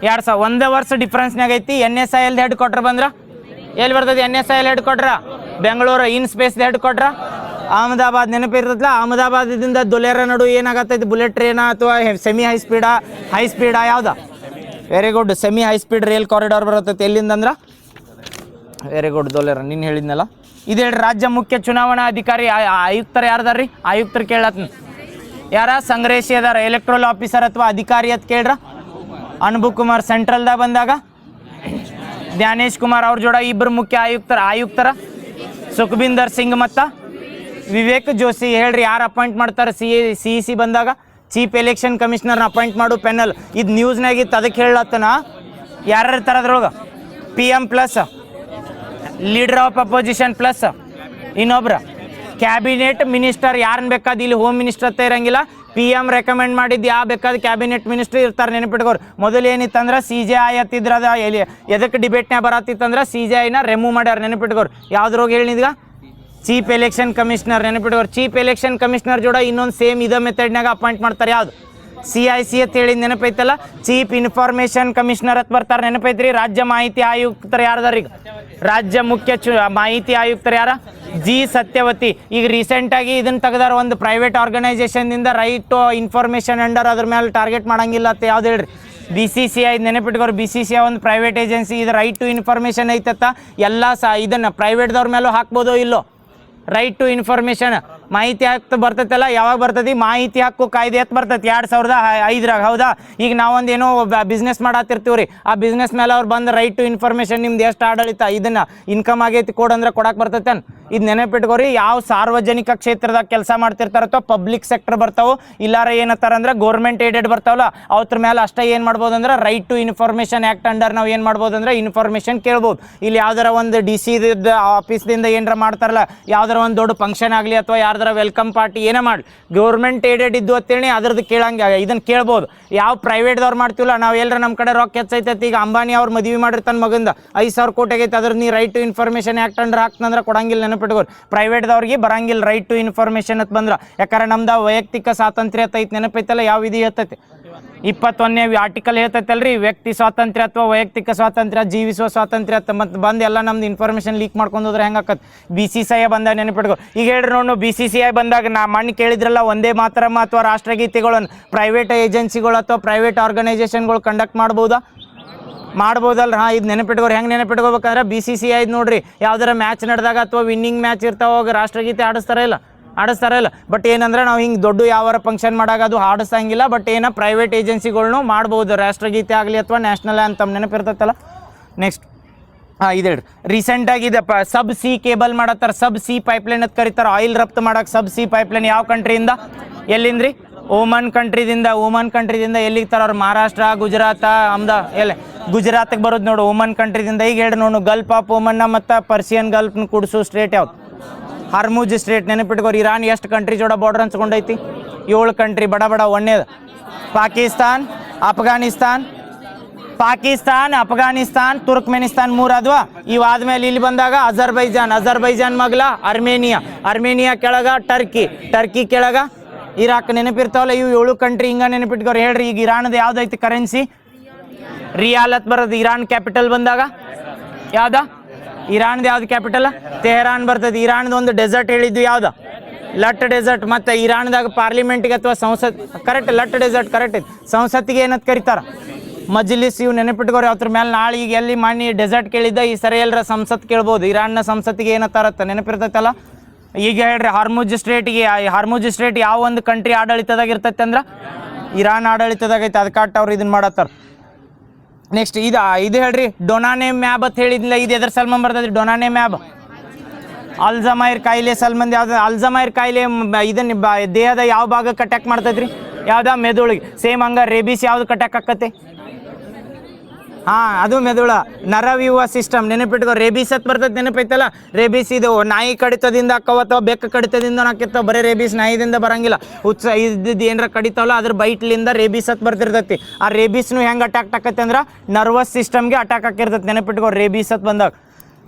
2000. ಒಂದೇ ವರ್ಷ ಡಿಫ್ರೆನ್ಸ್ನಾಗ ಐತಿ. NSIL ಹೆಡ್ ಕ್ವಾರ್ಟರ್ ಬಂದ್ರೆ ಎಲ್ಲಿ ಬರ್ತದೆ? NSIL headquarter Bengaluru. In space headquarter Ahmedabad. ನೆನಪಿರ್ತಲ್ಲ? ಅಹಮದಾಬಾದಿಂದ ದೊಲೇರ ನಡು ಏನಾಗತ್ತೈತಿ? ಬುಲೆಟ್ ಟ್ರೈನಾ ಅಥವಾ ಸೆಮಿ ಹೈ ಸ್ಪೀಡಾ ಯಾವ್ದು? Very good. Semi high speed rail corridor ಬರ್ತೈತೆ. ಎಲ್ಲಿಂದ ಅಂದ್ರೆ ವೆರಿ ಗುಡ್ ದೊಲೇರ. ನೀನು ಹೇಳಿದ್ನಲ್ಲ ಇದು ಹೇಳ್ರಿ. ರಾಜ್ಯ ಮುಖ್ಯ ಚುನಾವಣಾ ಅಧಿಕಾರಿ ಆಯುಕ್ತರು ಯಾರ್ದಾರ್ರಿ? ಆಯುಕ್ತರು ಕೇಳತ್ನ ಯಾರ? ಸಂಗ್ರೇಶಿ ಅದಾರ. ಎಲೆಕ್ಟ್ರಲ್ ಆಫೀಸರ್ ಅಥವಾ ಅಧಿಕಾರಿ ಅಂತ ಕೇಳ್ರ? ಅನುಭವ್ ಕುಮಾರ್. ಸೆಂಟ್ರಲ್ದಾಗ ಬಂದಾಗ ಜ್ಞಾನೇಶ್ ಕುಮಾರ್ ಅವ್ರ ಜೋಡ ಇಬ್ಬರು ಮುಖ್ಯ ಆಯುಕ್ತರ ಸುಖಬಿಂದರ್ ಸಿಂಗ್ ಮತ್ತು ವಿವೇಕ್ ಜೋಶಿ. ಹೇಳ್ರಿ ಯಾರು ಅಪಾಯಿಂಟ್ ಮಾಡ್ತಾರೆ? CEC ಬಂದಾಗ ಚೀಫ್ ಎಲೆಕ್ಷನ್ ಕಮಿಷನರ್ನ ಅಪಾಯಿಂಟ್ ಮಾಡು ಪೆನಲ್. ಇದು ನ್ಯೂಸ್ನಾಗಿತ್ತು ಅದಕ್ಕೆ ಹೇಳತ್ತನ. ಯಾರು ಇರ್ತಾರೆ ಅದ್ರೊಳಗೆ? PM plus leader of opposition plus ಇನ್ನೊಬ್ರು ಕ್ಯಾಬಿನೆಟ್ ಮಿನಿಸ್ಟರ್. ಯಾರನ್ನ ಬೇಕಾದ ಇಲ್ಲಿ ಹೋಮ್ ಮಿನಿಸ್ಟರ್ ಅಂತ ಇರಂಗಿಲ್ಲ. PM ರೆಕಮೆಂಡ್ ಮಾಡಿದ್ದು ಯಾವ ಬೇಕಾದ ಕ್ಯಾಬಿನೆಟ್ ಮಿನಿಸ್ಟರ್ ಇರ್ತಾರೆ. ನೆನಪಿಟ್ಕೋರು. ಮೊದಲು ಏನಿತ್ತಂದ್ರೆ CJI ಹತ್ತಿದ್ರೆ ಅದು ಎದಕ್ಕೆ ಡಿಬೇಟ್ನಾಗ ಬರತ್ತಿತ್ತಂದ್ರೆ CJIನ ರಿಮೂವ್ ಮಾಡ್ಯಾರ. ನೆನಪಿಟ್ಕೋರು. ಯಾವ್ದ್ರೋಗ ಹೇಳಿದ್ಗ ಚೀಫ್ ಎಲೆಕ್ಷನ್ ಕಮಿಷನರ್. ನೆನಪಿಟ್ಕೋರು. ಚೀಫ್ ಎಲೆಕ್ಷನ್ ಕಮಿಷನರ್ ಜೋಡ ಇನ್ನೊಂದು ಸೇಮ್ ಇದೇ ಮೆಥಡ್ನಾಗ ಅಪಾಯಿಂಟ್ ಮಾಡ್ತಾರೆ. ಯಾವುದು? CIC ಅಂತ ಹೇಳಿ ನೆನಪೈತಲ್ಲ. ಚೀಫ್ ಇನ್ಫಾರ್ಮೇಷನ್ ಕಮಿಷನರ್ ಅಂತ ಬರ್ತಾರೆ. ನೆನಪೈತ್ರಿ? ರಾಜ್ಯ ಮಾಹಿತಿ ಆಯುಕ್ತರು ಯಾರ್ದಾರ? ಈಗ ರಾಜ್ಯ ಮುಖ್ಯ ಮಾಹಿತಿ ಆಯುಕ್ತರು ಯಾರ? G ಸತ್ಯವತಿ. ಈಗ ರೀಸೆಂಟಾಗಿ ಇದನ್ನು ತೆಗೆದಾರ. ಒಂದು ಪ್ರೈವೇಟ್ ಆರ್ಗನೈಸೇಷನ್ನಿಂದ ರೈಟ್ ಟು ಇನ್ಫಾರ್ಮೇಷನ್ ಅಂಡರ್ ಅದ್ರ ಮೇಲೆ ಟಾರ್ಗೆಟ್ ಮಾಡಂಗಿಲ್ಲ ಅಂತ ಯಾವ್ದು ಹೇಳ್ರಿ? BCCI. ನೆನಪಿಟ್ಕೋರು. BCCI ಒಂದು ಪ್ರೈವೇಟ್ ಏಜೆನ್ಸಿ. ಇದು ರೈಟ್ ಟು ಇನ್ಫಾರ್ಮೇಷನ್ ಐತತ್ತ. ಎಲ್ಲ ಇದನ್ನು ಪ್ರೈವೇಟ್ದವ್ರ ಮೇಲೂ ಹಾಕ್ಬೋದೋ ಇಲ್ಲೋ? ರೈಟ್ ಟು ಇನ್ಫಾರ್ಮೇಷನ್ ಮಾಹಿತಿ ಹಕ್ಕು ಬರ್ತೈತಲ್ಲ, ಯಾವಾಗ ಬರ್ತೈತಿ? ಮಾಹಿತಿ ಹಕ್ಕು ಕಾಯ್ದೆ ಅಂತ ಬರ್ತೈತಿ 2005 ಹೌದಾ? ಈಗ ನಾವೊಂದು ಏನೋ ಬಿಸ್ನೆಸ್ ಮಾಡತ್ತಿರ್ತೀವಿ ರೀ, ಆ ಬಿಸ್ನೆಸ್ ಮೇಲೆ ಅವ್ರು ಬಂದು ರೈಟ್ ಟು ಇನ್ಫಾರ್ಮೇಷನ್ ನಿಮ್ದು ಎಷ್ಟು ಆಡಳಿತ ಇದನ್ನ ಇನ್ಕಮ್ ಆಗೈತಿ ಕೊಡು ಅಂದ್ರೆ ಕೊಡಕ್ಕೆ ಬರ್ತೈತೇನು? ಇದು ನೆನಪಿಟ್ಕೋರಿ. ಯಾವ ಸಾರ್ವಜನಿಕ ಕ್ಷೇತ್ರದಾಗ ಕೆಲಸ ಮಾಡ್ತಿರ್ತಾರ ಅಥವಾ ಪಬ್ಲಿಕ್ ಸೆಕ್ಟರ್ ಬರ್ತಾವೆ, ಇಲ್ಲಾರ ಏನತ್ತಾರ ಅಂದ್ರೆ ಗೌರ್ಮೆಂಟ್ ಏಡೆಡ್ ಬರ್ತಾವಲ್ಲ ಅವ್ರ ಮೇಲೆ ಅಷ್ಟೇ ಏನು ಮಾಡ್ಬೋದು ಅಂದ್ರೆ right to information act under ನಾವು ಏನು ಮಾಡ್ಬೋದು ಅಂದ್ರೆ ಇನ್ಫಾರ್ಮೇಷನ್ ಕೇಳ್ಬೋದು. ಇಲ್ಲಿ ಯಾವ್ದಾರ ಒಂದು DC ಆಫೀಸ್ದಿಂದ ಏನಾರ ಮಾಡ್ತಾರಲ್ಲ, ಯಾವ್ದಾರ ಒಂದು ದೊಡ್ಡ ಫಂಕ್ಷನ್ ಆಗಲಿ ಅಥವಾ ಯಾರ್ದಾರ ವೆಲ್ಕಮ್ ಪಾರ್ಟಿ ಏನೇ ಮಾಡಲಿ, ಗೌರ್ಮೆಂಟ್ ಏಡೆಡ್ ಇದ್ದು ಅಂತೇಳಿ ಅದ್ರದ್ದು ಕೇಳಂಗೆ ಇದನ್ನು ಕೇಳ್ಬೋದು. ಯಾವ ಪ್ರೈವೇಟ್ದವ್ರು ಮಾಡ್ತೀವಲ್ಲ, ನಾವು ಎಲ್ಲರ ನಮ್ಮ ಕಡೆ ರೊಕ್ಕ ಹೆಚ್ಚೈತೈತಿ, ಈಗ ಅಂಬಾನಿ ಅವ್ರು ಮದುವೆ ಮಾಡಿರ್ತಾನೆ ಮಗಂದ 5,000 ಕೋಟಿ ಆಗೈತೆ, ಅದ್ರ ನೀ right to information act under ಹಾಕ್ತಂದ್ರೆ ಕೊಡಂಗಿಲ್ಲ. ನೆನಪಿಟ್ಕೋರಿ, ಪ್ರೈವೇಟ್ದವ್ರಿಗೆ ಬರಂಗಿಲ್ಲ ರೈಟ್ ಟು ಇನ್ಫಾರ್ಮೇಷನ್ ಅಂತ ಬಂದ್ರೆ. ಯಾಕಂದ್ರೆ ನಮ್ದು ವೈಯಕ್ತಿಕ ಸ್ವಾತಂತ್ರ್ಯ ಐತೆ, ನೆನಪೈತಲ್ಲ? ಯಾವ ವಿಧಿ ಹೇಳ್ತೈತಿ? 21ನೇ ಆರ್ಟಿಕಲ್ ಹೇಳ್ತೈತಲ್ರಿ, ವ್ಯಕ್ತಿ ಸ್ವಾತಂತ್ರ್ಯ ಅಥವಾ ವೈಯಕ್ತಿಕ ಸ್ವಾತಂತ್ರ್ಯ, ಜೀವಿಸುವ ಸ್ವಾತಂತ್ರ್ಯ ಅಂತ. ಮತ್ತು ಬಂದು ಎಲ್ಲ ನಮ್ದು ಇನ್ಫಾರ್ಮೇಷನ್ ಲೀಕ್ ಮಾಡ್ಕೊಂಡು ಹೋದ್ರೆ ಹೆಂಗೆ ಆಕತ್? BCCI ಬಂದಾಗ ನೆನಪಿಟ್ಕೊ. ಈಗ ಹೇಳ್ರಿ ನೋಡು, BCCI ಬಂದಾಗ ನಾ ಮಣ್ಣು ಕೇಳಿದ್ರಲ್ಲ, ಒಂದೇ ಮಾತರಂ ಅಥವಾ ರಾಷ್ಟ್ರಗೀತೆಗಳನ್ನು ಪ್ರೈವೇಟ್ ಏಜೆನ್ಸಿಗಳು ಅಥವಾ ಪ್ರೈವೇಟ್ ಆರ್ಗನೈಸೇಷನ್ಗಳು ಕಂಡಕ್ಟ್ ಮಾಡ್ಬೋದಾ? ಮಾಡ್ಬೋದಲ್ಲ. ಹಾಂ, ಇದು ನೆನಪಿಟ್ಕೋರಿ. ಹೆಂಗೆ ನೆನಪಿಟ್ಕೋಬೇಕಂದ್ರೆ BCCI ನೋಡ್ರಿ, ಯಾವ್ದಾರ ಮ್ಯಾಚ್ ನಡೆದಾಗ ಅಥವಾ ವಿನ್ನಿಂಗ್ ಮ್ಯಾಚ್ ಇರ್ತಾವಾಗ ರಾಷ್ಟ್ರಗೀತೆ ಆಡಿಸ್ತಾರ ಇಲ್ಲ. ಬಟ್ ಏನಂದ್ರೆ ನಾವು ಹಿಂಗೆ ದೊಡ್ಡ ಯಾವಾರ ಫಂಕ್ಷನ್ ಮಾಡಾಗ ಅದು ಆಡಿಸಂಗಿಲ್ಲ. ಬಟ್ ಏನೋ ಪ್ರೈವೇಟ್ ಏಜೆನ್ಸಿಗಳ್ನು ಮಾಡ್ಬೋದು, ರಾಷ್ಟ್ರಗೀತೆ ಆಗಲಿ ಅಥವಾ ನ್ಯಾಷನಲ್ ಆ್ಯಂಥಮ್ ನೆನಪಿರ್ತೈತಲ್ಲ. ನೆಕ್ಸ್ಟ್ ಇದು ಹೇಳ್ರಿ, ರೀಸೆಂಟಾಗಿ ಇದಪ್ಪ ಸಬ್ ಸಿ ಕೇಬಲ್ ಮಾಡತ್ತಾರ, ಸಬ್ ಸಿ ಪೈಪ್ಲೈನ್ ಅಂತ ಕರೀತಾರೆ. ಆಯಿಲ್ ರಫ್ತು ಮಾಡಕ್ಕೆ ಸಬ್ ಸಿ ಪೈಪ್ಲೈನ್ ಯಾವ ಕಂಟ್ರಿಯಿಂದ? ಎಲ್ಲಿಂದ ರೀ? ಓಮನ್ ಕಂಟ್ರಿದಿಂದ ಎಲ್ಲಿಗೆ ತರೋರು? ಮಹಾರಾಷ್ಟ್ರ, ಗುಜರಾತ, ಎಲ್ಲ ಗುಜರಾತಿಗೆ ಬರೋದು ನೋಡು ಓಮನ್ ಕಂಟ್ರಿದಿಂದ. ಈಗ ಹೇಳ್ರಿ ನೋಡು, ಗಲ್ಫ್ ಆಫ್ ಓಮನ್ನ ಮತ್ತು ಪರ್ಸಿಯನ್ ಗಲ್ಫ್ನ ಕುಡಿಸೋ ಸ್ಟೇಟ್ ಯಾವ್ದು? Hormuz strait. ನೆನಪಿಟ್ಕೋರಿ. ಇರಾನ್ ಎಷ್ಟು ಕಂಟ್ರಿ ಜೋಡ ಬಾರ್ಡರ್ ಹಂಚ್ಕೊಂಡೈತಿ? 7 ಕಂಟ್ರಿ. ಬಡ ಒಂದೇದು ಪಾಕಿಸ್ತಾನ್, ಅಫ್ಘಾನಿಸ್ತಾನ್, ತುರ್ಕ್ಮೆನಿಸ್ತಾನ್ 3 ಅದ್ವಾ. ಇವಾದ್ಮೇಲೆ ಇಲ್ಲಿ ಬಂದಾಗ ಅಜರ್ಬೈಜಾನ್ ಮಗ್ಲ ಅರ್ಮೇನಿಯಾ ಕೆಳಗ ಟರ್ಕಿ ಕೆಳಗ ಇರಾಕ್. ನೆನಪಿರ್ತಾವಲ್ಲ ಇವು 7 ಕಂಟ್ರಿ. ಹಿಂಗ ನೆನಪಿಟ್ಕೋರಿ. ಹೇಳ್ರಿ, ಈಗ ಇರಾನ್ದು ಯಾವ್ದೈತಿ ಕರೆನ್ಸಿ? ರಿಯಾಲ್ ಅಂತ ಬರೋದು. ಇರಾನ್ ಕ್ಯಾಪಿಟಲ್ ಬಂದಾಗ ಯಾವ್ದ? ಇರಾನ್ದು ಯಾವ್ದು ಕ್ಯಾಪಿಟಲ್? ತೆಹರಾನ್ ಬರ್ತದೆ. ಇರಾನ್ದು ಒಂದು ಡೆಸರ್ಟ್ ಹೇಳಿದ್ದು ಯಾವ್ದು? ಲಟ್ ಡೆಸರ್ಟ್. ಮತ್ತು ಇರಾನ್ದಾಗ ಪಾರ್ಲಿಮೆಂಟ್ಗೆ ಅಥವಾ ಸಂಸತ್ ಕರೆಕ್ಟ್, ಲಟ್ ಡೆಸರ್ಟ್ ಕರೆಕ್ಟ್ ಐತಿ. ಸಂಸತ್ತಿಗೆ ಏನಂತ ಕರೀತಾರ? ಮಜ್ಲಿಸ್. ಇವು ನೆನಪಿಟ್ಕೋರಿ. ಅವ್ರ ಮೇಲೆ ನಾಳೆ ಈಗ ಎಲ್ಲಿ ಮಾಡಿ ಡೆಸರ್ಟ್ ಕೇಳಿದ್ದ, ಈ ಸರಿ ಎಲ್ಲರ ಸಂಸತ್ ಕೇಳ್ಬೋದು. ಇರಾನ್ನ ಸಂಸತ್ತಿಗೆ ಏನತ್ತಾರತ್ತ ನೆನಪಿರ್ತೈತಲ್ಲ. ಈಗ ಹೇಳ್ರಿ, ಹರ್ಮುಜ್ ಸ್ಟೇಟ್ ಯಾವ ಒಂದು ಕಂಟ್ರಿ ಆಡಳಿತದಾಗ ಇರ್ತೈತೆ ಅಂದ್ರೆ ಇರಾನ್ ಆಡಳಿತದಾಗ ಐತೆ. ಅದಕ್ಕಾಟ್ ಅವ್ರು ಇದನ್ನ ಮಾಡತ್ತಾರ. ನೆಕ್ಸ್ಟ್ ಇದು ಹೇಳ್ರಿ, ಡೊನಾನೆ ಮ್ಯಾಬ್ ಅಂತ ಹೇಳಿದ್ನಿಲ್ಲ, ಇದು ಎದ್ರ ಸಲ್ಮನ್ ಬರ್ತದ್ರಿ? ಡೊನಾನೆ ಮ್ಯಾಬ್ ಅಲ್ಝಮೈರ್ ಕಾಯಿಲೆ ಸಲ್ಮಂದ್. ಯಾವ್ದು ಅಲ್ಝಮೈರ್ ಕಾಯಿಲೆ? ಇದನ್ನ ದೇಹದ ಯಾವ ಭಾಗಕ್ಕೆ ಅಟ್ಯಾಕ್ ಮಾಡ್ತೈತ್ರಿ? ಯಾವ್ದ? ಮೆದುಳಿಗೆ. ಸೇಮ್ ಹಂಗ ರೇಬಿಸ್ ಯಾವ್ದು ಅಟ್ಯಾಕ್ ಆಕತ್ತೆ? ಹಾಂ, ಅದು ಮೆದುಳ ನರವ್ಯೂಹ ಸಿಸ್ಟಮ್. ನೆನಪಿಟ್ಕೋ. ರೇಬಿಸ್ ಅಂತ ಬರ್ತೈತೆ, ನೆನಪೈತಲ್ಲ? ರೇಬಿಸ್ ಇದು ನಾಯಿ ಕಡಿತದಿಂದ ಅಕ್ಕವ ಅಥವಾ ಬೆಕ್ಕ ಕಡಿತದಿಂದ ಹಾಕಿರ್ತಾವ. ಬರೀ ರೇಬಿಸ್ ನಾಯಿದಿಂದ ಬರಂಗಿಲ್ಲ. ಇದ್ದಿದ್ದು ಏನಾರ ಕಡಿತಾವಲ್ಲ ಅದ್ರ ಬೈಟ್ಲಿಂದ ರೇಬಿಸ್ ಅಂತ ಬರ್ತಿರ್ತೈತಿ. ಆ ರೇಬಿಸ್ನು ಹೆಂಗೆ ಅಟ್ಯಾಕ್ ಆಕತ್ತೆ ಅಂದ್ರೆ ನರ್ವಸ್ ಸಿಸ್ಟಮ್ಗೆ ಅಟ್ಯಾಕ್ ಆಗಿರ್ತೈತಿ. ನೆನಪಿಟ್ಕೋ, ರೇಬಿಸ್ ಅಂತ ಬಂದಾಗ.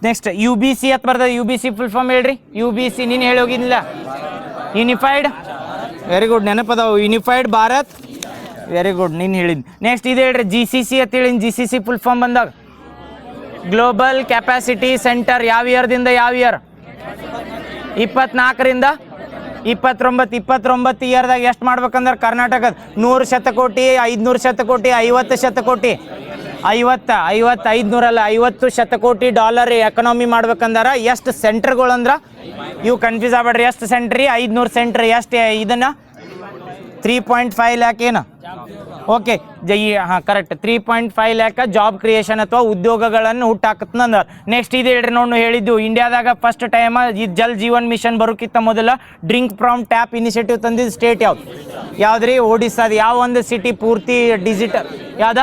ನೆಕ್ಸ್ಟ್ UBC ಅಂತ ಬರ್ತದೆ. UBC ಫುಲ್ ಫಾರ್ಮ್ ಹೇಳ್ರಿ. UBC ನೀನು ಹೇಳಿ ಹೋಗಿದ್ದಿಲ್ಲ? ಯೂನಿಫೈಡ್. ವೆರಿ ಗುಡ್, ನೆನಪದಾವು. ಯೂನಿಫೈಡ್ ಭಾರತ್. ವೆರಿ ಗುಡ್, ನೀನು ಹೇಳಿದ್ದು. ನೆಕ್ಸ್ಟ್ ಇದು ಹೇಳ್ರಿ, GCC ಅಂತ ಹೇಳಿ. GCC ಫುಲ್ ಫಾರ್ಮ್ ಬಂದಾಗ ಗ್ಲೋಬಲ್ ಕ್ಯಾಪಾಸಿಟಿ ಸೆಂಟರ್. ಯಾವ ಇಯರ್ದಿಂದ ಯಾವ ಇಯರ್? 24ರಿಂದ 29 ಇಯರ್ದಾಗ ಎಷ್ಟು ಮಾಡ್ಬೇಕಂದ್ರೆ ಕರ್ನಾಟಕದ 100 ಶತಕೋಟಿ, 500 ಶತಕೋಟಿ, 50 ಶತಕೋಟಿ, 500 ಅಲ್ಲ, 50 ಶತಕೋಟಿ ಡಾಲರ್ ಎಕನಾಮಿ ಮಾಡ್ಬೇಕಂದ್ರೆ ಎಷ್ಟು ಸೆಂಟರ್ಗಳಂದ್ರೆ ಇವು ಕನ್ಫ್ಯೂಸ್ ಆಗ್ಬೇಡ್ರಿ. ಎಷ್ಟು ಸೆಂಟ್ರಿ? 500 ಸೆಂಟ್ರ್. ಎಷ್ಟು ಇದನ್ನು? 3.5 ಲ್ಯಾಕ್. ಏನು? ಓಕೆ, ಹಾಂ ಕರೆಕ್ಟ್. 3.5 ಲ್ಯಾಕ್ ಜಾಬ್ ಕ್ರಿಯೇಷನ್ ಅಥವಾ ಉದ್ಯೋಗಗಳನ್ನು ಹುಟ್ಟಾಕತ್ತಂದ್ರೆ. ನೆಕ್ಸ್ಟ್ ಇದು ಹೇಳ್ರಿ, ನೋಡು ಹೇಳಿದ್ದು ಇಂಡಿಯಾದಾಗ ಫಸ್ಟ್ ಟೈಮ್ ಈ ಜಲ್ ಜೀವನ್ ಮಿಷನ್ ಬರೋಕ್ಕಿಂತ ಮೊದಲ ಡ್ರಿಂಕ್ ಫ್ರಮ್ ಟ್ಯಾಪ್ ಇನಿಷಿಯೇಟಿವ್ ತಂದಿದ್ದು ಸ್ಟೇಟ್ ಯಾವ್ದ್ರಿ? ಒಡಿಸ್ಸಾದ. ಯಾವ ಒಂದು ಸಿಟಿ ಪೂರ್ತಿ ಡಿಜಿಟಲ್? ಯಾವ್ದ?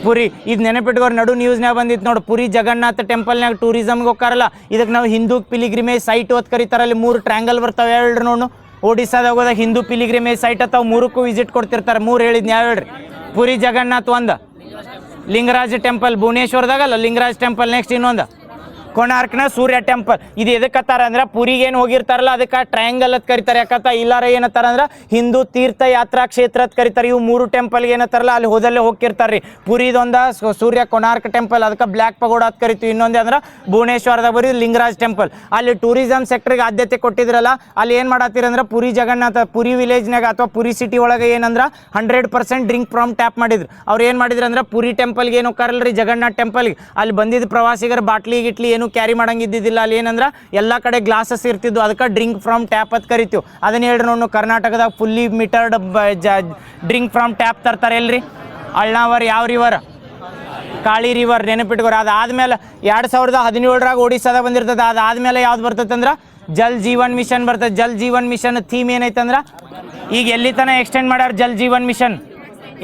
ಪುರಿ. ಇದು ನೆನಪಿಟ್ಕೋರು. ನಡು ನ್ಯೂಸ್ನಾಗ ಬಂದಿತ್ತು ನೋಡಿ, ಪುರಿ ಜಗನ್ನಾಥ ಟೆಂಪಲ್ನಾಗ ಟೂರಿಸಮ್ಗೆ ಹೋಗ್ತಾರಲ್ಲ, ಇದಕ್ಕೆ ನಾವು ಹಿಂದೂ ಪಿಲಿಗ್ರಿಮೇಜ್ ಸೈಟ್ ಅಂತ ಕರೀತಾರಲ್ಲಿ. 3 ಟ್ರ್ಯಾಂಗಲ್ ಬರ್ತಾವೆ. ಹೇಳ್ರಿ ನೋಡು, ಒಡಿಸ್ಸಾದಾಗ ಹೋದಾಗ ಹಿಂದೂ ಪಿಲಿಗ್ರಿಮೇಜ್ ಸೈಟ್ ಅಥವಾ 3ಕ್ಕೂ ವಿಸಿಟ್ ಕೊಡ್ತಿರ್ತಾರೆ. 3 ಹೇಳಿದ್ನ ಯಾವ ಹೇಳ್ರಿ? ಪುರಿ ಜಗನ್ನಾಥ್ ಒಂದು, ಲಿಂಗರಾಜ್ ಟೆಂಪಲ್ ಭುವನೇಶ್ವರದಾಗಲ್ಲ ಲಿಂಗರಾಜ್ ಟೆಂಪಲ್. ನೆಕ್ಸ್ಟ್ ಇನ್ನೊಂದು ಕೊನಾರ್ಕ್ನ ಸೂರ್ಯ ಟೆಂಪಲ್. ಇದು ಎದಕ್ಕತ್ತಾರ ಅಂದ್ರೆ ಪುರಿಗೆ ಏನು ಹೋಗಿರ್ತಾರಲ್ಲ ಅದಕ್ಕೆ ಟ್ರಯಾಂಗಲ್ ಅಂತ ಕರೀತಾರೆ. ಯಾಕತ್ತ ಇಲ್ಲಾರ ಏನತ್ತಾರ ಅಂದ್ರೆ ಹಿಂದೂ ತೀರ್ಥ ಯಾತ್ರಾ ಕ್ಷೇತ್ರ ಅಂತ ಕರೀತಾರೆ. ಇವು 3 ಟೆಂಪಲ್ಗೆ ಏನತ್ತಾರಲ್ಲ ಅಲ್ಲಿ ಹೋದಲ್ಲೇ ಹೋಗಿರ್ತಾರ್ರಿ. ಪುರಿದೊಂದ ಸೂರ್ಯ ಕೊನಾರ್ಕ್ ಟೆಂಪಲ್, ಅದಕ್ಕೆ ಬ್ಲ್ಯಾಕ್ ಪಗೋಡ ಅಂತ ಕರಿತೀವಿ. ಇನ್ನೊಂದೇ ಅಂದ್ರೆ ಭುವನೇಶ್ವರದಾಗ ಬರೀ ಲಿಂಗರಾಜ್ ಟೆಂಪಲ್. ಅಲ್ಲಿ ಟೂರಿಸಮ್ ಸೆಕ್ಟರ್ಗೆ ಆದ್ಯತೆ ಕೊಟ್ಟಿದ್ರಲ್ಲ, ಅಲ್ಲಿ ಏನು ಮಾಡತ್ತೀರಂದ್ರೆ ಪುರಿ ಜಗನ್ನಾಥ ಪುರಿ ವಿಲೇಜ್ನಾಗ ಅಥವಾ ಪುರಿ ಸಿಟಿ ಒಳಗೆ ಏನಂದ್ರೆ 100% ಡ್ರಿಂಕ್ ಫ್ರಮ್ ಟ್ಯಾಪ್ ಮಾಡಿದ್ರು. ಅವ್ರು ಏನು ಮಾಡಿದ್ರು ಅಂದ್ರೆ ಪುರಿ ಟೆಂಪಲ್ಗೆ ಏನು ಹೋಗ್ತಾರಲ್ರಿ ಜಗನ್ನಾಥ್ ಟೆಂಪಲ್ಗೆ, ಅಲ್ಲಿ ಬಂದಿದ್ದು ಪ್ರವಾಸಿಗರ ಬಾಟ್ಲಿ ಗಿಟ್ಲಿ ಏನು ಏನು ಕ್ಯಾರಿ ಮಾಡಂಗಿದ್ದಿದ್ದಿಲ್ಲ. ಅಲ್ಲಿ ಏನಂದ್ರೆ ಎಲ್ಲ ಕಡೆ ಗ್ಲಾಸಸ್ ಇರ್ತಿದ್ವು, ಅದಕ್ಕೆ ಡ್ರಿಂಕ್ ಫ್ರಮ್ ಟ್ಯಾಪ್ ಅಂತ ಕರಿತೀವಿ. ಅದನ್ನ ಹೇಳ್ರಿ ನೋಡು, ಕರ್ನಾಟಕದಾಗ fully metered drink from tap ತರ್ತಾರೆ ಎಲ್ರಿ? ಅಳ್ನಾವರ್ ಯಾವ ರಿವರ್? ಕಾಳಿ ರಿವರ್, ನೆನಪಿಟ್ಕೋರಿ. ಅದಾದ್ಮೇಲೆ 2017 ಒಡಿಸ್ಸಾದಾಗ ಬಂದಿರ್ತದೆ. ಅದಾದ್ಮೇಲೆ ಯಾವ್ದು ಬರ್ತೈತೆ ಅಂದ್ರೆ ಜಲ್ ಜೀವನ್ ಮಿಷನ್ ಬರ್ತದೆ. ಜಲ್ ಜೀವನ್ ಮಿಷನ್ ಥೀಮ್ ಏನೈತಂದ್ರೆ ಈಗ ಎಲ್ಲಿ ತನಕ ಎಕ್ಸ್ಟೆಂಡ್ ಮಾಡ್ಯಾರ ಜಲ್ ಜೀವನ್ ಮಿಷನ್?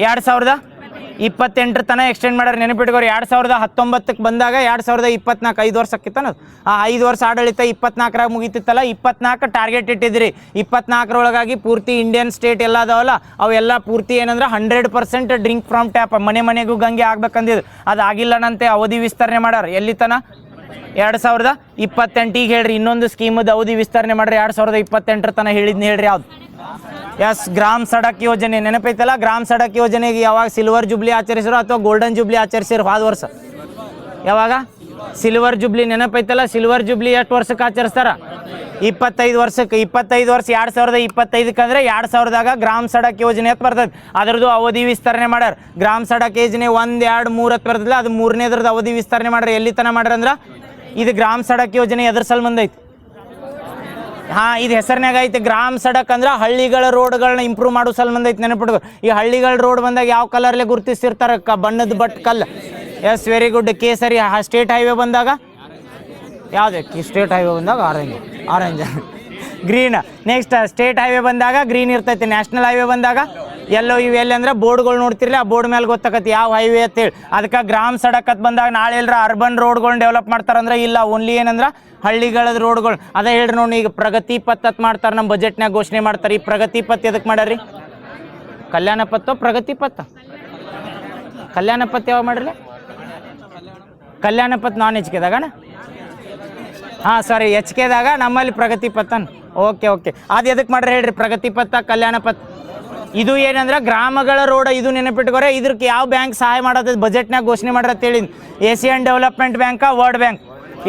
2028 ತನಕ ಎಕ್ಸ್ಟೆಂಡ್ ಮಾಡ್ಯಾರ. ನೆನಪಿಟ್ಕೋರಿ. 2019 ಬಂದಾಗ 2024 5 ವರ್ಷ ಆಕಿತ್ತಾನ. ಆ 5 ವರ್ಷ ಆಡಳಿತ 24ರಾಗ ಮುಗಿತಿತ್ತಲ್ಲ. 24 ಟಾರ್ಗೆಟ್ ಇಟ್ಟಿದ್ರಿ. 24ರೊಳಗಾಗಿ ಪೂರ್ತಿ ಇಂಡಿಯನ್ ಸ್ಟೇಟ್ ಎಲ್ಲ ಅದಾವಲ್ಲ ಅವೆಲ್ಲ ಪೂರ್ತಿ ಏನಂದ್ರೆ 100% ಡ್ರಿಂಕ್ ಫ್ರಮ್ ಟ್ಯಾಪ್, ಮನೆ ಮನೆಗೂ ಗಂಗೆ ಆಗ್ಬೇಕಂದಿದ್ದು. ಅದಾಗಿಲ್ಲನಂತೆ ಅವಧಿ ವಿಸ್ತರಣೆ ಮಾಡ್ಯಾರ. ಎಲ್ಲಿ ತನ? 2028. ಈಗ ಹೇಳ್ರಿ ಇನ್ನೊಂದು ಸ್ಕೀಮದ ಅವಧಿ ವಿಸ್ತರಣೆ ಮಾಡ್ರಿ 2028 ತನಕ ಹೇಳಿದ್ನ ಹೇಳ್ರಿ ಯಾವ್ದು? ಎಸ್, ಗ್ರಾಮ್ ಸಡಕ್ ಯೋಜನೆ. ನೆನಪೈತಲ್ಲ? ಗ್ರಾಮ್ ಸಡಕ್ ಯೋಜನೆಗೆ ಯಾವಾಗ ಸಿಲ್ವರ್ ಜುಬ್ಲಿ ಆಚರಿಸಿರೋ ಅಥವಾ ಗೋಲ್ಡನ್ ಜುಬ್ಲಿ ಆಚರಿಸಿರೋ? ಹೋದ ವರ್ಷ ಯಾವಾಗ ಸಿಲ್ವರ್ ಜುಬ್ಲಿ. ನೆನಪೈತಲ್ಲ? ಸಿಲ್ವರ್ ಜುಬ್ಲಿ ಎಷ್ಟು ವರ್ಷಕ್ಕೆ ಆಚರಿಸ್ತಾರ? 25 ವರ್ಷಕ್ಕೆ. 25 ವರ್ಷ 2025 ಅಂದ್ರೆ 2000ದಾಗ ಗ್ರಾಮ್ ಸಡಕ್ ಯೋಜನೆ ಅಂತ ಬರ್ತದೆ. ಅದರದ್ದು ಅವಧಿ ವಿಸ್ತರಣೆ ಮಾಡ್ಯಾರ. ಗ್ರಾಮ್ ಸಡಕ್ ಯೋಜನೆ 1, 2, 3 ಅಂತ ಬರ್ತದಿಲ್ಲ, ಅದು 3ನೇದ್ರದ್ದು ಅವಧಿ ವಿಸ್ತರಣೆ ಮಾಡ್ಯಾರ. ಎಲ್ಲಿ ತನ ಮಾಡ್ಯಾರ ಅಂದ್ರೆ ಇದು ಗ್ರಾಮ್ ಸಡಕ್ ಯೋಜನೆ ಎದ್ರ ಸಲ್ಬಂಧ ಐತಿ? ಇದು ಹೆಸರಿನಾಗ ಐತಿ. ಗ್ರಾಮ್ ಸಡಕ್ ಅಂದ್ರೆ ಹಳ್ಳಿಗಳ ರೋಡ್ಗಳನ್ನ ಇಂಪ್ರೂವ್ ಮಾಡೋ ಸಲ್ಬಂಧ ಐತಿ. ನೆನಪಿಟ್ಕೊ. ಈ ಹಳ್ಳಿಗಳ ರೋಡ್ ಬಂದಾಗ ಯಾವ ಕಲರ್ಲೆ ಗುರುತಿಸಿರ್ತಾರೆ? ಬಣ್ಣದ ಬಟ್ ಕಲ್ಲು. Yes, very good. ಕೇಸರಿ. ಸ್ಟೇಟ್ ಹೈವೇ ಬಂದಾಗ ಯಾವ್ದು? ಸ್ಟೇಟ್ ಹೈವೇ ಬಂದಾಗ orange green. Next state highway ಬಂದಾಗ ಗ್ರೀನ್ ಇರ್ತೈತಿ. ನ್ಯಾಷನಲ್ ಹೈವೇ ಬಂದಾಗ ಎಲ್ಲೋ. ಇವು ಎಲ್ಲಿ ಅಂದ್ರೆ ಬೋರ್ಡ್ಗಳು ನೋಡ್ತಿರ್ಲಿ, ಆ ಬೋರ್ಡ್ ಮೇಲೆ ಗೊತ್ತಾಗತ್ತೆ ಯಾವ ಹೈವೇ ಅಂತೇಳಿ. ಅದಕ್ಕೆ ಗ್ರಾಮ್ ಸಡಕ್ ಅಂತ ಬಂದಾಗ ನಾಳೆ ಎಲ್ಲರ ಅರ್ಬನ್ ರೋಡ್ಗಳನ್ನ ಡೆವಲಪ್ ಮಾಡ್ತಾರಂದ್ರೆ ಇಲ್ಲ, ಓನ್ಲಿ ಏನಂದ್ರೆ ಹಳ್ಳಿಗಳದ ರೋಡ್ಗಳು. ಅದೇ ಹೇಳ್ರಿ ನೋಡಿ, ಈಗ ಪ್ರಗತಿ ಪಥ ಅಂತ ಮಾಡ್ತಾರೆ, ನಮ್ಮ ಬಜೆಟ್ನಾಗ ಘೋಷಣೆ ಮಾಡ್ತಾರೆ. ಈ ಪ್ರಗತಿ ಪಥ ಎದಕ್ಕೆ ಮಾಡ್ಯಾರಿ? ಕಲ್ಯಾಣ ಪಥ ಪ್ರಗತಿ ಪಥ? ಕಲ್ಯಾಣ ಪಥ ಯಾವಾಗ ಮಾಡ್ರಿ? ಕಲ್ಯಾಣ ಪಥ ನಾನ್ HKದಾಗಣ? ಸಾರಿ, HKದಾಗ. ನಮ್ಮಲ್ಲಿ ಪ್ರಗತಿ ಪಥನ್. ಓಕೆ. ಅದು ಎದಕ್ಕೆ ಮಾಡ್ರಿ ಹೇಳ್ರಿ? ಪ್ರಗತಿ ಪಥ, ಕಲ್ಯಾಣ ಪಥ. ಇದು ಏನಂದ್ರೆ ಗ್ರಾಮಗಳ ರೋಡ್. ಇದು ನೆನಪಿಟ್ಕೋರೆ. ಇದಕ್ಕೆ ಯಾವ ಬ್ಯಾಂಕ್ ಸಹಾಯ ಮಾಡತ್ತೆ? ಬಜೆಟ್ನಾಗ ಘೋಷಣೆ ಮಾಡ್ರತ್ ಹೇಳಿ. ಏಷಿಯನ್ ಡೆವಲಪ್ಮೆಂಟ್ ಬ್ಯಾಂಕಾ ವರ್ಲ್ಡ್ ಬ್ಯಾಂಕ್?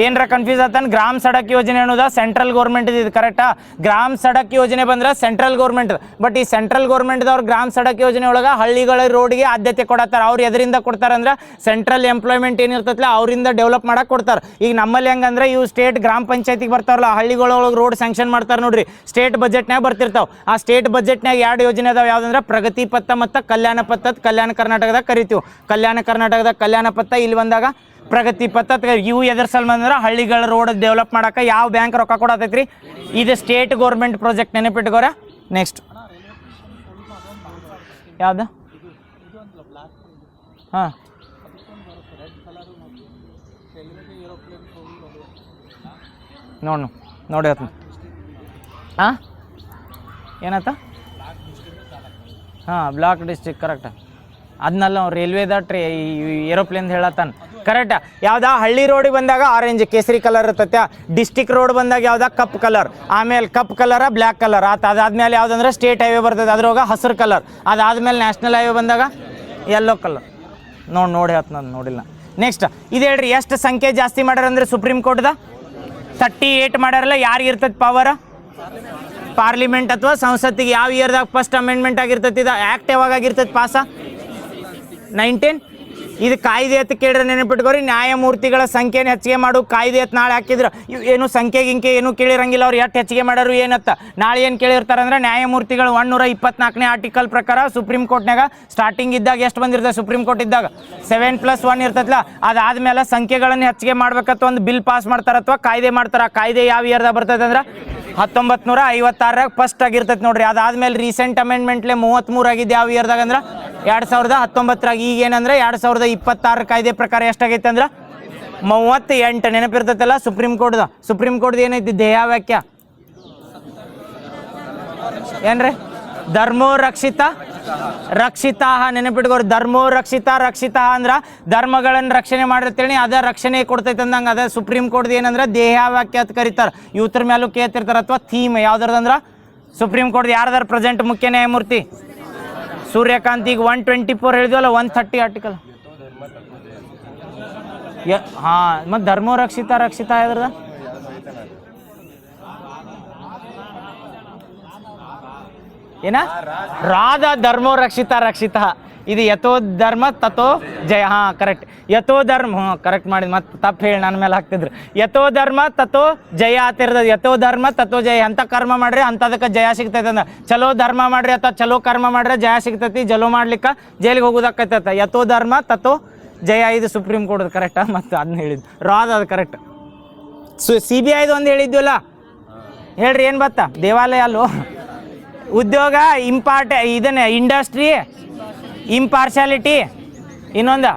ಏನರ ಕನ್ಫ್ಯೂಸ್ ಆತನ? ಗ್ರಾಮ್ ಸಡಕ್ ಯೋಜನೆ ಅನ್ನೋದ ಸೆಂಟ್ರಲ್ ಗೌರ್ಮೆಂಟ್ ಇದು, ಕರೆಕ್ಟಾ? ಗ್ರಾಮ್ ಸಡಕ್ ಯೋಜನೆ ಬಂದ್ರೆ ಸೆಂಟ್ರಲ್ ಗೌರ್ಮೆಂಟ್. ಬಟ್ ಈ ಸೆಂಟ್ರಲ್ ಗೌರ್ಮೆಂಟ್ದವ್ರು ಗ್ರಾಮ್ ಸಡಕ್ ಯೋಜನೆ ಒಳಗೆ ಹಳ್ಳಿಗಳ ರೋಡ್ಗೆ ಆದ್ಯತೆ ಕೊಡತ್ತಾರ. ಅವ್ರು ಎದರಿಂದ ಕೊಡ್ತಾರಂದ್ರೆ ಸೆಂಟ್ರಲ್ ಎಂಪ್ಲಾಯ್ಮೆಂಟ್ ಏನಿರ್ತೈತಲ್ಲ ಅವರಿಂದ ಡೆವಲಪ್ ಮಾಡಕ್ಕೆ ಕೊಡ್ತಾರೆ. ಈಗ ನಮ್ಮಲ್ಲಿ ಹೆಂಗಂದ್ರೆ ಇವು ಸ್ಟೇಟ್ ಗ್ರಾಮ ಪಂಚಾಯತಿಗೆ ಬರ್ತಾರಲ್ಲ, ಹಳ್ಳಿಗಳೊಳಗೆ ರೋಡ್ ಸ್ಯಾಂಕ್ಷನ್ ಮಾಡ್ತಾರೆ ನೋಡ್ರಿ, ಸ್ಟೇಟ್ ಬಜೆಟ್ನಾಗ ಬರ್ತಿರ್ತಾವೆ. ಆ ಸ್ಟೇಟ್ ಬಜೆಟ್ನಾಗ 2 ಯೋಜನೆ ಅದಾವೆ. ಯಾವ್ದಂದ್ರೆ ಪ್ರಗತಿ ಪಥ ಮತ್ತು ಕಲ್ಯಾಣ ಪಥ. ಕಲ್ಯಾಣ ಕರ್ನಾಟಕದಾಗ ಕರಿತೀವಿ. ಕಲ್ಯಾಣ ಕರ್ನಾಟಕದಾಗ ಕಲ್ಯಾಣ ಪಥ, ಇಲ್ಲಿ ಬಂದಾಗ ಪ್ರಗತಿ ಪಥ. ಇವು ಎದ್ರ ಸಲ್ಬಂಧ ಅಂದ್ರೆ ಹಳ್ಳಿಗಳ ರೋಡ್ ಡೆವಲಪ್ ಮಾಡಕ್ಕೆ ಯಾವ ಬ್ಯಾಂಕ್ ರೊಕ್ಕ ಕೊಡತೈತ್ರಿ? ಇದು ಸ್ಟೇಟ್ ಗೌರ್ಮೆಂಟ್ ಪ್ರಾಜೆಕ್ಟ್. ನೆನಪಿಟ್ಕೋರ. ನೆಕ್ಸ್ಟ್ ಯಾವ್ದು? ನೋಡಿ ಏನತ್ತ? Block district, correct. ಅದನ್ನೆಲ್ಲ ನಾವು ರೈಲ್ವೇದ ಏರೋಪ್ಲೇನ್ ಹೇಳತ್ತಾನ, ಕರೆಕ್ಟ್. ಯಾವ್ದಾ ಹಳ್ಳಿ ರೋಡಿಗೆ ಬಂದಾಗ ಆರೆಂಜ್ ಕೇಸರಿ ಕಲರ್ ಇರ್ತೈತೆ. ಡಿಸ್ಟಿಕ್ ರೋಡ್ ಬಂದಾಗ ಯಾವ್ದಾ ಕಪ್ ಕಲರ್. ಆಮೇಲೆ ಕಪ್ ಕಲರ ಬ್ಲ್ಯಾಕ್ ಕಲರ್ ಆತ. ಅದಾದ್ಮೇಲೆ ಯಾವ್ದಂದ್ರೆ ಸ್ಟೇಟ್ ಹೈವೇ ಬರ್ತದೆ, ಅದ್ರೊಳಗೆ ಹಸಿರು ಕಲರ್. ಅದಾದ್ಮೇಲೆ ನ್ಯಾಷನಲ್ ಹೈವೇ ಬಂದಾಗ ಯೆಲ್ಲೋ ಕಲರ್. ನೋಡಿ ಹೇಳ್ತ ನಾನು ನೋಡಿಲ್ಲ. ನೆಕ್ಸ್ಟ್ ಇದು ಹೇಳ್ರಿ, ಎಷ್ಟು ಸಂಖ್ಯೆ ಜಾಸ್ತಿ ಮಾಡ್ಯಾರ ಅಂದ್ರೆ ಸುಪ್ರೀಂ ಕೋರ್ಟ್ದ 38 ಮಾಡ್ಯಾರಲ್ಲ. ಯಾರಿಗೆ ಇರ್ತೈತೆ ಪವರ್? ಪಾರ್ಲಿಮೆಂಟ್ ಅಥವಾ ಸಂಸತ್ತಿಗೆ. ಯಾವ ಇಯರ್ದಾಗ ಫಸ್ಟ್ ಅಮೆಂಡ್ಮೆಂಟ್ ಆಗಿರ್ತೈತಿ? ಇದು ಆ್ಯಕ್ಟ್ ಯಾವಾಗ ಆಗಿರ್ತೈತಿ ಪಾಸ? 19. ಇದು ಕಾಯ್ದೆ ಅಂತ ಕೇಳಿದ್ರೆ ನೆನಪಿಟ್ಕೋರಿ, ನ್ಯಾಯಮೂರ್ತಿಗಳ ಸಂಖ್ಯೆನ ಹೆಚ್ಚಿಗೆ ಮಾಡು ಕಾಯ್ದೆ ಅಂತ ನಾಳೆ ಹಾಕಿದ್ರು. ಏನು ಸಂಖ್ಯೆ ಗಿಂಕೆ ಏನು ಕೇಳಿರಂಗಿಲ್ಲ. ಅವ್ರು ಎಷ್ಟು ಹೆಚ್ಚಿಗೆ ಮಾಡೋರು ಏನತ್ತ ನಾಳೆ ಏನು ಕೇಳಿರ್ತಾರೆ ಅಂದ್ರೆ, ನ್ಯಾಯಮೂರ್ತಿಗಳು 124ನೇ ಆರ್ಟಿಕಲ್ ಪ್ರಕಾರ ಸುಪ್ರೀಂ ಕೋರ್ಟ್ನಾಗ ಸ್ಟಾರ್ಟಿಂಗ್ ಇದ್ದಾಗ ಎಷ್ಟು ಬಂದಿರ್ತದೆ? ಸುಪ್ರೀಂ ಕೋರ್ಟ್ ಇದ್ದಾಗ 7+1 ಇರ್ತೈತಲ್ಲ. ಅದಾದ್ಮೇಲೆ ಸಂಖ್ಯೆಗಳನ್ನು ಹೆಚ್ಚಿಗೆ ಮಾಡ್ಬೇಕಂತ ಒಂದು ಬಿಲ್ ಪಾಸ್ ಮಾಡ್ತಾರ ಅಥವಾ ಕಾಯ್ದೆ ಮಾಡ್ತಾರ. ಕಾಯ್ದೆ ಯಾವ ಇಯರ್ದಾಗ ಬರ್ತೈತೆ ಅಂದ್ರೆ 1956ರಾಗ ಫಸ್ಟ್ ಆಗಿರ್ತೈತೆ ನೋಡ್ರಿ. ಅದಾದ್ಮೇಲೆ ರೀಸೆಂಟ್ ಅಮೆಂಡ್ಮೆಂಟ್ಲೆ 33 ಆಗಿದ್ದು ಯಾವ ಇಯರ್ದಾಗ ಅಂದ್ರೆ 2019ರಾಗ. ಈಗ ಏನಂದ್ರೆ 2026 ಕಾಯ್ದೆ ಪ್ರಕಾರ ಎಷ್ಟಾಗೈತೆ ಅಂದ್ರೆ 38. ನೆನಪಿರ್ತೈತಲ್ಲ ಸುಪ್ರೀಂ ಕೋರ್ಟ್ದ ಏನೈತಿ ಧ್ಯೇಯ ವಾಕ್ಯ? ಏನ್ರಿ? ಧರ್ಮೋ ರಕ್ಷಿತ ರಕ್ಷಿತಾ. ನೆನಪಿಟ್ಕೋರಿ, ಧರ್ಮೋ ರಕ್ಷಿತಾ ಅಂದ್ರ ಧರ್ಮಗಳನ್ನು ರಕ್ಷಣೆ ಮಾಡಿರ್ತೇಳಿ ಅದ ರಕ್ಷಣೆ ಕೊಡ್ತೈತೆ ಅಂದಂಗೆ. ಅದ ಸುಪ್ರೀಂ ಕೋರ್ಟ್ ಏನಂದ್ರೆ ಧ್ಯೇಯ ವಾಕ್ಯ ಅಂತ ಕರೀತಾರೆ. ಇವ್ರ ಮೇಲೂ ಕೇಳ್ತಿರ್ತಾರೆ. ಅಥವಾ ಥೀಮ್ ಯಾವ್ದಾರ್ದಂದ್ರ ಸುಪ್ರೀಂ ಕೋರ್ಟ್ ಯಾರ್ದಾರ ಪ್ರೆಸೆಂಟ್ ಮುಖ್ಯ ನ್ಯಾಯಮೂರ್ತಿ? ಸೂರ್ಯಕಾಂತ್. ಈಗ 124 ಹೇಳಿದ್ವಲ್ಲ, 130 ಆರ್ಟಿಕಲ್. ಮತ್ತು ಧರ್ಮೋ ರಕ್ಷಿತಾ ಯಾವ್ದ್ರದ? ಏನ ರಾಧ ಧರ್ಮೋ ರಕ್ಷಿತ ರಕ್ಷಿತ, ಇದು ಯಥೋ ಧರ್ಮ ತಥೋ ಜಯ. ಹಾಂ ಕರೆಕ್ಟ್, ಯಥೋ ಧರ್ಮ, ಹ್ಞೂ ಕರೆಕ್ಟ್ ಮಾಡಿದ್, ಮತ್ತೆ ತಪ್ಪು ಹೇಳಿ ನನ್ನ ಮೇಲೆ ಹಾಕ್ತಿದ್ರು. ಯಥೋ ಧರ್ಮ ತಥೋ ಜಯ ಆತಿರ್ತದೆ, ಯಥೋ ಧರ್ಮ ತಥೋ ಜಯ. ಅಂಥ ಕರ್ಮ ಮಾಡ್ರಿ ಅಂಥದಕ್ಕೆ ಜಯ ಸಿಗ್ತೈತೆ ಅಂದ. ಚಲೋ ಧರ್ಮ ಮಾಡ್ರಿ ಅಥವಾ ಚಲೋ ಕರ್ಮ ಮಾಡ್ರೆ ಜಯ ಸಿಗ್ತೈತಿ, ಜಲೋ ಮಾಡ್ಲಿಕ್ಕೆ ಜೈಲಿಗೆ ಹೋಗೋದಕ್ಕೈತೈತೆ. ಯಥೋ ಧರ್ಮ ತಥೋ ಜಯ, ಇದು ಸುಪ್ರೀಂ ಕೋರ್ಟ್ ಕರೆಕ್ಟಾ? ಮತ್ತು ಅದನ್ನ ಹೇಳಿದ್ದು ರಾದ್, ಅದು ಕರೆಕ್ಟ್. CBIದು ಒಂದು ಹೇಳಿದ್ವಲ್ಲ, ಹೇಳ್ರಿ ಏನು ಬತ್ತ? ದೇವಾಲಯ ಅಲ್ಲೋ, ಉದ್ಯೋಗ ಇದನ್ನ ಇಂಡಸ್ಟ್ರಿ, ಇಂಪಾರ್ಶಾಲಿಟಿ, ಇನ್ನೊಂದು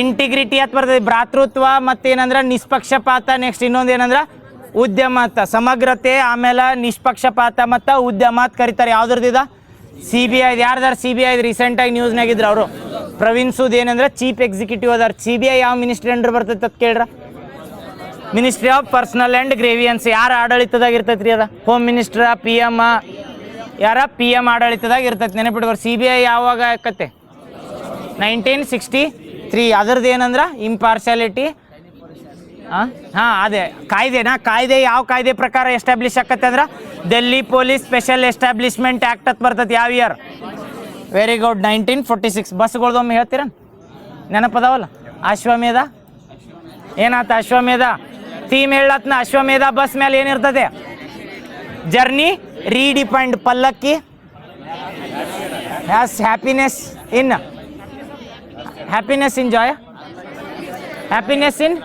ಇಂಟಿಗ್ರಿಟಿ ಅಂತ ಬರ್ತದೆ, ಭ್ರಾತೃತ್ವ, ಮತ್ತೇನಂದ್ರೆ ನಿಷ್ಪಕ್ಷಪಾತ. ನೆಕ್ಸ್ಟ್ ಇನ್ನೊಂದು ಏನಂದ್ರೆ ಉದ್ಯಮತ, ಸಮಗ್ರತೆ, ಆಮೇಲೆ ನಿಷ್ಪಕ್ಷಪಾತ ಮತ್ತು ಉದ್ಯಮ ಅಂತ ಕರೀತಾರೆ. ಯಾವ್ದ್ರದ್ದು? CBI. ಯಾರ್ದಾರ CBI ರೀಸೆಂಟಾಗಿ ನ್ಯೂಸ್ನಾಗಿದ್ರು ಅವರು, ಪ್ರವೀಣ್ ಸೂದ್ ಏನಂದ್ರೆ ಚೀಫ್ ಎಕ್ಸಿಕ್ಯೂಟಿವ್ ಅದಾರ. CBI ಯಾವ ಮಿನಿಸ್ಟ್ರಿ ಅಂಡ್ರ್ ಬರ್ತೈತೆ ಅಂತ ಕೇಳ್ರ? Ministry of personnel and grievances. ಯಾರು ಆಡಳಿತದಾಗ ಇರ್ತೈತೆ ರೀ? ಅದ ಹೋಮ್ ಮಿನಿಸ್ಟ್ರ, PM, ಯಾರ PM ಆಡಳಿತದಾಗ ಇರ್ತೈತೆ. ನೆನಪಿಟ್ಕೋರಿ. CBI ಯಾವಾಗ ಆಕತ್ತೆ? 1963. ಅದ್ರದ್ದು ಏನಂದ್ರೆ ಇಂಪಾರ್ಶಾಲಿಟಿ. ಹಾಂ ಅದೇ ಕಾಯ್ದೆನಾ? ಕಾಯ್ದೆ ಯಾವ ಕಾಯ್ದೆ ಪ್ರಕಾರ ಎಸ್ಟಾಬ್ಲಿಷ್ ಆಕತ್ತೆ ಅಂದ್ರೆ Delhi police special establishment act ಅಂತ ಬರ್ತದೆ. ಯಾವ ಇಯರ್? Very good, 1946. ಬಸ್ಗಳ್ದೊಮ್ಮೆ ಹೇಳ್ತೀರ? ನೆನಪದಾವಲ್ಲ? ಅಶ್ವಮೇಧ ಏನಾತ? ಅಶ್ವಮೇಧ ಥೀಮ್ ಹೇಳತ್ನ. ಅಶ್ವಮೇಧ ಬಸ್ ಮೇಲೆ ಏನಿರ್ತದೆ? ಜರ್ನಿ ರೀಡಿಫೈನ್ಡ್. ಪಲ್ಲಕ್ಕಿ happiness in Joy, happiness in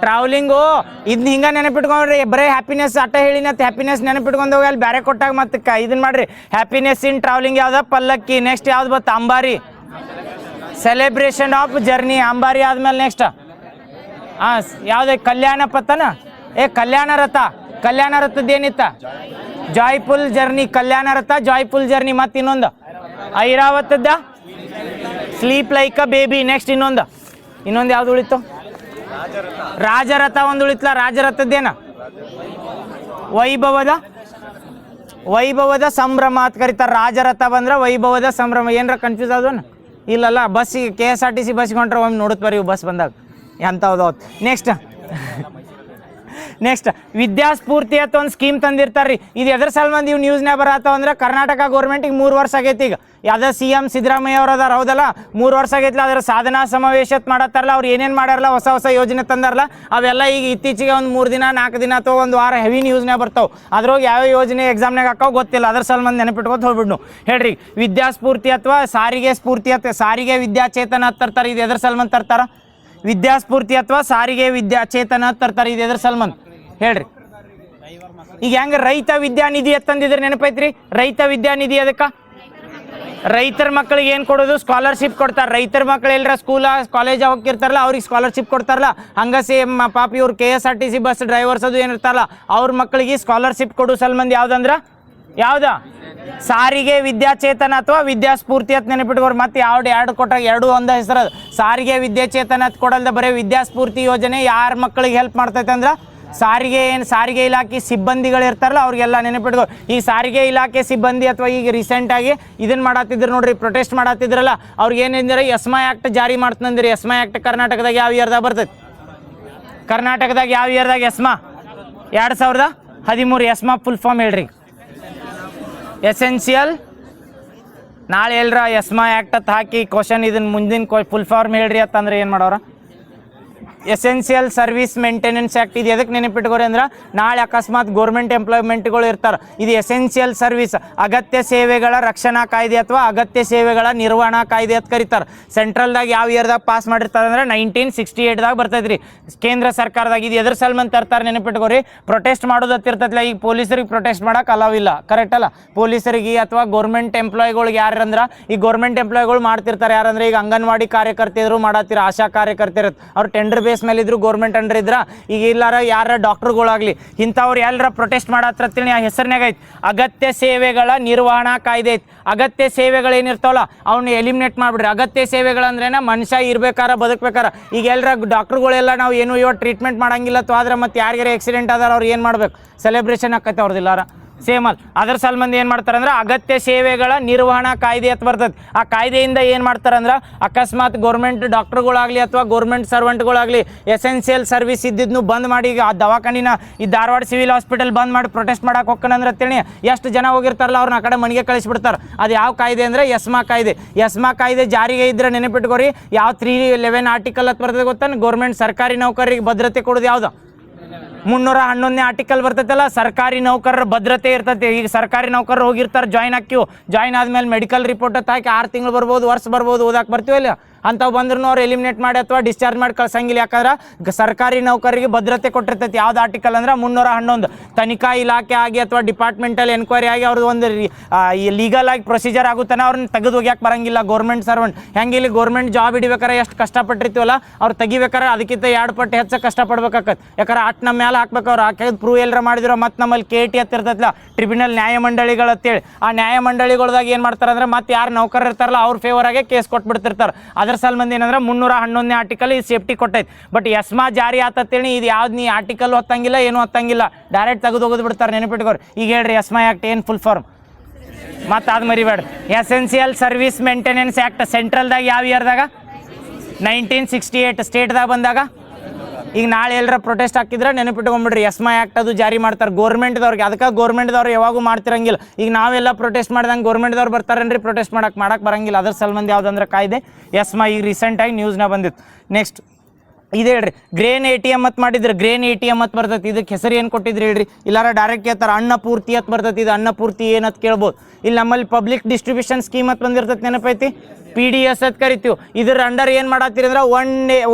travelling. ಇದನ್ನ ಹಿಂಗೆ ನೆನಪಿಟ್ಕೊಂಡ್ರಿ. ಬರೀ ಹ್ಯಾಪಿನೆಸ್ ಅಟ್ಟ ಹೇಳಿನತ್, ಹ್ಯಾಪಿನೆಸ್ ನೆನಪಿಟ್ಕೊಂಡು ಹೋಗಿ ಅಲ್ಲಿ ಬೇರೆ ಕೊಟ್ಟಾಗ ಮತ್ತೆ ಇದನ್ನ ಮಾಡ್ರಿ. ಹ್ಯಾಪಿನೆಸ್ ಇನ್ ಟ್ರಾವೆಲಿಂಗ್ ಯಾವ್ದ? ಪಲ್ಲಕ್ಕಿ. ನೆಕ್ಸ್ಟ್ ಯಾವ್ದು ಬತ್ತು? ಅಂಬಾರಿ, ಸೆಲೆಬ್ರೇಷನ್ ಆಫ್ ಜರ್ನಿ. ಅಂಬಾರಿ ಆದ್ಮೇಲೆ ನೆಕ್ಸ್ಟ್ ಯಾವ್ದು? ಕಲ್ಯಾಣ ಪಥನ, ಕಲ್ಯಾಣ ರಥ. ಕಲ್ಯಾಣ ರಥದ್ದು ಏನಿತ್ತ? Joyful journey. ಕಲ್ಯಾಣ ರಥ, ಜಾಯ್ಫುಲ್ ಜರ್ನಿ. ಮತ್ತು ಇನ್ನೊಂದು ಐರಾವತದ sleep like a baby. Next ಇನ್ನೊಂದು ಯಾವ್ದು ಉಳಿತು? ರಾಜರಥ ಒಂದು ಉಳಿತಲ್ಲ. ರಾಜರಥದ್ದೇನ? ವೈಭವದ ಸಂಭ್ರಮ ಅಂತ ಕರೀತಾರೆ. ರಾಜರಥ ಬಂದ್ರೆ ವೈಭವದ ಸಂಭ್ರಮ. ಏನಾರ ಕನ್ಫ್ಯೂಸ್ ಆದವನ? ಇಲ್ಲಲ್ಲ. ಬಸ್ಸಿಗೆ KSRTC ಬಸ್ಗೆ ಹೊಂಟ್ರೆ ಒಮ್ಮೆ ನೋಡುತ್ತೆ ಬರ್ರಿ ಬಸ್ ಬಂದಾಗ ಎಂಥವ್ದು. ನೆಕ್ಸ್ಟ್ ವಿದ್ಯಾಸ್ಫೂರ್ತಿ ಅಂತ ಒಂದು ಸ್ಕೀಮ್ ತಂದಿರ್ತಾರ್ರಿ. ಇದು ಎದ್ರ ಸಲ್ಮಂದಿ ಇವು ನ್ಯೂಸ್ನಾಗ ಬರತ್ತಾವ ಅಂದ್ರೆ ಕರ್ನಾಟಕ ಗೌರ್ಮೆಂಟಿಗೆ 3 ವರ್ಷ ಆಗೈತಿ. ಈಗ ಯಾವ್ದು CM ಸಿದ್ದರಾಮಯ್ಯ ಅವ್ರು ಅದಾರ, ಹೌದಲ್ಲ? 3 ವರ್ಷ ಆಗೈತಿಲ್ಲ. ಅದರ ಸಾಧನಾ ಸಮಾವೇಶ ಮಾಡತ್ತಾರಲ್ಲ, ಅವ್ರು ಏನೇನು ಮಾಡ್ಯಾರಲ್ಲ, ಹೊಸ ಯೋಜನೆ ತಂದಾರಲ್ಲ, ಅವೆಲ್ಲ ಈಗ ಇತ್ತೀಚೆಗೆ ಒಂದು 3 ದಿನ 4 ದಿನ ಅಥವಾ ಒಂದು ವಾರ ಹೆವಿ ನ್ಯೂಸ್ನಾಗ ಬರ್ತಾವೆ. ಅದ್ರೊಳಗೆ ಯಾವ ಯೋಜನೆ ಎಕ್ಸಾಮ್ನಾಗ ಹಾಕಾವ್ ಗೊತ್ತಿಲ್ಲ. ಅದ್ರ ಸಲ್ಮಂದಿ ನೆನಪಿಟ್ಕೊತ ಹೋಗ್ಬಿಡ್ನು. ಹೇಳ್ರಿ, ವಿದ್ಯಾಸ್ಫೂರ್ತಿ ಅಥವಾ ಸಾರಿಗೆ ಸ್ಫೂರ್ತಿ ಅಥವಾ ಸಾರಿಗೆ ವಿದ್ಯಾಚೇತನ ಅಂತ ತರ್ತಾರೆ. ಇದು ಎದ್ರ ಸಲ್ಮಂದ್ ತರ್ತಾರ? ವಿದ್ಯಾಸ್ಫೂರ್ತಿ ಅಥವಾ ಸಾರಿಗೆ ವಿದ್ಯಾಚೇತನ ಅಂತ ತರ್ತಾರೆ. ಇದು ಎದ್ರ ಸಲ್ಮಂದ್ ಹೇಳ್ರಿ? ಈಗ ಹೆಂಗೆ ರೈತ ವಿದ್ಯಾನಿಧಿ ಅಂತಂದಿದ್ರೆ ನೆನಪೈತ್ರಿ? ರೈತ ವಿದ್ಯಾನಿಧಿ ಅದಕ್ಕೆ ರೈತರ ಮಕ್ಕಳಿಗೆ ಏನು ಕೊಡೋದು? ಸ್ಕಾಲರ್ಶಿಪ್ ಕೊಡ್ತಾರೆ. ರೈತರ ಮಕ್ಕಳು ಎಲ್ಲರ ಕಾಲೇಜ್ ಹೋಗಿರ್ತಾರಲ್ಲ, ಅವ್ರಿಗೆ ಸ್ಕಾಲರ್ಶಿಪ್ ಕೊಡ್ತಾರಲ್ಲ. ಹಂಗ ಸೇಮ್ ಪಾಪ ಇವ್ರು KSRTC ಬಸ್ ಡ್ರೈವರ್ಸ್ ಅದು ಏನಿರ್ತಾರಲ್ಲ, ಅವ್ರ ಮಕ್ಕಳಿಗೆ ಸ್ಕಾಲರ್ಶಿಪ್ ಕೊಡೋ ಸಲ್ಮಂದಿ ಯಾವ್ದಂದ್ರೆ ಸಾರಿಗೆ ವಿದ್ಯಾಚೇತನ ಅಥವಾ ವಿದ್ಯಾಸ್ಫೂರ್ತಿ ಅಂತ ನೆನಪಿಟ್ಕೋರು. ಮತ್ತೆ ಎರಡು ಕೊಟ್ಟಾಗ ಎರಡು ಒಂದ ಹೆಸರು. ಸಾರಿಗೆ ವಿದ್ಯಾಚೇತನ ಅಂತ ಕೊಡಲ್ದ ಬರೀ ವಿದ್ಯಾಸ್ಫೂರ್ತಿ ಯೋಜನೆ ಯಾರ ಮಕ್ಕಳಿಗೆ ಹೆಲ್ಪ್ ಮಾಡ್ತೈತೆ ಅಂದ್ರೆ ಸಾರಿಗೆ ಇಲಾಖೆ ಸಿಬ್ಬಂದಿಗಳು ಇರ್ತಾರಲ್ಲ ಅವ್ರಿಗೆಲ್ಲ ನೆನಪಿಟ್ಕೋ. ಈ ಸಾರಿಗೆ ಇಲಾಖೆ ಸಿಬ್ಬಂದಿ ಅಥವಾ ಈಗ ರೀಸೆಂಟಾಗಿ ಇದನ್ನು ಮಾಡತ್ತಿದ್ರು ನೋಡ್ರಿ, ಪ್ರೊಟೆಸ್ಟ್ ಮಾಡತ್ತಿದ್ರಲ್ಲ, ಅವ್ರಿಗೆ ಏನಿದ್ರೆ ಎಸ್ಮಾ ಆ್ಯಕ್ಟ್ ಜಾರಿ ಮಾಡ್ತಂದ್ರಿ. ಎಸ್ಮಾ ಆ್ಯಕ್ಟ್ ಕರ್ನಾಟಕದಾಗ ಯಾವ ಇಯರ್ದಾಗ ಬರ್ತೈತಿ? ಕರ್ನಾಟಕದಾಗ ಯಾವ ಇಯರ್ದಾಗ ಎಸ್ಮಾ? 2013. ಎಸ್ಮಾ ಫುಲ್ ಫಾರ್ಮ್ ಹೇಳ್ರಿ? ಎಸೆನ್ಷಿಯಲ್. ನಾಳೆ ಎಲ್ರ ಎಸ್ಮಾ ಆ್ಯಕ್ಟ್ ಅಂತ ಹಾಕಿ ಕ್ವಶನ್ ಇದನ್ನು ಮುಂದಿನ ಫುಲ್ ಫಾರ್ಮ್ ಹೇಳ್ರಿ ಅಂತಂದ್ರೆ ಏನು ಮಾಡೋರ? Essential service maintenance act. ಇದು ಎದಕ್ಕೆ ನೆನಪಿಟ್ಕೋರಿ ಅಂದ್ರೆ ನಾಳೆ ಅಕಸ್ಮಾತ್ ಗೌರ್ಮೆಂಟ್ ಎಂಪ್ಲಾಯ್ಮೆಂಟ್ಗಳು ಇರ್ತಾರೆ. ಇದು ಎಸೆನ್ಷಿಯಲ್ ಸರ್ವಿಸ್, ಅಗತ್ಯ ಸೇವೆಗಳ ರಕ್ಷಣಾ ಕಾಯ್ದೆ ಅಥವಾ ಅಗತ್ಯ ಸೇವೆಗಳ ನಿರ್ವಹಣಾ ಕಾಯ್ದೆ ಅಂತ ಕರೀತಾರೆ. ಸೆಂಟ್ರಲ್ದಾಗ ಯಾವ ಇಯರ್ದಾಗ ಪಾಸ್ ಮಾಡಿರ್ತಾರೆ ಅಂದ್ರೆ 1968ದಾಗ ಬರ್ತೈತ್ರಿ ಕೇಂದ್ರ ಸರ್ಕಾರದಾಗ. ಇದು ಎದ್ರ ಸಲ್ಮಂದ್ ತರ್ತಾರೆ ನೆನಪಿಟ್ಕೋರಿ? ಪ್ರೊಟೆಸ್ಟ್ ಮಾಡೋದು ಹತ್ತಿರ್ತೈತಿಲ್ಲ. ಈಗ ಪೊಲೀಸರಿಗೆ ಪ್ರೊಟೆಸ್ಟ್ ಮಾಡೋಕೆ ಅಲಾವಿಲ್ಲ, ಕರೆಕ್ಟ್ ಅಲ್ಲ? ಪೊಲೀಸರಿಗೆ ಅಥವಾ ಗೌರ್ಮೆಂಟ್ ಎಂಪ್ಲಾಯ್ಗಳಿಗೆ ಯಾರಂದ್ರೆ ಈ ಗೌರ್ಮೆಂಟ್ ಎಂಪ್ಲಾಯ್ಗಳು ಮಾಡ್ತಿರ್ತಾರೆ. ಯಾರಂದ್ರೆ ಈಗ ಅಂಗನವಾಡಿ ಕಾರ್ಯಕರ್ತೆಯರು ಮಾಡತ್ತೀರ, ಆಶಾ ಕಾರ್ಯಕರ್ತೆಯರು, ಅವ್ರು ಟೆಂಡರ್ ಬೇಸ್ ಮೇಲೆ ಇದ್ರು, ಗೌರ್ಮೆಂಟ್ ಅಂಡರ್ ಇದ್ರ. ಈಗ ಇಲ್ಲಾರ ಯಾರ ಡಾಕ್ಟರ್ಗಳಾಗ್ಲಿ ಇಂಥವ್ರು ಎಲ್ಲರ ಪ್ರೊಟೆಸ್ಟ್ ಮಾಡತ್ತೇಳಿ ಆ ಹೆಸರಿನಾಗ ಐತಿ ಅಗತ್ಯ ಸೇವೆಗಳ ನಿರ್ವಹಣಾ ಕಾಯ್ದೆ ಐತಿ. ಅಗತ್ಯ ಸೇವೆಗಳು ಏನಿರ್ತಾವಲ್ಲ ಅವನ್ನ ಎಲಿಮಿನೇಟ್ ಮಾಡಿಬಿಡ್ರಿ. ಅಗತ್ಯ ಸೇವೆಗಳಂದ್ರೇನ ಮನುಷ್ಯ ಇರ್ಬೇಕಾರ ಬದುಕಬೇಕಾರ. ಈಗ ಎಲ್ಲರ ಡಾಕ್ಟ್ರುಗಳೆಲ್ಲ ನಾವು ಏನು ಟ್ರೀಟ್ಮೆಂಟ್ ಮಾಡಂಗಿಲ್ಲ ಅಥವಾ ಆದ್ರೆ ಮತ್ತೆ ಯಾರಿಗಾರ ಆಕ್ಸಿಡೆಂಟ್ ಆದ್ರೆ ಅವ್ರು ಏನು ಮಾಡ್ಬೇಕು? ಸೆಲೆಬ್ರೇಷನ್ ಆಕೈತೆ ಅವ್ರದ್ದಿಲ್ಲಾರ ಸೇಮ್ ಅದ್ರ ಸಲ್ಬಂದಿ ಏನು ಮಾಡ್ತಾರೆ ಅಂದ್ರೆ ಅಗತ್ಯ ಸೇವೆಗಳ ನಿರ್ವಹಣಾ ಕಾಯ್ದೆ ಅಂತ ಬರ್ತದೆ. ಆ ಕಾಯ್ದೆಯಿಂದ ಏನು ಮಾಡ್ತಾರೆ ಅಂದ್ರೆ ಅಕಸ್ಮಾತ್ ಗೌರ್ಮೆಂಟ್ ಡಾಕ್ಟರ್ಗಳಾಗಲಿ ಅಥವಾ ಗೌರ್ಮೆಂಟ್ ಸರ್ವೆಂಟ್ಗಳಾಗಲಿ ಎಸೆನ್ಷಿಯಲ್ ಸರ್ವಿಸ್ ಇದ್ದಿದ್ನು ಬಂದ್ ಮಾಡಿ, ಈಗ ಆ ದವಾಖಾನಿನ ಈ ಧಾರವಾಡ ಸಿವಿಲ್ ಹಾಸ್ಪಿಟಲ್ ಬಂದ್ ಮಾಡಿ ಪ್ರೊಟೆಸ್ಟ್ ಮಾಡಕ್ಕೆ ಹೋಗ್ಕಂದ್ರೆ ಅಂತೇಳಿ ಎಷ್ಟು ಜನ ಹೋಗಿರ್ತಾರಲ್ಲ ಅವ್ರನ್ನ ಆ ಕಡೆ ಮನೆಗೆ ಕಳಿಸ್ಬಿಡ್ತಾರೆ. ಅದು ಯಾವ ಕಾಯ್ದೆ ಅಂದರೆ ಎಸ್ಮಾ ಕಾಯ್ದೆ. ಎಸ್ಮಾ ಕಾಯ್ದೆ ಜಾರಿಗೆ ಇದ್ರೆ ನೆನಪಿಟ್ಕೋರಿ, ಯಾವ 311 ಆರ್ಟಿಕಲ್ ಅಂತ ಬರ್ತದೆ ಗೊತ್ತಾನೆ, ಗೌರ್ಮೆಂಟ್ ಸರ್ಕಾರಿ ನೌಕರರಿಗೆ ಭದ್ರತೆ ಕೊಡೋದು ಯಾವುದು 311ನೇ ಆರ್ಟಿಕಲ್ ಬರ್ತೈತಲ್ಲ, ಸರ್ಕಾರಿ ನೌಕರರ ಭದ್ರತೆ ಇರ್ತೈತಿ. ಈಗ ಸರ್ಕಾರಿ ನೌಕರರು ಹೋಗಿರ್ತಾರೆ, ಜಾಯ್ನ್ ಆದ್ಮೇಲೆ ಮೆಡಿಕಲ್ ರಿಪೋರ್ಟ್ ಹಾಕಿ 6 ತಿಂಗಳು ಬರ್ಬೋದು, ವರ್ಷ ಬರ್ಬೋದು, ಓದಕ್ಕೆ ಬರ್ತೀವಲ್ಲ ಅಂಥವು ಬಂದ್ರೂ ಅವ್ರು ಎಲಿಮಿನೇಟ್ ಮಾಡಿ ಅಥವಾ ಡಿಸ್ಚಾರ್ಜ್ ಮಾಡಿ ಕಳ್ಸಂಗಿಲ್ಲ. ಯಾಕಂದ್ರೆ ಸರ್ಕಾರಿ ನೌಕರಿಗೆ ಭದ್ರತೆ ಕೊಟ್ಟಿರ್ತೈತಿ. ಯಾವ್ದು ಆರ್ಟಿಕಲ್ ಅಂದ್ರೆ 311. ತನಿಖಾ ಇಲಾಖೆ ಆಗಿ ಅಥವಾ ಡಿಪಾರ್ಟ್ಮೆಂಟಲ್ ಎನ್ಕ್ವೈರಿ ಆಗಿ ಅವ್ರದ್ದು ಒಂದು ಲೀಗಲ್ ಆಗಿ ಪ್ರೊಸೀಜರ್ ಆಗುತ್ತಾನೆ, ಅವ್ರನ್ನ ತೆಗೆದು ಹೋಗ್ಯಾಕೆ ಬರಂಗಿಲ್ಲ. ಗೌರ್ಮೆಂಟ್ ಸರ್ವೆಂಟ್ ಹೆಂಗೆ ಇಲ್ಲಿ ಗೌರ್ಮೆಂಟ್ ಜಾಬ್ ಹಿಡಿಬೇಕಾರೆ ಎಷ್ಟು ಕಷ್ಟಪಟ್ಟಿರ್ತೀವಲ್ಲ, ಅವ್ರು ತೆಗಿಬೇಕಾರೆ ಅದಕ್ಕಿಂತ 2 ಪಟ್ಟು ಹೆಚ್ಚು ಕಷ್ಟಪಡ್ಬೇಕಾಗತ್ತೆ. ಯಾಕಂದ್ರೆ ಅಟ್ ನಮ್ಮ ಮೇಲೆ ಹಾಕ್ಬೇಕು, ಅವ್ರು ಹಾಕಿದ್ ಪ್ರೂವ್ ಎಲ್ಲರ ಮಾಡಿದ್ರು. ಮತ್ತು ನಮ್ಮಲ್ಲಿ KT ಹತ್ತಿರ್ತೈತಲ್ಲ, ಟ್ರಿಬ್ಯುನಲ್ ನ್ಯಾಯಮಂಡಳಿಗಳು ಅಂತೇಳಿ, ಆ ನ್ಯಾಯಮಂಡಳಿಗಳ್ದಾಗ ಏನು ಮಾಡ್ತಾರೆ ಅಂದ್ರೆ ಮತ್ತೆ ಯಾರು ನೌಕರರು ಇರ್ತಾರಲ್ಲ ಅವ್ರ ಫೇವರ್ ಆಗಿ ಕೇಸ್ ಕೊಟ್ಬಿಡ್ತಿರ್ತಾರೆ. ಅದ್ರ ಸಲ್ಬಂದಿ ಏನಂದ್ರೆ 311ನೇ ಆರ್ಟಿಕಲ್ ಇದು ಸೇಫ್ಟಿ ಕೊಟ್ಟೈತಿ. ಬಟ್ ಎಸ್ಮಾ ಜಾರಿ ಆತತ್ತೇಳಿ ಇದು ಯಾವ್ದು ನೀ ಆರ್ಟಿಕಲ್ ಹೊತ್ತಂಗಿಲ್ಲ, ಏನು ಹೊತ್ತಂಗಿಲ್ಲ, ಡೈರೆಕ್ಟ್ ತೆಗೆದು ಹೋಗೋದು ಬಿಡ್ತಾರೆ. ನೆನಪಿಟ್ಕೋರಿ. ಈಗ ಹೇಳ್ರಿ ಎಸ್ಮಾ ಆ್ಯಕ್ಟ್ ಏನು ಫುಲ್ ಫಾರ್ಮ್, ಮತ್ತು ಅದು ಮರಿಬೇಡ. ಎಸೆನ್ಷಿಯಲ್ ಸರ್ವಿಸ್ ಮೇಂಟೆನೆನ್ಸ್ ಆ್ಯಕ್ಟ್ ಸೆಂಟ್ರಲ್ದಾಗ ಯಾವ ಇಯರ್ದಾಗ 1968, ಸ್ಟೇಟ್ದಾಗ ಬಂದಾಗ. ಈಗ ನಾಳೆ ಎಲ್ಲರ ಪ್ರೊಟೆಸ್ಟ್ ಹಾಕಿದ್ರೆ ನೆನಪಿಟ್ಕೊಂಡ್ಬಿಡ್ರಿ, ಎಸ್ಮಾ ಆ್ಯಕ್ಟ್ ಅದು ಜಾರಿ ಮಾಡ್ತಾರೆ ಗೌರ್ಮೆಂಟ್ದವ್ರಿಗೆ. ಅದಕ್ಕೆ ಗೌರ್ಮೆಂಟ್ದವ್ರು ಯಾವಾಗೂ ಮಾಡ್ತಿರಂಗಿಲ್ಲ. ಈಗ ನಾವೆಲ್ಲ ಪ್ರೊಟೆಸ್ಟ್ ಮಾಡ್ದಂಗೆ ಗೌರ್ಮೆಂಟ್ದವ್ರು ಬರ್ತಾರೇನ್ರಿ ಪ್ರೊಟೆಸ್ಟ್ ಮಾಡಕ್ಕೆ ಬರಂಗಿಲ್ಲ. ಅದ್ರ ಸಲ್ಬಂದಿ ಯಾವುದಂದ್ರೆ ಕಾಯ್ದೆ ಎಸ್ಮಾ. ಈಗ ರೀಸೆಂಟಾಗಿ ನ್ಯೂಸ್ನ ಬಂದಿತ್ತು. ನೆಕ್ಸ್ಟ್ ಇದು ಹೇಳ್ರಿ, ಗ್ರೇನ್ ATM ಅಂತ ಮಾಡಿದ್ರೆ ಗ್ರೇನ್ ATM ಅಂತ ಬರ್ತೈತಿ. ಇದಕ್ಕೆ ಹೆಸರು ಏನು ಕೊಟ್ಟಿದ್ರಿ ಹೇಳ್ರಿ? ಇಲ್ಲಾರ ಡೈರೆಕ್ಟ್ ಕೇಳ್ತಾರೆ ಅನ್ನಪೂರ್ತಿ ಅಂತ ಬರ್ತೈತಿ. ಇದು ಅನ್ನಪೂರ್ತಿ ಏನಂತ ಕೇಳ್ಬೋದು. ಇಲ್ಲಿ ನಮ್ಮಲ್ಲಿ ಪಬ್ಲಿಕ್ ಡಿಸ್ಟ್ರಿಬ್ಯೂಷನ್ ಸ್ಕೀಮ್ ಅಂತ ಬಂದಿರ್ತೈತಿ, ನೆನಪೈತಿ, PDS ಅಂತ ಕರಿತೀವಿ. ಇದ್ರ ಅಂಡರ್ ಏನು ಮಾಡತ್ತೀರಿ ಅಂದ್ರೆ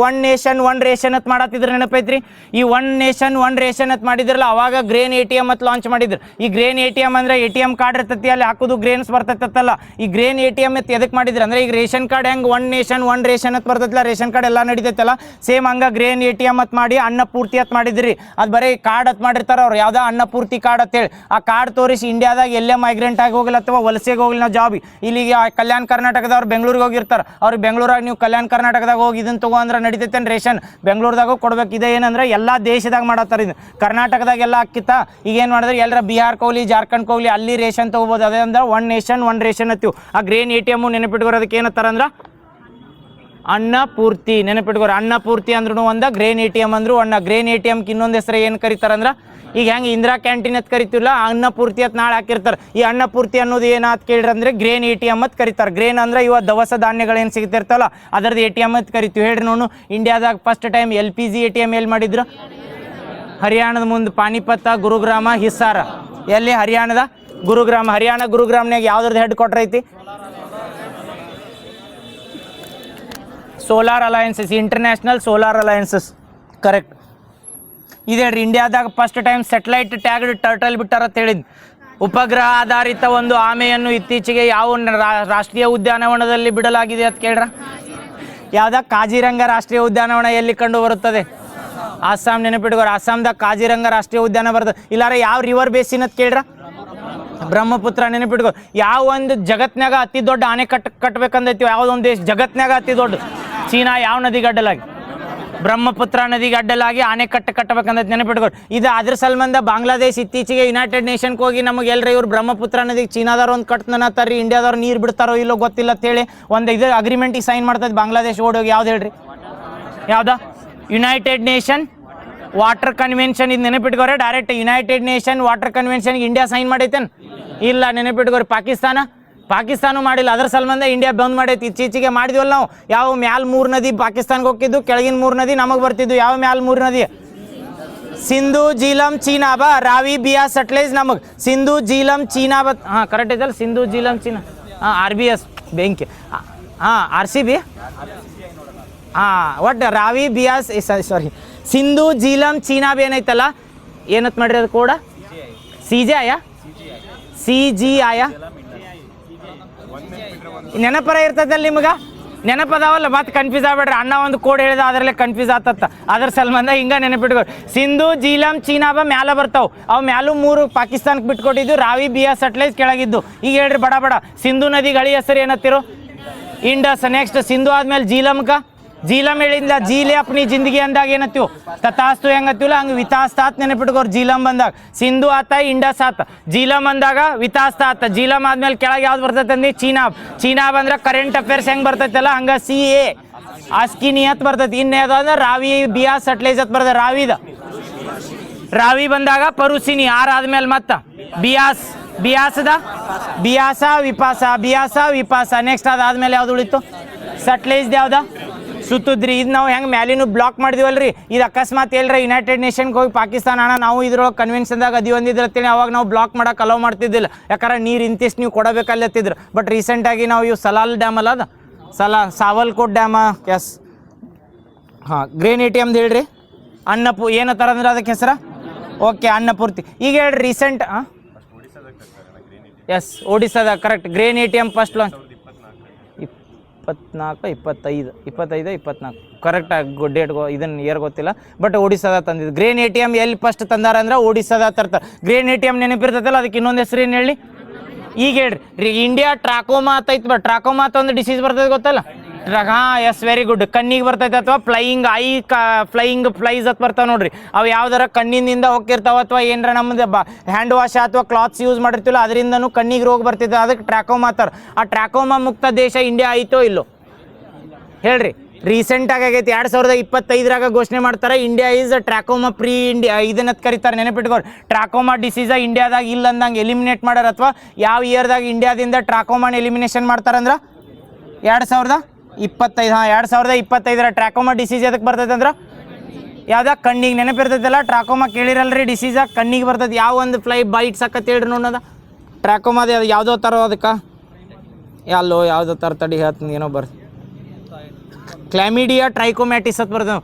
ಒನ್ ನೇಷನ್ ಒನ್ ರೇಷನ್ ಅಂತ ಮಾಡತ್ತಿದ್ರೆ ನೆನಪೈತ್ರಿ. ಈ 1 ನೇಷನ್ 1 ರೇಷನ್ ಅಂತ ಮಾಡಿದ್ರಲ್ಲ, ಅವಾಗ ಗ್ರೇನ್ ATM ಅಂತ ಲಾಂಚ್ ಮಾಡಿದ್ರು. ಈ ಗ್ರೇನ್ ATM ಅಂದ್ರೆ ATM ಕಾರ್ಡ್ ಇರ್ತೈತಿ, ಅಲ್ಲಿ ಹಾಕೋದು ಗ್ರೇನ್ಸ್ ಬರ್ತೈತಲ್ಲ. ಈ ಗ್ರೇನ್ ATM ಅಂತ ಎದಕ್ಕೆ ಮಾಡಿದ್ರು ಅಂದ್ರೆ, ಈಗ ರೇಷನ್ ಕಾರ್ಡ್ ಹೆಂಗೆ 1 ನೇಷನ್ 1 ರೇಷನ್ ಅಂತ ಬರ್ತೈತಲ್ಲ, ರೇಷನ್ ಕಾರ್ಡ್ ಎಲ್ಲ ನಡೀತೈತಲ್ಲ, ಸೇಮ್ ಹಂಗೆ ಗ್ರೇನ್ ATM ಅಂತ ಮಾಡಿ ಅನ್ನಪೂರ್ತಿ ಅಂತ ಮಾಡಿದ್ರಿ. ಅದು ಬರೀ ಕಾರ್ಡ್ ಅಂತ ಮಾಡಿರ್ತಾರೆ ಅವ್ರು, ಯಾವುದೋ ಅನ್ನಪೂರ್ತಿ ಕಾರ್ಡ್ ಅಂತೇಳಿ. ಆ ಕಾರ್ಡ್ ತೋರಿಸಿ ಇಂಡಿಯಾದಾಗ ಎಲ್ಲೇ ಮೈಗ್ರೆಂಟ್ ಆಗಿ ಹೋಗಿಲ್ಲ ಅಥವಾ ವಲಸೆಗೆ ಹೋಗಿಲ್ಲ ನಾವು ಜಾಬ್, ಇಲ್ಲಿಗೆ ಕಲ್ಯಾಣ ಕರ್ನಾಟಕದವ್ರು ಬೆಂಗಳೂರಿಗೆ ಹೋಗಿರ್ತಾರೆ, ಅವ್ರಿಗೆ ಬೆಂಗಳೂರಾಗ ನೀವು ಕಲ್ಯಾಣ ಕರ್ನಾಟಕದಾಗ ಹೋಗಿ ಇದನ್ನು ತಗೋ ಅಂದ್ರೆ ನಡೀತೈತೆ ರೇಷನ್, ಬೆಂಗಳೂರದಾಗ ಕೊಡ್ಬೇಕು. ಇದೇ ಏನಂದ್ರೆ ಎಲ್ಲ ದೇಶದಾಗ ಮಾಡತ್ತಾರೆ. ಇದು ಕರ್ನಾಟಕದಾಗ ಎಲ್ಲ ಅಕ್ಕಿತ್ತ. ಈಗ ಏನು ಮಾಡಿದ್ರೆ ಎಲ್ಲರ ಬಿಹಾರ್ ಹೋಗ್ಲಿ, ಜಾರ್ಖಂಡ್ ಹೋಗ್ಲಿ, ಅಲ್ಲಿ ರೇಷನ್ ತೊಗೋಬೋದು. ಅದೇ ಅಂದ್ರೆ 1 ನೇಷನ್ 1 ರೇಷನ್ ಅಂತೀವಿ. ಆ ಗ್ರೇನ್ ATM ನೆನಪಿಟ್ಕೋರೋದಕ್ಕೆ ಏನತ್ತಾರ ಅಂದ್ರೆ ಅನ್ನಪೂರ್ತಿ. ನೆನಪಿಟ್ಕೋರು, ಅನ್ನಪೂರ್ತಿ ಅಂದ್ರೂ ಒಂದ, ಗ್ರೇನ್ ATM ಅಂದ್ರು ಒಂದ. ಗ್ರೇನ್ ATMಗೆ ಇನ್ನೊಂದು ಹೆಸರು ಏನು ಕರೀತಾರಂದ್ರೆ, ಈಗ ಹೆಂಗೆ ಇಂದಿರಾ ಕ್ಯಾಂಟೀನ್ ಅಂತ ಕರಿತೀವಲ್ಲ, ಅನ್ನಪೂರ್ತಿ ಅಂತ ನಾಳೆ ಹಾಕಿರ್ತಾರೆ. ಈ ಅನ್ನಪೂರ್ತಿ ಅನ್ನೋದು ಏನಾತ್ ಕೇಳ್ರಿ ಅಂದ್ರೆ ಗ್ರೇನ್ ATM ಅಂತ ಕರೀತಾರೆ. ಗ್ರೇನ್ ಅಂದ್ರೆ ಇವ ದವಸ ಧಾನ್ಯಗಳೇನು ಸಿಗ್ತಿರ್ತಲ್ಲ ಅದರದ್ದು ATM ಅಂತ ಕರಿತೀವಿ. ಹೇಳ್ರಿ ನೋಡು, ಇಂಡಿಯಾದಾಗ ಫಸ್ಟ್ ಟೈಮ್ LPG ATM ಎಲ್ಲಿ ಮಾಡಿದ್ರು? ಹರಿಯಾಣದ ಮುಂದೆ ಪಾನಿಪತ್ತ, ಗುರುಗ್ರಾಮ, ಹಿಸ್ಸಾರ. ಎಲ್ಲಿ? ಹರಿಯಾಣದ ಗುರುಗ್ರಾಮ. ಹರಿಯಾಣ ಗುರುಗ್ರಾಮ್ನಾಗ ಯಾವ್ದ್ರದ್ದು ಹೆಡ್ ಕ್ವಾರ್ಟರ್ ಐತಿ? Solar alliances, international solar alliances. Correct. ಇದೆ ಹೇಳ್ರಿ, ಇಂಡಿಯಾದಾಗ first time satellite tagged turtle ಬಿಟ್ಟಾರ ಅಂತ ಹೇಳಿದ್. ಉಪಗ್ರಹ ಆಧಾರಿತ ಒಂದು ಆಮೆಯನ್ನು ಇತ್ತೀಚೆಗೆ ಯಾವ ರಾಷ್ಟ್ರೀಯ ಉದ್ಯಾನವನದಲ್ಲಿ ಬಿಡಲಾಗಿದೆ ಅಂತ ಕೇಳ್ರ? ಯಾವ್ದಾಗ? ಕಾಜಿರಂಗ ರಾಷ್ಟ್ರೀಯ ಉದ್ಯಾನವನ ಎಲ್ಲಿ ಕಂಡು ಬರುತ್ತದೆ? ಅಸ್ಸಾಂ. ನೆನಪಿಟ್ಕೋರು, ಅಸ್ಸಾಂದಾಗ ಕಾಜಿರಂಗ ರಾಷ್ಟ್ರೀಯ ಉದ್ಯಾನ ಬರ್ತದೆ. ಇಲ್ಲಾರ ಯಾವ ರಿವರ್ ಬೇಸಿನ್ ಅಂತ ಕೇಳ್ರ? ಬ್ರಹ್ಮಪುತ್ರ. ನೆನಪಿಟ್ಕೋ, ಯಾವ ಒಂದು ಜಗತ್ನಾಗ ಅತಿ ದೊಡ್ಡ ಆನೆ ಕಟ್ಬೇಕಂದೈತಿ, ಯಾವುದೊಂದು ದೇಶ ಜಗತ್ನಾಗ ಅತಿ ದೊಡ್ಡ? ಚೀನಾ. ಯಾವ ನದಿಗೆ ಅಡ್ಡಲಾಗಿ? ಬ್ರಹ್ಮಪುತ್ರ ನದಿಗೆ ಅಡ್ಡಲಾಗಿ ಆನೆ ಕಟ್ಟಬೇಕಂದೈತಿ. ನೆನಪಿಟ್ಕೊಂಡು ಇದು ಅದ್ರ ಸಲ್ಬಂಧ ಬಾಂಗ್ಲಾದೇಶ ಇತ್ತೀಚೆಗೆ ಯುನೈಟೆಡ್ ನೇಷನ್ಗೆ ಹೋಗಿ ನಮಗೆ ಎಲ್ಲರೂ ಇವ್ರು ಬ್ರಹ್ಮಪುತ್ರ ನದಿಗೆ ಚೀನಾದವ್ರು ಒಂದು ಕಟ್ತಾನತ್ತಾರ್ರಿ, ಇಂಡಿಯಾದವ್ರು ನೀರು ಬಿಡ್ತಾರೋ ಇಲ್ಲೋ ಗೊತ್ತಿಲ್ಲ ಅಂತೇಳಿ ಒಂದು ಇದು ಅಗ್ರಿಮೆಂಟಿಗೆ ಸೈನ್ ಮಾಡ್ತೈತೆ ಬಾಂಗ್ಲಾದೇಶ ಓಡೋಗಿ. ಯಾವ್ದು ಹೇಳ್ರಿ? ಯಾವ್ದಾ? United Nation water convention. ಇದು ನೆನಪಿಟ್ಕೋರೆ, ಡೈರೆಕ್ಟ್ ಯುನೈಟೆಡ್ ನೇಷನ್ ವಾಟರ್ ಕನ್ವೆನ್ಷನ್ಗೆ ಇಂಡಿಯಾ ಸೈನ್ ಮಾಡೈತೇನು? ಇಲ್ಲ. ನೆನಪಿಟ್ಕೋರಿ, ಪಾಕಿಸ್ತಾನ ಮಾಡಿಲ್ಲ. ಅದ್ರ ಸಲ್ಬಂಧ ಇಂಡಿಯಾ ಬಂದ್ ಮಾಡೈತಿ. ಇತ್ತೀಚೆಗೆ ಮಾಡಿದ್ವಲ್ಲ ನಾವು. ಯಾವ ಮ್ಯಾಲ್ 3 ನದಿ ಪಾಕಿಸ್ತಾನ್ಗೆ ಹೋಗಿದ್ದು, ಕೆಳಗಿನ 3 ನದಿ ನಮಗೆ ಬರ್ತಿದ್ದು. ಯಾವ ಮ್ಯಾಲ್ 3 ನದಿ? ಸಿಂಧು, ಜೀಲಂ, ಚೀನಾಬ, ರಾವಿ, ಬಿಯಾ, ಸಟ್ಲೇಜ್ ನಮಗೆ. ಸಿಂಧು, ಜೀಲಂ, ಚೀನಾಬ. ಹಾಂ ಕರೆಕ್ಟ್ ಐತಲ್ಲ, ಸಿಂಧು, ಜೀಲಂ, ಚೀನಾ. ಹಾಂ RBS ಬೆಂಕಿ. ಹಾಂ RCB. ಹಾಂ ಒಟ್ಟು ರಾವಿ, ಬಿಯಾಸ್, ಸಾರಿ ಸಿಂಧು, ಜೀಲಂ, ಚೀನಾಬ್ ಏನೈತಲ್ಲ, ಏನತ್ ಮಾಡಿರಿ ಅದು ಕೂಡ? CGI. ನೆನಪರ ಇರ್ತದಲ್ಲ ನಿಮ್ಗೆ? ನೆನಪದಾವಲ್ಲ, ಮತ್ತೆ ಕನ್ಫ್ಯೂಸ್ ಆಗ್ಬೇಡ್ರಿ. ಅಣ್ಣ ಒಂದು ಕೋಡ್ ಹೇಳಿದ ಅದರಲ್ಲೇ ಕನ್ಫ್ಯೂಸ್ ಆತತ್ತ. ಅದ್ರ ಸಲ್ಬಂಧ ಹಿಂಗೆ ನೆನಪಿಟ್ಕೊ. ಸಿಂಧು, ಜೀಲಂ, ಚೀನಾಬ ಮ್ಯಾಲ ಬರ್ತಾವೆ. ಅವು ಮ್ಯಾಲೂ 3 ಪಾಕಿಸ್ತಾನಕ್ಕೆ ಬಿಟ್ಕೊಟ್ಟಿದ್ದು. ರಾವಿ, ಬಿಯಾ, ಸಟ್ಲೇಜ್ ಕೆಳಗಿದ್ದು. ಈಗ ಹೇಳ್ರಿ ಬಡ ಸಿಂಧು ನದಿ ಗಳಿ ಹೆಸರು ಏನತ್ತಿರು? ಇಂಡಸ್. ನೆಕ್ಸ್ಟ್ ಸಿಂಧು ಆದ್ಮೇಲೆ ಜೀಲಂಕ ಜೀಲಂ ಹೇಳಿದ್ಲ ಜೀಲೆ ಅಪ್ನಿ ಜಿಂದಗಿ ಅಂದಾಗ ಏನತ್ತೀವಿ ತಥಾಸ್ತು ಹೆಂಗತ್ತೀವಲ್ಲ ಹಂಗೆ ವಿತಾಸ್ತಾತ್ ನೆನಪಿಟ್ಕೋರು ಜೀಲಂ ಬಂದಾಗ ಸಿಂಧು ಆತ ಇಂಡಸ್ ಆತ ಜೀಲಂ ಅಂದಾಗ ವಿತಾಸ್ತ ಆತ ಜೀಲಂ ಆದ್ಮೇಲೆ ಕೆಳಗೆ ಯಾವ್ದು ಬರ್ತೈತೆ ಅಂದಿ ಚೀನಾ ಬಂದ್ರೆ ಕರೆಂಟ್ ಅಫೇರ್ಸ್ ಹೆಂಗೆ ಬರ್ತೈತಲ್ಲ ಹಂಗೆ CA ಆಸ್ಕಿನಿಯತ್ ಬರ್ತೈತಿ ಇನ್ನೇ ಅಂದ್ರೆ ರಾವಿ ಬಿಯಾಸ್ ಸಟ್ಲೇಜ್ ಅಂತ ಬರ್ತದೆ ರಾವಿ ಬಂದಾಗ ಪರುಸಿನಿ ಆದ್ಮೇಲೆ ಮತ್ತ ಬಿಯಾಸ ವಿಪಾಸ ನೆಕ್ಸ್ಟ್ ಅದಾದ್ಮೇಲೆ ಯಾವ್ದು ಉಳಿತು ಸಟ್ಲೇಜ್ ಯಾವ್ದ ಸುತ್ತುದ್ರಿ ಇದು ನಾವು ಹೆಂಗೆ ಮ್ಯಾಲಿನೂ ಬ್ಲಾಕ್ ಮಾಡಿದಿವಲ್ರಿ ಇದು ಅಕಸ್ಮಾತ್ ಎಲ್ರ ಯುನೈಟೆಡ್ ನೇಷನ್ಗೆ ಹೋಗಿ ಪಾಕಿಸ್ತಾನ ಅಣ್ಣ ನಾವು ಇದ್ರೊಳಗೆ ಕನ್ವೆನ್ಷನ್ದಾಗ ಅದಿವಂದಿದ್ರತ್ತೇಳಿ ಅವಾಗ ನಾವು ಬ್ಲಾಕ್ ಮಾಡಕ್ಕೆ ಅಲೋ ಮಾಡ್ತಿದ್ದಿಲ್ಲ ಯಾಕಂದ್ರೆ ನೀರು ಇಂತಿಷ್ಟು ನೀವು ಕೊಡಬೇಕಲ್ಲತ್ತಿದ್ರು ಬಟ್ ರೀಸೆಂಟಾಗಿ ನಾವು ಇವು ಸಲಾಲ್ ಡ್ಯಾಮ್ ಅಲ್ಲ ಅದು ಸಾವಲ್ಕೋಟ್ ಡ್ಯಾಮ ಹಾಂ ಗ್ರೇನ್ ATM ಹೇಳ್ರಿ ಏನತ್ತಾರ ಅಂದ್ರೆ ಅದಕ್ಕೆ ಹೆಸರ ಓಕೆ ಅನ್ನಪೂರ್ತಿ ಈಗ ಹೇಳ್ರಿ ರೀಸೆಂಟ್ ಎಸ್ ಒಡಿಸ್ಸಾದ correct grain ATM first launch 24 ಕರೆಕ್ಟಾಗಿ ಡೇಟ್ ಇದನ್ನು ಇಯರ್ ಗೊತ್ತಿಲ್ಲ ಬಟ್ ಒಡಿಸ್ಸಾದ ತಂದಿದ್ದು ಗ್ರೇನ್ ATM ಎಲ್ಲಿ ಫಸ್ಟ್ ತಂದಾರ ಅಂದ್ರೆ ಒಡಿಸ್ಸಾದ ತರ್ತಾರೆ ಗ್ರೇನ್ ATM ನೆನಪಿರ್ತೈತಲ್ಲ ಅದಕ್ಕೆ ಇನ್ನೊಂದು ಹೆಸರು ಏನು ಹೇಳಿ ಈಗ ಹೇಳ್ರಿ ಇಂಡಿಯಾ ಟ್ರಾಕೋಮಾ ಅಂತೈತಿ ಟ್ರಾಕೋಮಾ ಅಂತ ಒಂದು ಡಿಸೀಸ್ ಬರ್ತೈತೆ ಗೊತ್ತಲ್ಲ ಎಸ್ ವೆರಿ ಗುಡ್ ಕಣ್ಣಿಗೆ ಬರ್ತೈತೆ ಅಥವಾ ಫ್ಲೈಯಿಂಗ್ ಫ್ಲೈಸ್ ಅಂತ ಬರ್ತಾವೆ ನೋಡ್ರಿ ಅವು ಯಾವ್ದಾರ ಕಣ್ಣಿನಿಂದ ಹೋಗಿರ್ತಾವ ಅಥವಾ ಏನಾರ ನಮ್ದು ಹ್ಯಾಂಡ್ ವಾಶ್ ಅಥವಾ ಕ್ಲಾತ್ಸ್ ಯೂಸ್ ಮಾಡಿರ್ತಿಲ್ಲ ಅದರಿಂದನೂ ಕಣ್ಣಿಗೆ ರೋಗ ಬರ್ತಿದ್ದೆ ಅದಕ್ಕೆ ಟ್ರಾಕೋಮಾ ಅಂತಾರೆ ಆ ಟ್ರಾಕೋಮಾ ಮುಕ್ತ ದೇಶ ಇಂಡಿಯಾ ಆಯಿತೋ ಇಲ್ಲೋ ಹೇಳ್ರಿ ರೀಸೆಂಟಾಗಿ ಆಗೈತಿ 2025 ಘೋಷಣೆ ಮಾಡ್ತಾರೆ ಇಂಡಿಯಾ ಈಸ್ ಟ್ರಾಕೋಮಾ ಫ್ರೀ ಇಂಡಿಯಾ ಇದನ್ನತ್ ಕರೀತಾರೆ ನೆನಪಿಟ್ಕೋರಿ ಟ್ರಾಕೋಮಾ ಡಿಸೀಸ ಇಂಡಿಯಾದಾಗ ಇಲ್ಲ ಅಂದಂಗೆ ಎಲಿಮಿನೇಟ್ ಮಾಡ್ಯಾರ ಅಥವಾ ಯಾವ ಇಯರ್ದಾಗ ಇಂಡಿಯಾದಿಂದ ಟ್ರಾಕೋಮಾನ ಎಲಿಮಿನೇಷನ್ ಮಾಡ್ತಾರಂದ್ರೆ 2025 ಟ್ರಾಕೋಮಾ ಡಿಸೀಸ್ ಎದಕ್ಕೆ ಬರ್ತೈತೆ ಅಂದ್ರೆ ಯಾವ್ದಾಗ ಕಣ್ಣಿಗೆ ನೆನಪಿರ್ತೈತಲ್ಲ ಟ್ರಾಕೋಮಾ ಕೇಳಿರಲ್ರಿ ಡಿಸೀಸ ಕಣ್ಣಿಗೆ ಬರ್ತೈತೆ ಯಾವ ಒಂದು ಫ್ಲೈ ಬೈಟ್ಸ್ ಹಾಕತ್ ಹೇಳ್ರಿ ನೋಡೋದ ಟ್ರಾಕೋಮಾದ ಯಾವುದೋ ಥರ ಅದಕ್ಕೆ ಅಲ್ಲೋ ಯಾವುದೋ ಥರ ತಡಿ ಹೇಳ್ತೀನಿ ಏನೋ ಕ್ಲಾಮಿಡಿಯಾ ಟ್ರೈಕೋಮ್ಯಾಟಿಸ್ ಅಂತ ಬರ್ತದೆ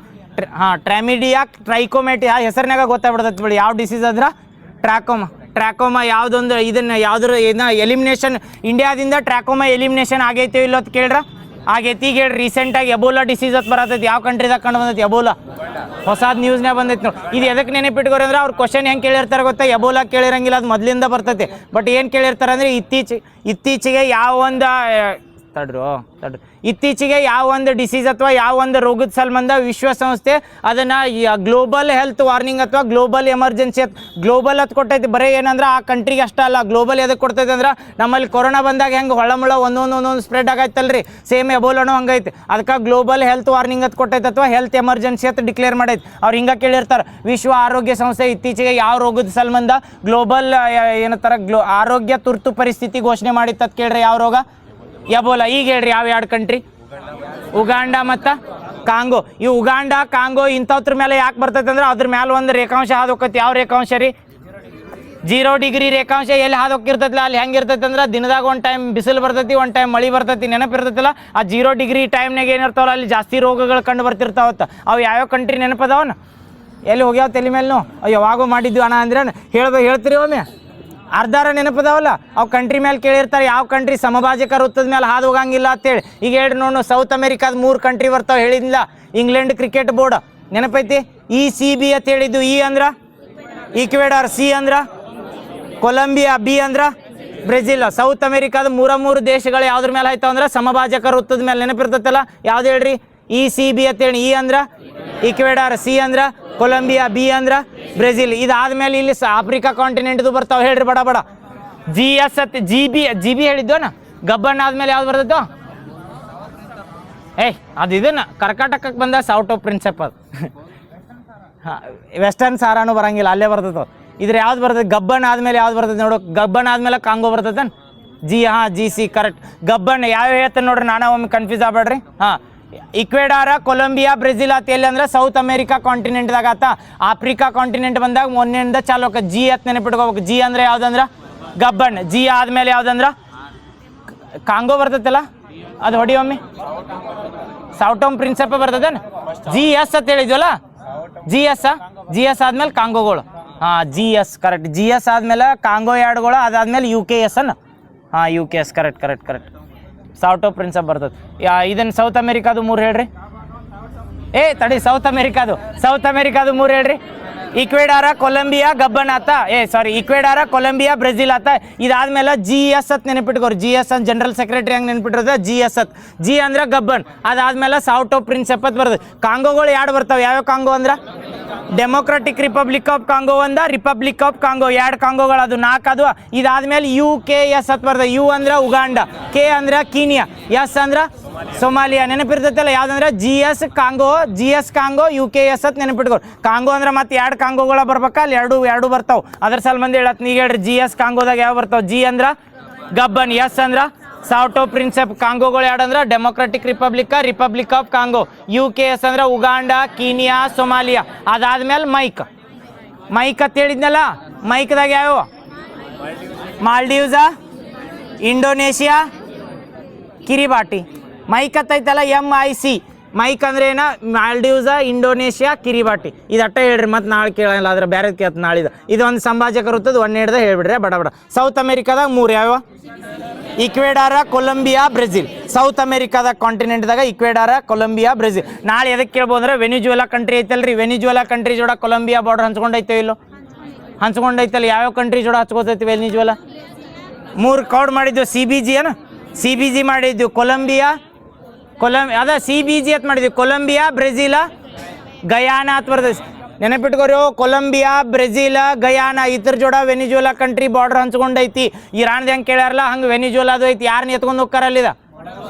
ಟ್ರಾಮಿಡಿಯಾ ಟ್ರೈಕೋಮ್ಯಾಟಿ ಆ ಹೆಸರಿನಾಗ ಗೊತ್ತಾಗ್ಬಿಡ್ತೈತೆ ಬಿಡಿ ಯಾವ ಡಿಸೀಸ್ ಅಂದ್ರೆ ಟ್ರಾಕೋಮಾ ಯಾವುದೊಂದು ಇದನ್ನು ಯಾವ್ದ್ರ ಎಲಿಮಿನೇಷನ್ ಇಂಡಿಯಾದಿಂದ ಟ್ರಾಕೋಮಾ ಎಲಿಮಿನೇಷನ್ ಆಗೈತೆ ಇಲ್ಲೋ ಅಂತ ಕೇಳ್ರ ಆಗೈತಿ ಈಗ ಹೇಳ್ರಿ ರೀಸೆಂಟಾಗಿ ಎಬೋಲಾ ಡಿಸೀಸ್ ಅಂತ ಬರತೈತಿ ಯಾವ ಕಂಟ್ರಿದಾಗ ಕಂಡು ಬಂದೈತಿ ಎಬೋಲಾ ಹೊಸಾದ ನ್ಯೂಸ್ನಾಗ ಬಂದೈತಿ ನೋಡಿ ಇದು ಎದಕ್ಕೆ ನೆನಪಿಟ್ಕೋರಿ ಅಂದ್ರೆ ಅವ್ರು ಕ್ವಶನ್ ಹೆಂಗೆ ಕೇಳಿರ್ತಾರೆ ಗೊತ್ತಾ ಎಬೋಲಾ ಕೇಳಿರಂಗಿಲ್ಲ ಅದು ಮೊದಲಿಂದ ಬರ್ತೈತಿ ಬಟ್ ಏನು ಕೇಳಿರ್ತಾರೆ ಅಂದರೆ ಇತ್ತೀಚೆಗೆ ಯಾವ ಒಂದು ಇತ್ತೀಚೆಗೆ ಯಾವ ಒಂದು ಡಿಸೀಸ್ ಅಥವಾ ಯಾವ ಒಂದು ರೋಗದ ಸಂಬಂಧ ವಿಶ್ವಸಂಸ್ಥೆ ಅದನ್ನು ಗ್ಲೋಬಲ್ ಹೆಲ್ತ್ ವಾರ್ನಿಂಗ್ ಅಥವಾ ಗ್ಲೋಬಲ್ ಎಮರ್ಜೆನ್ಸಿ ಗ್ಲೋಬಲ್ ಅಂತ ಕೊಟ್ಟೈತಿ ಬರೀ ಏನಂದ್ರೆ ಆ ಕಂಟ್ರಿಗೆ ಅಷ್ಟೇ ಅಲ್ಲ ಗ್ಲೋಬಲ್ ಎದಕ್ಕೆ ಕೊಡ್ತೈತೆ ಅಂದ್ರೆ ನಮ್ಮಲ್ಲಿ ಕೊರೋನಾ ಬಂದಾಗ ಹೆಂಗೆ ಹೊಳಮುಳ ಒಂದೊಂದು ಸ್ಪ್ರೆಡ್ ಆಗೈತಲ್ರಿ ಸೇಮ್ ಎಬೋಲಾನು ಹಂಗೈತಿ ಅದಕ್ಕೆ ಗ್ಲೋಬಲ್ ಹೆಲ್ತ್ ವಾರ್ನಿಂಗ್ ಅಂತ ಕೊಟ್ಟೈತೆ ಅಥವಾ ಹೆಲ್ತ್ ಎಮರ್ಜೆನ್ಸಿ ಅಂತ ಡಿಕ್ಲೇರ್ ಮಾಡೈತಿ ಅವ್ರು ಹಿಂಗೆ ಕೇಳಿರ್ತಾರೆ ವಿಶ್ವ ಆರೋಗ್ಯ ಸಂಸ್ಥೆ ಇತ್ತೀಚೆಗೆ ಯಾವ ರೋಗದ ಸಂಬಂಧ ಗ್ಲೋಬಲ್ ಏನಂತಾರೆ ಆರೋಗ್ಯ ತುರ್ತು ಪರಿಸ್ಥಿತಿ ಘೋಷಣೆ ಮಾಡಿತ್ತು ಅಂತ ಕೇಳ್ರಿ ಯಾವ ರೋಗ ಎಬೋಲಾ ಈಗ ಹೇಳ್ರಿ ಯಾವ ಎರಡು ಕಂಟ್ರಿ ಉಗಾಂಡ ಮತ್ತು ಕಾಂಗೋ ಈ ಉಗಾಂಡ ಕಾಂಗೋ ಇಂಥವ್ರ ಮೇಲೆ ಯಾಕೆ ಬರ್ತೈತೆ ಅಂದ್ರೆ ಅದ್ರ ಮೇಲೆ ಒಂದು ರೇಖಾಂಶ ಹಾದೋಕೈತಿ ಯಾವ ರೇಖಾಂಶ ರೀ 0 ಡಿಗ್ರಿ ರೇಖಾಂಶ ಎಲ್ಲಿ ಹಾದೋಕಿರ್ತೈತಿಲ್ಲ ಅಲ್ಲಿ ಹೆಂಗೆ ಇರ್ತೈತೆ ಅಂದ್ರೆ ದಿನದಾಗ ಒಂದು ಟೈಮ್ ಬಿಸಿಲು ಬರ್ತೈತಿ ಒಂದು ಟೈಮ್ ಮಳೆ ಬರ್ತೈತಿ ನೆನಪಿರ್ತೈತಿಲ್ಲ ಆ 0 ಡಿಗ್ರಿ ಟೈಮ್ನಾಗ ಏನಿರ್ತಾವಲ್ಲ ಅಲ್ಲಿ ಜಾಸ್ತಿ ರೋಗಗಳು ಕಂಡು ಬರ್ತಿರ್ತಾವತ್ತ ಅವು ಯಾವ್ಯಾವ ಕಂಟ್ರಿ ನೆನಪದವನ ಎಲ್ಲಿ ಹೋಗ್ಯಾವ ತಲೆ ಮೇಲೆ ಅವು ಯಾವಾಗೂ ಮಾಡಿದ್ವಿ ಅಣ್ಣ ಅಂದ್ರೆ ಹೇಳ್ತೀರಿ ಒಮ್ಮೆ ಅರ್ಧಾರ ನೆನಪದಾವಲ್ಲ ಅವು ಕಂಟ್ರಿ ಮೇಲೆ ಕೇಳಿರ್ತಾರೆ ಯಾವ ಕಂಟ್ರಿ ಸಮಭಾಜಕ ವೃತ್ತದ ಮೇಲೆ ಹಾದು ಹೋಗಂಗಿಲ್ಲ ಅಂತೇಳಿ ಈಗ ಹೇಳ್ರಿ ನೋಡು ಸೌತ್ ಅಮೇರಿಕಾದ 3 ಕಂಟ್ರಿ ಬರ್ತಾವೆ ಹೇಳಿದ್ನಿಲ್ಲ ಇಂಗ್ಲೆಂಡ್ ಕ್ರಿಕೆಟ್ ಬೋರ್ಡ್ ನೆನಪೈತಿ ECB ಅಂತ ಹೇಳಿದ್ದು ಇ ಅಂದ್ರೆ ಈಕ್ವೆಡಾರ್ ಸಿ ಅಂದ್ರೆ ಕೊಲಂಬಿಯಾ ಬಿ ಅಂದ್ರೆ ಬ್ರೆಜಿಲ್ ಸೌತ್ ಅಮೇರಿಕಾದ 3 ದೇಶಗಳು ಯಾವ್ದ್ರ ಮೇಲೆ ಆಯ್ತಾವ ಅಂದ್ರೆ ಸಮಭಾಜಕ ವೃತ್ತದ ಮೇಲೆ ನೆನಪಿರ್ತೈತಲ್ಲ ಯಾವ್ದು ಹೇಳ್ರಿ ECB ಅಂತೇಳಿ ಇ ಅಂದ್ರೆ ಈಕ್ವೆಡಾರ್ ಸಿ ಅಂದ್ರೆ ಕೊಲಂಬಿಯಾ ಬಿ ಅಂದ್ರೆ ಬ್ರೆಜಿಲ್ ಇದಾದ್ಮೇಲೆ ಇಲ್ಲಿ ಆಫ್ರಿಕಾ ಕಾಂಟಿನೆಂಟ್ದು ಬರ್ತಾವೆ ಹೇಳ್ರಿ ಬಡ GS ಅಂತ ಜಿ ಬಿ ಹೇಳಿದ್ವನ ಗಬ್ಬನ್ ಆದ್ಮೇಲೆ ಯಾವ್ದು ಬರ್ತೈತೋ ಅದು ಇದನ್ನ ಕರ್ನಾಟಕಕ್ಕೆ ಬಂದ ಸೌಟ್ ಆಫ್ ಪ್ರಿನ್ಸಿಪಲ್ ವೆಸ್ಟರ್ನ್ ಸಾರಾನು ಬರಂಗಿಲ್ಲ ಅಲ್ಲೇ ಬರ್ತೈತೋ ಇದ್ರ ಯಾವ್ದು ಬರ್ತೈತೆ ಗಬ್ಬನ್ ಆದ್ಮೇಲೆ ಯಾವ್ದು ಬರ್ತೈತೆ ನೋಡು ಗಬ್ಬನ್ ಆದ್ಮೇಲೆ ಕಾಂಗೋ ಬರ್ತೈತೆ GC ಕರೆಕ್ಟ್ ಗಬ್ಬನ್ ಯಾವ ಹೇಳ್ತಾನೆ ನೋಡ್ರಿ ನಾನು ಒಮ್ಮೆ ಕನ್ಫ್ಯೂಸ್ ಆಗ್ಬೇಡ್ರಿ ಈಕ್ವೆಡಾರ ಕೊಲಂಬಿಯಾ ಬ್ರೆಜಿಲ್ ಅಂತ ಎಲ್ಲಿ ಅಂದ್ರೆ ಸೌತ್ ಅಮೇರಿಕಾ ಕಾಂಟಿನೆಂಟ್ದಾಗ ಆತ ಆಫ್ರಿಕಾ ಕಾಂಟಿನೆಂಟ್ ಬಂದಾಗ ಮೊನ್ನೆಯಿಂದ ಚಾಲು ಹೋಗ ಜಿ ಅಂತ ನೆನಪಿಟ್ಕೋಬೇಕು ಜಿ ಅಂದ್ರೆ ಯಾವ್ದಂದ್ರೆ ಗಬ್ಬನ್ ಜಿ ಆದ್ಮೇಲೆ ಯಾವ್ದಂದ್ರೆ ಕಾಂಗೋ ಬರ್ತೈತಲ್ಲ ಅದು ಹೊಡಿಯೊಮ್ಮೆ ಸೌಟ್ ಆಫ್ ಪ್ರಿನ್ಸಿಪಲ್ ಬರ್ತದೇನು GS ಅಂತ ಹೇಳಿದ್ವಲ್ಲ GS ಆದ್ಮೇಲೆ ಕಾಂಗೋಗಳು GS ಕರೆಕ್ಟ್ GS ಆದ್ಮೇಲೆ ಕಾಂಗೋ ಎರಡುಗಳು ಅದಾದ್ಮೇಲೆ UKS UKS ಕರೆಕ್ಟ್ ಸೌಟ್ ಆಫ್ ಪ್ರಿನ್ಸಿಪಲ್ ಬರ್ತದೆ ಇದನ್ನು ಸೌತ್ ಅಮೇರಿಕಾದು 3 ಹೇಳ್ರಿ ತಡಿ ಸೌತ್ ಅಮೇರಿಕಾದು 3 ಹೇಳ್ರಿ ಇಕ್ವೆಡಾರ ಕೊಲಂಬಿಯಾ ಗಬ್ಬನ್ ಆತ ಇಕ್ವೆಡಾರ ಕೊಲಂಬಿಯಾ ಬ್ರೆಜಿಲ್ ಆತ. ಇದಾದ್ಮೇಲೆ GS ಅಂತ ನೆನಪಿಟ್ಕೋರಿ. GS ಅಂತ ಜನರಲ್ ಸೆಕ್ರೆಟರಿ ಹಂಗೆ ನೆನಪಿಟ್ಟಿರೋದು GS ಅಂತ. G ಅಂದ್ರೆ ಗಬ್ಬನ್. ಅದಾದ್ಮೇಲೆ ಸೌಟೋ ಪ್ರಿನ್ಸೆಪ್ ಅಂತ ಬರ್ತದೆ. ಕಾಂಗೋಗಳು ಎರಡು ಬರ್ತಾವೆ. ಯಾವ್ಯಾವ ಕಾಂಗೋ ಅಂದ್ರೆ ಡೆಮೊಕ್ರಾಟಿಕ್ ರಿಪಬ್ಲಿಕ್ ಆಫ್ ಕಾಂಗೋ ಒಂದ, ರಿಪಬ್ಲಿಕ್ ಆಫ್ ಕಾಂಗೋ ಎರಡು ಕಾಂಗೋಗಳು, ಅದು 4 ಅದು. ಇದಾದ್ಮೇಲೆ UKS ಅಂತ ಬರ್ತದೆ. U ಅಂದ್ರೆ ಉಗಾಂಡ, K ಅಂದ್ರೆ ಕೀನಿಯಾ, S ಅಂದ್ರೆ ಸೊಮಾಲಿಯಾ. ನೆನಪಿರ್ತೈತಲ್ಲ ಯಾವ್ದಂದ್ರೆ GS ಕಾಂಗೋ, UKS ಅಂತ ನೆನಪಿಟ್ಕೋ. ಕಾಂಗೋ ಅಂದ್ರೆ ಮತ್ತೆ 2 ಕಾಂಗೋಗಳ ಬರ್ಬೇಕಾ, ಅಲ್ಲಿ ಎರಡು ಬರ್ತಾವ. ಅದ್ರ ಸಂಬಂಧ ಹೇಳತ್ ನೀಗ ಹೇಳ್ರಿ. GS ಕಾಂಗೋದಾಗ ಯಾವ ಬರ್ತಾವ? G ಅಂದ್ರ ಗಬ್ಬನ್, S ಅಂದ್ರ ಸೌಟೋ ಪ್ರಿನ್ಸೆಪ್. ಕಾಂಗೋಗಳು ಎರಡು ಅಂದ್ರೆ democratic republic of Congo. UKS ಅಂದ್ರೆ ಉಗಾಂಡ, ಕೀನಿಯಾ, ಸೊಮಾಲಿಯಾ. ಅದಾದ್ಮೇಲೆ ಮೈಕ್ ಅಂತ ಹೇಳಿದ್ನಲ್ಲ, ಮೈಕ್ದಾಗ ಯಾವ? Maldives, Indonesia, Kiribati. Mic ಅಂತೈತಲ್ಲ MIC. Mic ಅಂದ್ರೆ ಏನ? Maldives, Indonesia, Kiribati. ಇದಟ್ಟ ಹೇಳ್ರಿ, ಮತ್ತೆ ನಾಳೆ ಕೇಳಲ್ಲ, ಅದ್ರ ಬೇರೆ ಕೇಳ್ತ ನಾಳಿದ. ಇದೊಂದು ಸಂಭಾಜಕ ಇರ್ತದೆ, 1 ಹಿಡ್ದ ಹೇಳ್ಬಿಡ್ರಿ ಬಡ. ಸೌತ್ ಅಮೆರಿಕಾದಾಗ 3 ಯಾವ? ಇಕ್ವೆಡಾರ, ಕೊಲಂಬಿಯಾ, ಬ್ರೆಜಿಲ್. ಸೌತ್ ಅಮೆರಿಕಾದ ಕಾಂಟಿನೆಂಟ್ದಾಗ ಇಕ್ವೆಡಾರ, ಕೊಲಂಬಿಯಾ, ಬ್ರೆಜಿಲ್. ನಾಳೆ ಎದಕ್ಕೆ ಕೇಳ್ಬೋದು ಅಂದ್ರೆ ವೆನಿಜುವೆಲಾ ಕಂಟ್ರಿ ಐತಲ್ರಿ, ವೆನಿಜುವೆಲಾ ಕಂಟ್ರಿ ಜೋಡ ಕೊಲಂಬಿಯಾ ಬಾರ್ಡರ್ ಹಂಚ್ಕೊಂಡೈತೆ ಇಲ್ಲೋ? ಹಂಚ್ಕೊಂಡೈತಲ್ಲ. ಯಾವ್ಯಾವ ಕಂಟ್ರಿ ಜೋಡ ಹಚ್ಕೋತೈತಿ ವೆನಿಜುವೆಲಾ? 3 ಕೌಡ್ ಮಾಡಿದ್ವಿ. CBG ಏನ? CBG ಮಾಡಿದ್ವಿ. ಕೊಲಂಬಿಯಾ ಅದ CBG ಅಂತ ಮಾಡಿದ್ವಿ. ಕೊಲಂಬಿಯಾ, ಬ್ರೆಜಿಲ, ಗಯಾನ ಅಂತ ಬರ್ತದೆ. ನೆನಪಿಟ್ಕೋರಿ, ಕೊಲಂಬಿಯಾ, ಬ್ರೆಜಿಲ್, ಗಯಾನ ಇದ್ರ ಜೋಡ ವೆನಿಜುವೆಲಾ ಕಂಟ್ರಿ ಬಾರ್ಡರ್ ಹಂಚ್ಕೊಂಡೈತಿ. ಇರಾನ್ದು ಹೆಂಗೆ ಕೇಳ್ಯಾರಲ್ಲ ಹಂಗೆ ವೆನಿಜುವೆಲಾದು ಐತಿ. ಯಾರನ್ನ ಎತ್ಕೊಂಡು ಹೋಗ್ತಾರಲ್ಲಿದ?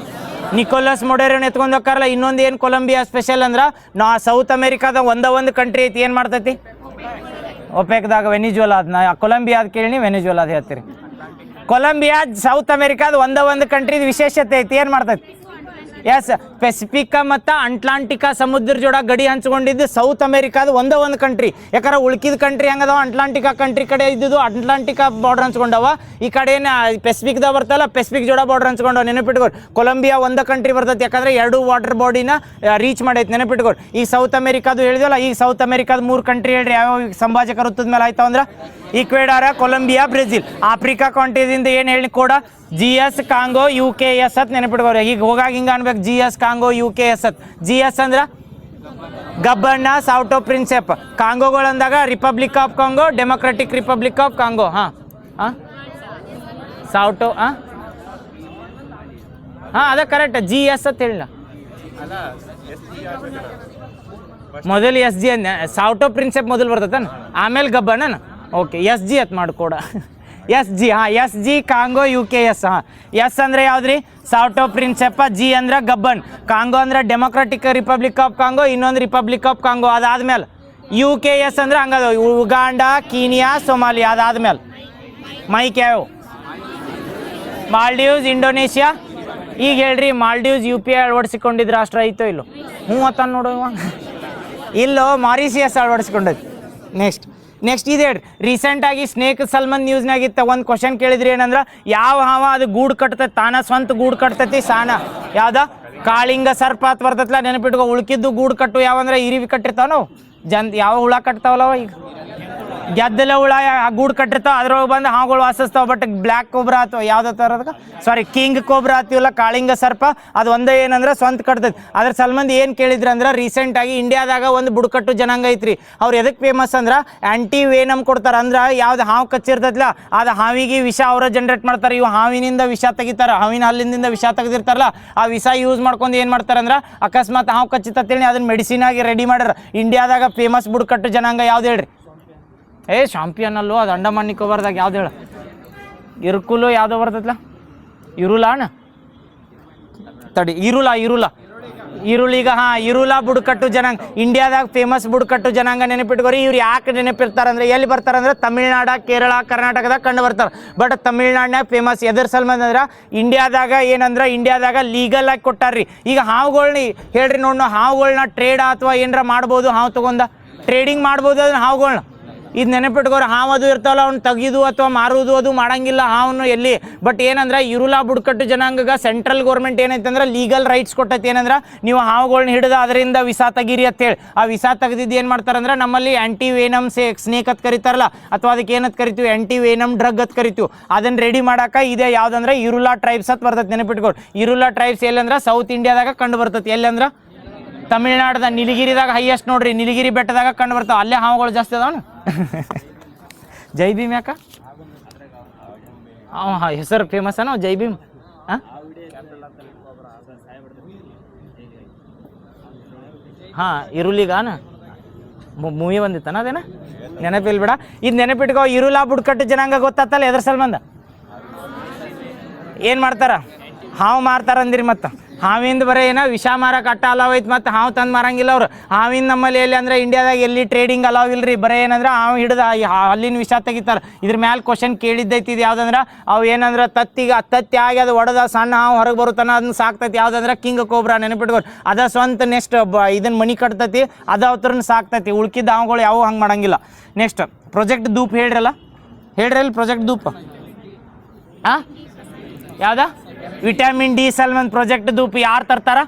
ನಿಕೋಲಸ್ ಮೊಡೆರೋನ್ ಎತ್ಕೊಂಡು ಹೋಗ್ತಾರಲ್ಲ. ಇನ್ನೊಂದು ಏನು ಕೊಲಂಬಿಯಾ ಸ್ಪೆಷಲ್ ಅಂದ್ರೆ ಸೌತ್ ಅಮೆರಿಕಾದ ಒಂದು ಕಂಟ್ರಿ ಐತಿ. ಏನು ಮಾಡ್ತೈತಿ? ಒಪೆಕ್ದಾಗ ವೆನಿಜುವೆಲಾ ಅದನ್ನ. ಕೊಲಂಬಿಯಾದ ಕೇಳಿ ವೆನಿಜುವೆಲಾದ ಹೇಳ್ತೀರಿ. ಕೊಲಂಬಿಯಾ ಸೌತ್ ಅಮೆರಿಕಾದ ಒಂದು ಕಂಟ್ರಿದ ವಿಶೇಷತೆ ಐತಿ. ಏನು ಮಾಡ್ತೈತಿ? ಎಸ್, ಪೆಸಿಫಿಕ್ ಮತ್ತು ಅಟ್ಲಾಂಟಿಕಾ ಸಮುದ್ರ ಜೋಡ ಗಡಿ ಹಂಚ್ಕೊಂಡಿದ್ದು ಸೌತ್ ಅಮೆರಿಕಾದ ಒಂದು ಕಂಟ್ರಿ. ಯಾಕಂದ್ರೆ ಉಳ್ಕಿದ ಕಂಟ್ರಿ ಹೆಂಗದವ? ಅಟ್ಲಾಂಟಿಕಾ ಕಂಟ್ರಿ ಕಡೆ ಇದ್ದಿದ್ದು ಅಟ್ಲಾಂಟಿಕಾ ಬಾರ್ಡರ್ ಹಂಚ್ಕೊಂಡವ. ಈ ಕಡೆ ಏನು ಪೆಸಿಫಿಕ್ದಾಗ ಬರ್ತಲ್ಲ, ಪೆಸಿಫಿಕ್ ಜೋಡ ಬಾರ್ಡರ್ ಹಂಚ್ಕೊಂಡವ. ನೆನಪಿಟ್ಕೋರಿ, ಕೊಲಂಬಿಯಾ ಒಂದು ಕಂಟ್ರಿ ಬರ್ತೈತಿ. ಯಾಕಂದ್ರೆ 2 ವಾಟರ್ ಬಾಡಿನ ರೀಚ್ ಮಾಡೈತಿ. ನೆನಪಿಟ್ಕೋರಿ. ಈಗ ಸೌತ್ ಅಮೆರಿಕಾದು ಹೇಳಿದ್ವಲ್ಲ, ಈಗ ಸೌತ್ ಅಮೆರಿಕಾದ 3 ಕಂಟ್ರಿ ಹೇಳ್ರಿ ಯಾವ ಸಂಭಾಜಕ ವೃತ್ತದ ಮೇಲೆ ಆಯ್ತಾವ ಅಂದ್ರೆ ಇಕ್ವೆಡಾರ, ಕೊಲಂಬಿಯಾ, ಬ್ರೆಜಿಲ್. ಆಫ್ರಿಕಾ ಕಾಂಟಿನಿಂದ ಏನು ಹೇಳಿ ಕೂಡ GS ಕಾಂಗೋ, UKS ಅಂತ ನೆನಪಿಟ್ಕೋರಿ. ಈಗ ಹೋಗಾಗ ಹಿಂಗೆ ಅನ್ಬೇಕು, GS ಕಾಂಗೋ, UKS ಅಂತ. GS ಅಂದ್ರೆ ಗಬ್ಬನ್ನ, ಸೌಟೋ ಪ್ರಿನ್ಸೆಪ್. ಕಾಂಗೋಗಳು ಅಂದಾಗ republic of Congo, democratic republic of Congo. ಸೌಟೋ ಅದ ಕರೆಕ್ಟ್. GS ಅಂತ ಹೇಳಿಲ್ಲ ಮೊದಲು. SG ಅಂದ. ಸೌಟೋ ಪ್ರಿನ್ಸೆಪ್ ಮೊದಲು ಬರ್ತೈತನ, ಆಮೇಲೆ ಗಬ್ಬನ. ಓಕೆ, SG ಅಂತ ಮಾಡ್ಕೊಡ. SG SG Congo, UKS. S ಅಂದ್ರೆ ಯಾವ್ದ್ರಿ? ಸೌಟೋ ಪ್ರಿನ್ಸೆಪ್ಪ. G ಅಂದ್ರೆ ಗಬ್ಬನ್. ಕಾಂಗೋ ಅಂದ್ರೆ ಡೆಮೊಕ್ರಾಟಿಕ್ ರಿಪಬ್ಲಿಕ್ ಆಫ್ ಕಾಂಗೋ, ಇನ್ನೊಂದು ರಿಪಬ್ಲಿಕ್ ಆಫ್ ಕಾಂಗೋ. ಅದಾದ್ಮೇಲೆ UKS ಅಂದ್ರೆ ಹಂಗದ ಉಗಾಂಡ, ಕೀನಿಯಾ, ಸೊಮಾಲಿಯಾ. ಅದಾದ್ಮೇಲೆ ಮೈಕ್ ಯಾವ? ಮಾಲ್ಡೀವ್ಸ್, ಇಂಡೋನೇಷಿಯಾ. ಈಗ ಹೇಳ್ರಿ, ಮಾಲ್ಡೀವ್ಸ್ UPI ಅಳವಡಿಸಿಕೊಂಡಿದ್ದ ರಾಷ್ಟ್ರ ಐತೋ ಇಲ್ಲೋ? ಅತ್ತ ನೋಡುವ. ಇಲ್ಲೋ, ಮಾರಿಷಿಯಸ್ ಅಳವಡಿಸ್ಕೊಂಡೈತಿ. ನೆಕ್ಸ್ಟ್ ಇದೆ ಹೇಳ್ರಿ. ರೀಸೆಂಟಾಗಿ ಸ್ನೇಕ್ ಸಲ್ಮನ್ ನ್ಯೂಸ್ನಾಗಿತ್ತ ಒಂದು ಕ್ವಶನ್ ಕೇಳಿದ್ರಿ. ಏನಂದ್ರೆ ಯಾವ ಹಾವ ಅದು ಗೂಡು ಕಟ್ತೈತಿ, ತಾನ ಸ್ವಂತ ಗೂಡು ಕಟ್ತೈತಿ ಸಾನ? ಯಾವ್ದ? ಕಾಳಿಂಗ ಸರ್ಪ ಅಂತ ಬರ್ತೈತಲ್ಲ, ನೆನಪಿಟ್ಕೊ. ಉಳ್ಕಿದ್ದು ಗೂಡು ಕಟ್ಟು ಯಾವಂದ್ರೆ ಇರಿವಿ ಕಟ್ಟಿರ್ತಾವ ನಾವು. ಯಾವ ಹುಳ ಕಟ್ತಾವಲ್ಲವ? ಈಗ ಗೆದ್ದಲ ಹುಳ ಗೂಡು ಕಟ್ಟಿರ್ತಾವ, ಅದ್ರೊಳಗೆ ಬಂದು ಹಾವುಗಳು ವಾಸಿಸ್ತಾವ. ಬಟ್ ಬ್ಲ್ಯಾಕ್ ಕೋಬ್ರಾ ಅಥವಾ ಯಾವ್ದು ಥರದ ಕಿಂಗ್ ಕೋಬ್ರಾ ಆತೀವಲ್ಲ, ಕಾಳಿಂಗ ಸರ್ಪ, ಅದು ಒಂದೇ ಏನಂದ್ರೆ ಸ್ವಂತ ಕಟ್ತೈತಿ. ಅದ್ರ ಸಲ್ಮಂದಿ ಏನು ಕೇಳಿದ್ರು ಅಂದ್ರೆ ರೀಸೆಂಟಾಗಿ ಇಂಡಿಯಾದಾಗ ಒಂದು ಬುಡಕಟ್ಟು ಜನಾಂಗ ಐತ್ರಿ. ಅವ್ರು ಎದಕ್ಕೆ ಫೇಮಸ್ ಅಂದ್ರೆ ಆ್ಯಂಟಿ ವೇನಮ್ ಕೊಡ್ತಾರೆ. ಅಂದ್ರೆ ಯಾವ್ದು ಹಾವು ಕಚ್ಚಿರ್ತೈತಿಲ್ಲ ಅದು ಹಾವಿಗೆ ವಿಷ ಅವರ ಜನ್ರೇಟ್ ಮಾಡ್ತಾರೆ. ಇವು ಹಾವಿನಿಂದ ವಿಷ ತೆಗಿತಾರೆ, ಹಾವಿನ ಹಲ್ಲಿಂದ ವಿಷ ತೆಗೆದಿರ್ತಾರಲ್ಲ, ಆ ವಿಷ ಯೂಸ್ ಮಾಡ್ಕೊಂಡು ಏನು ಮಾಡ್ತಾರೆ ಅಂದ್ರೆ ಅಕಸ್ಮಾತ್ ಹಾವು ಕಚ್ಚಿತ್ತೇಳಿ ಅದನ್ನ ಮೆಡಿಸಿನ್ ಆಗಿ ರೆಡಿ ಮಾಡ್ಯಾರ. ಇಂಡಿಯಾದಾಗ ಫೇಮಸ್ ಬುಡಕಟ್ಟು ಜನಾಂಗ ಯಾವ್ದು ಹೇಳ್ರಿ? ಶಾಂಪಿಯನ್ ಅಲ್ಲೋ, ಅದು ಅಂಡಮಾನ್ ನಿಕೋಬಾರ್ದಾಗ ಯಾವ್ದು ಹೇಳ? ಇರ್ಕುಲು ಯಾವುದೋ ಬರ್ತೈತಲ್ಲ, ಇರುಲಾಣ ತಡಿ, ಇರುಳಿಗ. ಇರುಲಾ ಬುಡಕಟ್ಟು ಜನಾಂಗ ಇಂಡಿಯಾದಾಗ ಫೇಮಸ್ ಬುಡಕಟ್ಟು ಜನಾಂಗ. ನೆನಪಿಟ್ಕೋರಿ. ಇವ್ರು ಯಾಕೆ ನೆನಪಿರ್ತಾರಂದ್ರೆ ಎಲ್ಲಿ ಬರ್ತಾರಂದ್ರೆ ತಮಿಳ್ನಾಡ, ಕೇರಳ, ಕರ್ನಾಟಕದಾಗ ಕಂಡು ಬರ್ತಾರೆ. ಬಟ್ ತಮಿಳ್ನಾಡ್ನಾಗ ಫೇಮಸ್ ಎದ್ರ ಸಲ್ಮಂದ್ ಅಂದ್ರೆ ಇಂಡಿಯಾದಾಗ ಏನಂದ್ರೆ ಇಂಡಿಯಾದಾಗ ಲೀಗಲ್ ಆಗಿ ಕೊಟ್ಟಾರ್ರಿ. ಈಗ ಹಾವುಗಳ್ನ ಹೇಳ್ರಿ ನೋಡ್, ಹಾವುಗಳ್ನ ಟ್ರೇಡ್ ಅಥವಾ ಏನರ ಮಾಡ್ಬೋದು. ಹಾವು ತಗೊಂಡ ಟ್ರೇಡಿಂಗ್ ಮಾಡ್ಬೋದು ಅದನ್ನ ಹಾವುಗಳ್ನ. ಇದು ನೆನಪಿಟ್ಕೋರಿ. ಹಾವು ಅದು ಇರ್ತಾವಲ್ಲ, ಅವ್ನು ತೆಗಿದು ಅಥವಾ ಮಾರುವುದು ಅದು ಮಾಡಂಗಿಲ್ಲ ಹಾವನ್ನು ಎಲ್ಲಿ. ಬಟ್ ಏನಂದ್ರೆ ಇರುಲಾ ಬುಡಕಟ್ಟು ಜನಾಂಗಗ ಸೆಂಟ್ರಲ್ ಗೌರ್ಮೆಂಟ್ ಏನೈತೆ ಅಂದ್ರೆ ಲೀಗಲ್ ರೈಟ್ಸ್ ಕೊಟ್ಟೈತಿ. ಏನಂದ್ರೆ ನೀವು ಹಾವುಗಳ್ನ ಹಿಡಿದು ಅದರಿಂದ ವಿಷ ತೆಗೀರಿ ಅಂತೇಳಿ. ಆ ವಿಷ ತೆಗೆದಿದ್ದು ಏನು ಮಾಡ್ತಾರಂದ್ರೆ ನಮ್ಮಲ್ಲಿ ಆ್ಯಂಟಿ ವೇನಮ್ ಸ್ನೇಕ್ ಅಂತ ಕರಿತಾರಲ್ಲ, ಅಥವಾ ಅದಕ್ಕೆ ಏನಂತ ಕರಿತೀವಿ? ಆ್ಯಂಟಿ ವೇನಮ್ ಡ್ರಗ್ ಅಂತ ಕರಿತೀವಿ. ಅದನ್ನು ರೆಡಿ ಮಾಡೋಕೆ ಇದೆ ಯಾವ್ದಂದ್ರೆ ಇರುಲಾ ಟ್ರೈಬ್ಸ್ ಅಂತ ಬರ್ತೈತೆ. ನೆನಪಿಟ್ಕೋರಿ. ಇರುಲಾ ಟ್ರೈಬ್ಸ್ ಎಲ್ಲಂದ್ರೆ ಸೌತ್ ಇಂಡಿಯಾದಾಗ ಕಂಡು ಬರ್ತೈತಿ. ಎಲ್ಲಂದ್ರೆ ತಮಿಳ್ನಾಡ್ದಾಗ ನೀಲಗಿರಿದಾಗ ಹೈಯೆಸ್ಟ್ ನೋಡ್ರಿ, ನೀಲಗಿರಿ ಬೆಟ್ಟದಾಗ ಕಂಡು ಬರ್ತಾವೆ, ಅಲ್ಲೇ ಹಾವುಗಳು ಜಾಸ್ತಿ ಅದಾವನು. ಜೈ ಭೀಮ್ ಯಾಕ ಹೆಸರು ಫೇಮಸ್ ಅನ ಜೈ ಭೀಮ್? ಹಾಂ ಇರುಲಿಗಾನ ಮೂವಿ ಬಂದಿತ್ತಾನ ಅದೇನ ನೆನಪಿಲ್ ಬಿಡ. ಇದು ನೆನಪಿಟ್ಕೋ, ಇರುಲಾ ಬುಡ್ಕಟ್ಟು ಜನಾಂಗ ಗೊತ್ತಾತಲ್ಲ ಎದ್ರ ಸಂಬಂಧ ಏನು ಮಾಡ್ತಾರ? ಹಾವು ಮಾರ್ತಾರ ಅಂದಿರಿ. ಮತ್ತು ಹಾವಿಂದ ಬರೀ ಏನೋ ವಿಷ ಮಾರಕ್ಕೆ ಅಟ್ಟ ಅಲಾವ್ ಐತೆ, ಮತ್ತು ಹಾವು ತಂದು ಮಾರಂಗಿಲ್ಲ ಅವ್ರು. ಹಾವಿಂದ ನಮ್ಮಲ್ಲಿ ಎಲ್ಲಿ ಅಂದ್ರೆ ಇಂಡಿಯಾದಾಗ ಎಲ್ಲಿ ಟ್ರೇಡಿಂಗ್ ಅಲಾವ್ ಇಲ್ರಿ. ಬರೀ ಏನಂದ್ರೆ ಹಾವು ಹಿಡಿದು ಅಲ್ಲಿನ ವಿಷ ತೆಗಿತಾರೆ. ಇದ್ರ ಮ್ಯಾಲೆ ಕ್ವಶನ್ ಕೇಳಿದ್ದೈತಿ. ಇದು ಯಾವುದಂದ್ರೆ ಅವು ಏನಂದ್ರೆ ತತ್ತಿ ಆಗಿ ಅದು ಒಡೆದ ಸಣ್ಣ ಹಾವು ಹೊರಗೆ ಬರುತ್ತಾನ, ಅದನ್ನ ಸಾಕ್ತೈತಿ. ಯಾವುದಂದ್ರೆ ಕಿಂಗ್ ಕೋಬ್ರಾ, ನೆನಪಿಟ್ಕೊಂಡು ಅದ ಸ್ವಂತ ನೆಕ್ಸ್ಟ್ ಇದನ್ನ ಮನಿ ಕಟ್ತೈತಿ, ಅದು ಅವ್ರನ್ನ ಸಾಕ್ತೈತಿ. ಉಳ್ಕಿದ್ದ ಹಾವುಗಳು ಯಾವ ಹಂಗೆ ಮಾಡಂಗಿಲ್ಲ. ನೆಕ್ಸ್ಟ್ ಪ್ರಾಜೆಕ್ಟ್ ಧೂಪ್ ಹೇಳ್ರಲ್ಲ ಪ್ರಾಜೆಕ್ಟ್ ಧೂಪ್ ಯಾವ್ದ? ವಿಟಮಿನ್ ಡಿ ಸಲ್ಮಂದ್ ಪ್ರಾಜೆಕ್ಟ್ ಧೂಪ್ ಯಾರು ತರ್ತಾರ?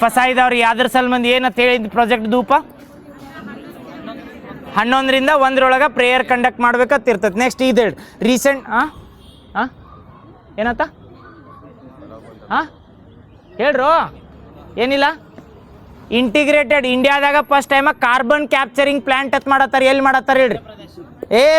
ಫಸಾಯಿದವ್ರು. ಯಾವ್ದ್ರ ಸಲ್ಮಂದ್ ಏನಂತ ಹೇಳಿದ್ ಪ್ರಾಜೆಕ್ಟ್ ಧೂಪ? 11ರಿಂದ 1 ಪ್ರೇಯರ್ ಕಂಡಕ್ಟ್ ಮಾಡ್ಬೇಕಂತ ಇರ್ತದೆ. ನೆಕ್ಸ್ಟ್ ಇದು ಹೇಳಿ ರೀಸೆಂಟ್ ಏನತ್ತ ಹೇಳ್ರು ಏನಿಲ್ಲ. ಇಂಟಿಗ್ರೇಟೆಡ್ ಇಂಡಿಯಾದಾಗ first time carbon capturing plant ಅಂತ ಮಾಡತ್ತಾರ. ಎಲ್ಲಿ ಮಾಡತ್ತಾರ ಹೇಳ್ರಿ?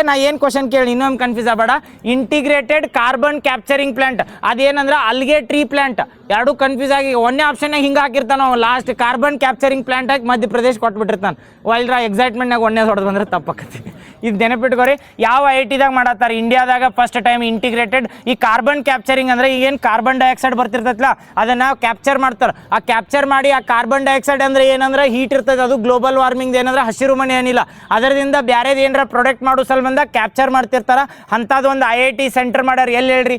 ನಾ ಏನು ಕ್ವಶನ್ ಕೇಳಿ ಇನ್ನೊಮ್ಮೆ ಕನ್ಫ್ಯೂಸ್ ಆಗಬೇಡ. ಇಂಟಿಗ್ರೇಟೆಡ್ ಕಾರ್ಬನ್ ಕ್ಯಾಪ್ಚರಿಂಗ್ ಪ್ಲಾಂಟ್ ಅದೇನಂದ್ರೆ ಅಲ್ಗೆ ಟ್ರೀ ಪ್ಲಾಂಟ್. ಎರಡೂ ಕನ್ಫ್ಯೂಸ್ ಆಗಿ ಒಂದೇ ಆಪ್ಷನ್ನಾಗ ಹಿಂಗೆ ಹಾಕಿರ್ತಾನೆ ನಾವು. ಲಾಸ್ಟ್ ಕಾರ್ಬನ್ ಕ್ಯಾಪ್ಚರಿಂಗ್ ಪ್ಲಾಂಟ್ ಆಗಿ ಮಧ್ಯಪ್ರದೇಶ ಕೊಟ್ಬಿಟ್ಟಿರ್ತಾನೆ. ಒಲ್ರ ಎಕ್ಸೈಟ್ಮೆಂಟ್ನಾಗ ಒಂದೇ ಹೊಡೆದು ಬಂದ್ರೆ ತಪ್ಪಾಕತಿ. ಇದು ನೆನಪಿಟ್ಕೋರಿ. ಯಾವ IITದಾಗ ಮಾಡತ್ತಾರೆ? ಇಂಡಿಯಾದಾಗ ಫಸ್ಟ್ ಟೈಮ್ ಇಂಟಿಗ್ರೇಟೆಡ್. ಈ ಕಾರ್ಬನ್ ಕ್ಯಾಪ್ಚರಿಂಗ್ ಅಂದರೆ ಈಗೇನು ಕಾರ್ಬನ್ ಡೈಆಕ್ಸೈಡ್ ಬರ್ತಿರ್ತೈತಲ್ಲ ಅದನ್ನು ಕ್ಯಾಪ್ಚರ್ ಮಾಡ್ತಾರೆ. ಆ ಕ್ಯಾಪ್ಚರ್ ಮಾಡಿ ಆ ಕಾರ್ಬನ್ ಡೈಆಕ್ಸೈಡ್ ಅಂದರೆ ಏನಂದ್ರೆ ಹೀಟ್ ಇರ್ತದೆ. ಅದು ಗ್ಲೋಬಲ್ ವಾರ್ಮಿಂಗ್ ಏನಂದ್ರೆ ಹಸಿರು ಮನೆ ಏನಿಲ್ಲ, ಅದರಿಂದ ಬ್ಯಾರೇದು ಏನಾರ ಪ್ರೊಡಕ್ಟ್ ಮಾಡೋ ಸಲ್ಬಂದ ಕ್ಯಾಪ್ಚರ್ ಮಾಡ್ತಿರ್ತಾರೆ. ಅಂಥದ್ದು ಒಂದು IIT ಸೆಂಟರ್ ಮಾಡ್ಯಾರ. ಎಲ್ಲಿ ಹೇಳ್ರಿ?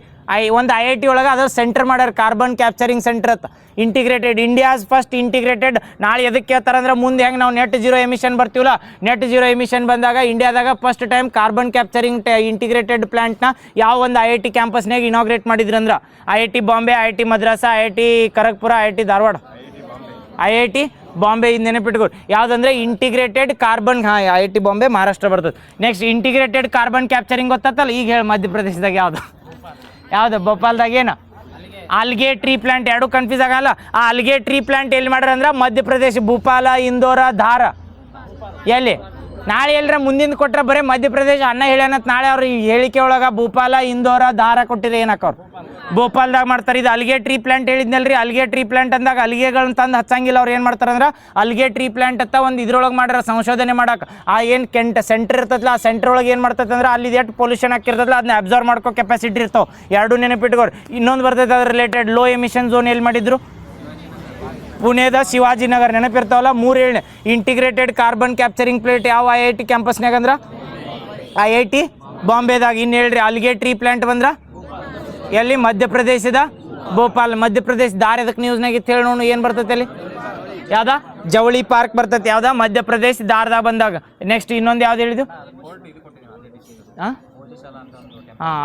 ಒಂದು IIT ಒಳಗೆ ಅದ್ರ ಸೆಂಟರ್ ಮಾಡ್ಯಾರ, ಕಾರ್ಬನ್ ಕ್ಯಾಪ್ಚರಿಂಗ್ ಸೆಂಟರ್ ಅಂತ. Integrated India's first integrated. ನಾಳೆ ಎದಕ್ಕೆ ಕೇಳ್ತಾರೆ ಅಂದ್ರೆ ಮುಂದೆ ಹೆಂಗೆ ನಾವು ನೆಟ್ ಜೀರೋ ಎಮಿಷನ್ ಬರ್ತೀವಲ್ಲ, ನೆಟ್ ಜೀರೋ ಎಮಿಷನ್ ಬಂದಾಗ ಇಂಡಿಯಾದಾಗ first time carbon capturing integrated ಪ್ಲಾಂಟ್ನ ಯಾವ ಒಂದು IIT ಕ್ಯಾಂಪಸ್ನಾಗ ಇನಾಗ್ರೇಟ್ ಮಾಡಿದ್ರಂದ್ರೆ IIT Bombay, IIT Madras, IIT Kharagpur, IIT Dharwad, IIT Bombay. ಇದು ನೆನಪಿಟ್ಕೊಂಡು ಯಾವುದಂದ್ರೆ integrated carbon. IIT Bombay Maharashtra ಬರ್ತದೆ. ನೆಕ್ಸ್ಟ್ ಇಂಟಿಗ್ರೇಟೆಡ್ ಕಾರ್ಬನ್ ಕ್ಯಾಪ್ಚರಿಂಗ್ ಗೊತ್ತಲ್ಲ. ಈಗ ಹೇಳಿ ಮಧ್ಯಪ್ರದೇಶದಾಗ ಯಾವುದು ಭೋಪಾಲ್ದಾಗ ಏನು? ಅಲ್ಗೆ ಟ್ರೀ ಪ್ಲಾಂಟ್. ಎರಡು ಕನ್ಫ್ಯೂಸ್ ಆಗಲ್ಲ. ಆ ಅಲ್ಗೆ ಟ್ರೀ ಪ್ಲಾಂಟ್ ಎಲ್ಲಿ ಮಾಡ್ಯಾರ ಅಂದ್ರೆ ಮಧ್ಯಪ್ರದೇಶ, ಭೂಪಾಲ, ಇಂದೋರ, ಧಾರ. ಎಲ್ಲಿ? ನಾಳೆ ಎಲ್ಲರ ಮುಂದಿನ ಕೊಟ್ಟರೆ ಬರೀ ಮಧ್ಯಪ್ರದೇಶ ಅನ್ನ ಹೇಳ್ಯಾನತ್. ನಾಳೆ ಅವ್ರು ಹೇಳಿಕೆ ಒಳಗೆ ಭೂಪಾಲ, ಇಂದೋರ, ಧಾರ ಕೊಟ್ಟಿದ್ರೆ ಏನಕ್ಕವ್ರು ಭೋಪಾಲ್ದಾಗ ಮಾಡ್ತಾರೆ. ಇದು ಅಲ್ಗೆ ಟ್ರೀ ಪ್ಲಾಂಟ್ ಹೇಳಿದ್ನಲ್ರಿ. ಅಲ್ಗೆ ಟ್ರೀ ಪ್ಲಾಂಟ್ ಅಂದಾಗ ಅಲ್ಗೆಗಳನ್ನ ತಂದು ಹಚ್ಚಂಗಿಲ್ಲ. ಅವ್ರು ಏನು ಮಾಡ್ತಾರೆ ಅಂದ್ರೆ ಅಲ್ಗೆ ಟ್ರೀ ಪ್ಲಾಂಟ್ ಅಂತ ಒಂದು ಇದ್ರೊಳಗೆ ಮಾಡ್ಯಾರ ಸಂಶೋಧನೆ ಮಾಡಕ್ಕೆ. ಆ ಏನು ಸೆಂಟರ್ ಇರ್ತದಲ್ಲ, ಆ ಸೆಂಟರ್ ಒಳಗೆ ಏನು ಮಾಡ್ತೈತೆ ಅಂದ್ರೆ ಅಲ್ಲಿ ಎಷ್ಟು ಪೊಲ್ಯೂಷನ್ ಹಾಕಿರ್ತದಲ್ಲ ಅದನ್ನ ಅಬ್ಸರ್ವ್ ಮಾಡ್ಕೋ ಕೆಪಾಸಿಟಿ ಇರ್ತಾವೆ. ಎರಡು ನೆನಪಿಟ್ಕೋರು. ಇನ್ನೊಂದು ಬರ್ತೈತೆ ಅದ್ರ ರಿಲೇಟೆಡ್ ಲೋ ಎಮಿಷನ್ ಝೋನ್ ಎಲ್ಲಿ ಮಾಡಿದ್ರು? ಪುಣೆದ ಶಿವಾಜಿನಗರ. ನೆನಪಿರ್ತಾವಲ್ಲ. 3 ಹೇಳಿ ಇಂಟಿಗ್ರೇಟೆಡ್ ಕಾರ್ಬನ್ ಕ್ಯಾಪ್ಚರಿಂಗ್ ಪ್ಲೇಟ್ ಯಾವ IIT ಕ್ಯಾಂಪಸ್ನಾಗ ಅಂದ್ರೆ IIT ಬಾಂಬೆದಾಗ. ಇನ್ನು ಹೇಳ್ರಿ ಅಲ್ಗೆ ಟ್ರೀ ಪ್ಲಾಂಟ್ ಬಂದ್ರೆ ಎಲ್ಲಿ? ಮಧ್ಯಪ್ರದೇಶದ ಭೋಪಾಲ್. ಮಧ್ಯಪ್ರದೇಶ ದಾರ ಎದಕ್ಕೆ ನ್ಯೂಸ್ನಾಗ ಇತ್ತು ಹೇಳಿ ನೋಡು. ಏನು ಬರ್ತೈತೆ ಅಲ್ಲಿ? ಯಾವ್ದ? ಜವಳಿ ಪಾರ್ಕ್ ಬರ್ತೈತೆ. ಯಾವ್ದ? ಮಧ್ಯಪ್ರದೇಶ ದಾರದಾಗ ಬಂದಾಗ. ನೆಕ್ಸ್ಟ್ ಇನ್ನೊಂದು ಯಾವ್ದು ಹೇಳಿದ್ದು?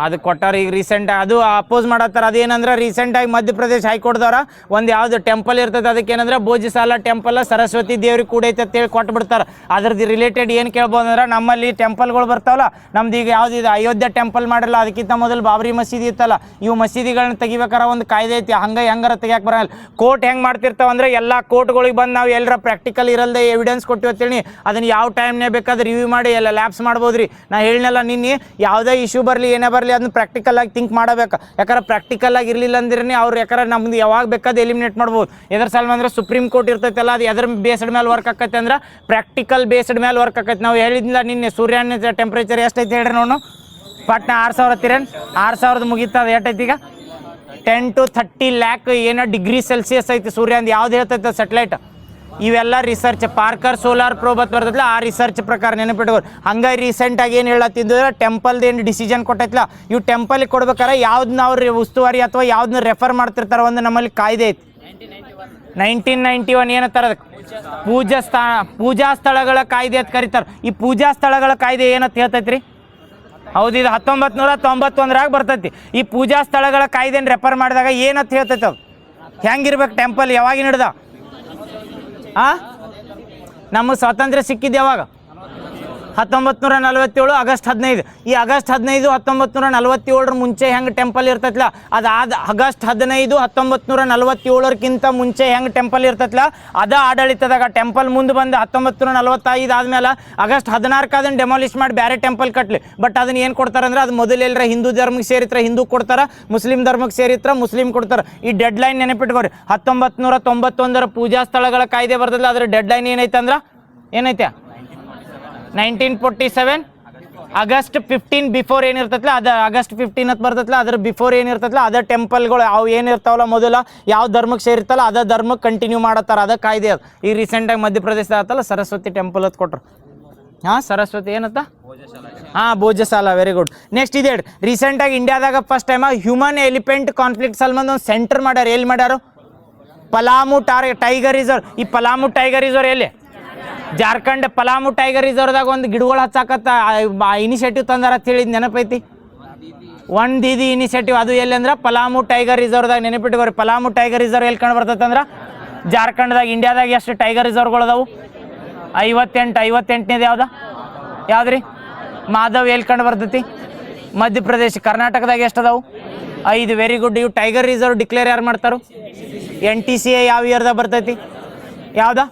ಅದು ಕೊಟ್ಟಾರ ಈಗ ರೀಸೆಂಟ್. ಅದು ಅಪೋಸ್ ಮಾಡತ್ತಾರ. ಅದೇನಂದ್ರೆ ರೀಸೆಂಟಾಗಿ ಮಧ್ಯಪ್ರದೇಶ ಹೈಕೋರ್ಟ್ದವ್ರ ಒಂದು ಯಾವ್ದು ಟೆಂಪಲ್ ಇರ್ತದೆ ಅದಕ್ಕೆ ಏನಂದ್ರೆ ಭೋಜಸಾಲ ಟೆಂಪಲ್ ಸರಸ್ವತಿ ದೇವ್ರಿಗೆ ಕೂಡೈತೆ ಅಂತೇಳಿ ಕೊಟ್ಬಿಡ್ತಾರೆ. ಅದ್ರದ್ದು ರಿಲೇಟೆಡ್ ಏನು ಕೇಳ್ಬೋದು ಅಂದ್ರೆ ನಮ್ಮಲ್ಲಿ ಟೆಂಪಲ್ಗಳು ಬರ್ತಾವಲ್ಲ, ನಮ್ದು ಈಗ ಯಾವ್ದು ಇದು ಅಯೋಧ್ಯೆ ಟೆಂಪಲ್ ಮಾಡಿರಲ್ಲ, ಅದಕ್ಕಿಂತ ಮೊದಲು ಬಾಬರಿ ಮಸೀದಿ ಇತ್ತಲ್ಲ, ಇವು ಮಸೀದಿಗಳನ್ನ ತೆಗಿಬೇಕಾರೆ ಒಂದು ಕಾಯ್ದೆ ಐತಿ. ಹಂಗೆ ಹೆಂಗಾರ ತೆಗಿಯಕ್ಕೆ ಬರಲ್ಲ. ಕೋರ್ಟ್ ಹೆಂಗೆ ಮಾಡ್ತಿರ್ತಾವಂದ್ರೆ ಎಲ್ಲ ಕೋರ್ಟ್ಗಳಿಗೆ ಬಂದು ನಾವು ಎಲ್ಲರ ಪ್ರಾಕ್ಟಿಕಲ್ ಇರಲ್ದೆ ಎವಿಡೆನ್ಸ್ ಕೊಟ್ಟಿವಿ ಅಂತೇಳಿ ಅದನ್ನು ಯಾವ ಟೈಮ್ನೇ ಬೇಕಾದ್ರೆ ರಿವ್ಯೂ ಮಾಡಿ ಎಲ್ಲ ಲ್ಯಾಬ್ಸ್ ಮಾಡ್ಬೋದು ರೀ. ನಾ ಹೇಳಿನಲ್ಲ ನಿನ್ನೆ, ಯಾವುದೇ ಇಶ್ಯೂ ಬರಲಿ ಏನೇ ಬರಲಿ ಅದನ್ನ ಪ್ರಾಕ್ಟಿಕಲ್ ಆಗಿ ಥಿಂಕ್ ಮಾಡಬೇಕು. ಯಾಕಂದ್ರೆ ಪ್ರಾಕ್ಟಿಕಲ್ ಆಗಿ ಇರಲಿಲ್ಲ ಅಂದ್ರೆ ಅವ್ರು ಯಾಕಂದ್ರೆ ನಮ್ದು ಯಾವಾಗ ಬೇಕಾದ ಎಲಿಮಿನೇಟ್ ಮಾಡ್ಬೋದು. ಎದ್ರ ಸಲ ಅಂದ್ರೆ ಸುಪ್ರೀಂ ಕೋರ್ಟ್ ಇರ್ತೈತಲ್ಲ, ಅದು ಎದ್ರ ಬೇಸ್ಡ್ ಮೇಲೆ ವರ್ಕ್ ಆಕೈತೆ ಅಂದ್ರೆ ಪ್ರಾಕ್ಟಿಕಲ್ ಬೇಸ್ಡ್ ಮೇಲೆ ವರ್ಕ್ ಆಕೈತೆ. ನಾವು ಹೇಳಿದ್ನಿಲ್ಲ ನಿನ್ನೆ ಸೂರ್ಯನ ಟೆಂಪ್ರೇಚರ್ ಎಷ್ಟೈತೆ ಹೇಳ್ರಿ ನೋಡು. ಪಟ್ನ 6000 ಹತ್ತಿರೇನು? 6000 ಮುಗಿತದ. ಎಷ್ಟೈತಿ ಈಗ? 10 to 30 lakh ಏನೋ ಡಿಗ್ರಿ ಸೆಲ್ಸಿಯಸ್ ಐತಿ ಸೂರ್ಯಂದು. ಯಾವ್ದು ಹೇಳ್ತೈತೆ ಸೆಟಲೈಟ್? ಇವೆಲ್ಲ ರಿಸರ್ಚ್ ಪಾರ್ಕರ್ ಸೋಲಾರ್ ಪ್ರೋಬ್ ಅಂತ ಬರ್ತೈತಲ್ಲ, ಆ ರಿಸರ್ಚ್ ಪ್ರಕಾರ ನೆನಪಿಟ್ಕೋರು. ಹಂಗೆ ರೀಸೆಂಟಾಗಿ ಏನು ಹೇಳತ್ತಿದ್ರೆ ಟೆಂಪಲ್ದು ಏನು ಡಿಸಿಷನ್ ಕೊಟ್ಟೈತಿಲ್ಲ, ಇವು ಟೆಂಪಲ್ಗೆ ಕೊಡ್ಬೇಕಾರೆ ಯಾವ್ದನ್ನ ಅವ್ರು ಉಸ್ತುವಾರಿ ಅಥವಾ ಯಾವ್ದನ್ನ ರೆಫರ್ ಮಾಡ್ತಿರ್ತಾರೆ. ಒಂದು ನಮ್ಮಲ್ಲಿ ಕಾಯ್ದೆ ಐತಿ 1991 ಏನತ್ತಾರೆ ಅದಕ್ಕೆ? ಪೂಜಾ ಸ್ಥಳಗಳ ಕಾಯ್ದೆ ಅಂತ ಕರೀತಾರೆ. ಈ ಪೂಜಾ ಸ್ಥಳಗಳ ಕಾಯ್ದೆ ಏನಂತ ಹೇಳ್ತೈತ್ರಿ? ಹೌದು, ಇದು 1991ರಾಗ ಬರ್ತೈತಿ. ಈ ಪೂಜಾ ಸ್ಥಳಗಳ ಕಾಯ್ದೆನ ರೆಫರ್ ಮಾಡಿದಾಗ ಏನಂತ ಹೇಳ್ತೈತೆ? ಅದು ಹೆಂಗಿರ್ಬೇಕು ಟೆಂಪಲ್? ಯಾವಾಗಿನ ಹಿಡ್ದ? ನಮಗೆ ಸ್ವಾತಂತ್ರ್ಯ ಸಿಕ್ಕಿದ್ದು ಯಾವಾಗ? 1947 ಆಗಸ್ಟ್ 15. ಈ ಆಗಸ್ಟ್ 15 1947 ಮುಂಚೆ ಹೆಂಗೆ ಟೆಂಪಲ್ ಇರ್ತೈತ್ಲ, ಅದಾದ ಆಗಸ್ಟ್ 15 1947 ಮುಂಚೆ ಹೆಂಗೆ ಟೆಂಪಲ್ ಇರ್ತೈತ್ಲ ಅದ ಆಡಳಿತದಾಗ ಟೆಂಪಲ್ ಮುಂದೆ ಬಂದು 1945 ಆದ್ಮೇಲೆ ಆಗಸ್ಟ್ 16 ಅದನ್ನು ಡೆಮಾಲಿಷ್ ಮಾಡಿ ಬೇರೆ ಟೆಂಪಲ್ ಕಟ್ಲಿ. ಬಟ್ ಅದನ್ನ ಏನು ಕೊಡ್ತಾರೆ ಅಂದ್ರೆ ಅದು ಮೊದಲೆಲ್ಲರ ಹಿಂದೂ ಧರ್ಮಕ್ಕೆ ಸೇರಿತ್ರ ಹಿಂದೂ ಕೊಡ್ತಾರೆ, ಮುಸ್ಲಿಂ ಧರ್ಮಕ್ಕೆ ಸೇರಿತ್ರ ಮುಸ್ಲಿಂ ಕೊಡ್ತಾರೆ. ಈ ಡೆಡ್ ಲೈನ್ ನೆನಪಿಟ್ಕೋರಿ. 1991 ಪೂಜಾ ಸ್ಥಳಗಳ ಕಾಯ್ದೆ ಬರ್ತದಲ್ಲ, ಅದ್ರ ಡೆಡ್ ಲೈನ್ ಏನೈತೆ ಅಂದ್ರೆ ಏನೈತೆ 1947 ಆಗಸ್ಟ್ 15 ಬಿಫೋರ್ ಏನಿರ್ತೈತಲ್ಲ ಅದು ಆಗಸ್ಟ್ 15 ಅಂತ ಬರ್ತೈತಲ್ಲ, ಅದ್ರ ಬಿಫೋರ್ ಏನಿರ್ತೈತಲ್ಲ ಅದ ಟೆಂಪಲ್ಗಳು ಅವು ಏನಿರ್ತಾವಲ್ಲ ಮೊದಲ ಯಾವ ಧರ್ಮಕ್ಕೆ ಸೇರಿರ್ತಲ್ಲ ಅದ ಧರ್ಮಕ್ಕೆ ಕಂಟಿನ್ಯೂ ಮಾಡತ್ತಾರ, ಅದ ಕಾಯ್ದೆ ಅದು. ಈ ರೀಸೆಂಟಾಗಿ ಮಧ್ಯಪ್ರದೇಶದಾಗ ಆತಲ್ಲ ಸರಸ್ವತಿ ಟೆಂಪಲ್ ಅಂತ ಕೊಟ್ರು. ಹಾಂ ಸರಸ್ವತಿ ಏನತ್ತ ಹಾಂ ಭೋಜಶಾಲ, ವೆರಿ ಗುಡ್. ನೆಕ್ಸ್ಟ್ ಇದೆ ರೀಸೆಂಟಾಗಿ ಇಂಡಿಯಾದಾಗ first time human elephant conflict ಸಲ್ಬಂದ್ ಒಂದು ಸೆಂಟರ್ ಮಾಡ್ಯಾರ. ಎಲ್ಲಿ ಮಾಡ್ಯಾರು? Palamu tiger reserve. ಈ ಪಲಾಮು ಟೈಗರ್ ರಿಸರ್ವ್ ಎಲ್ಲಿ? ಜಾರ್ಖಂಡ್. ಪಲಾಮು ಟೈಗರ್ ರಿಸರ್ವ್ದಾಗ ಒಂದು ಗಿಡಗಳು ಹಚ್ಚಾಕತ್ತ ಇನಿಷಿಯೇಟಿವ್ ತಂದಾರ ಅಂತ ಹೇಳಿದ್ ನೆನಪೈತಿ. One Didi initiative. ಅದು ಎಲ್ಲಿ ಅಂದ್ರೆ ಪಲಾಮು ಟೈಗರ್ ರಿಸರ್ವ್ದಾಗ. ನೆನಪಿಟ್ಕೋರಿ, ಪಲಾಮು ಟೈಗರ್ ರಿಸರ್ವ್ ಎಲ್ಲಿ ಕಂಡು ಬರ್ತೈತೆ ಅಂದ್ರೆ ಜಾರ್ಖಂಡ್ದಾಗ. ಇಂಡಿಯಾದಾಗ ಎಷ್ಟು ಟೈಗರ್ ರಿಸರ್ವ್ಗಳು ಅದಾವು? 58. 58ನೇದು ಯಾವ್ದು ರೀ? ಮಾಧವ್. ಎಲ್ಲಿ ಕಂಡು ಬರ್ತೈತಿ? ಮಧ್ಯಪ್ರದೇಶ. ಕರ್ನಾಟಕದಾಗ ಎಷ್ಟು ಅದಾವು? 5. Very good. ಇವು ಟೈಗರ್ ರಿಸರ್ವ್ ಡಿಕ್ಲೇರ್ ಯಾರು ಮಾಡ್ತಾರೋ? NTCA ಯಾವ ಇಯರ್ದಾಗ ಬರ್ತೈತಿ? ಯಾವ್ದಾ?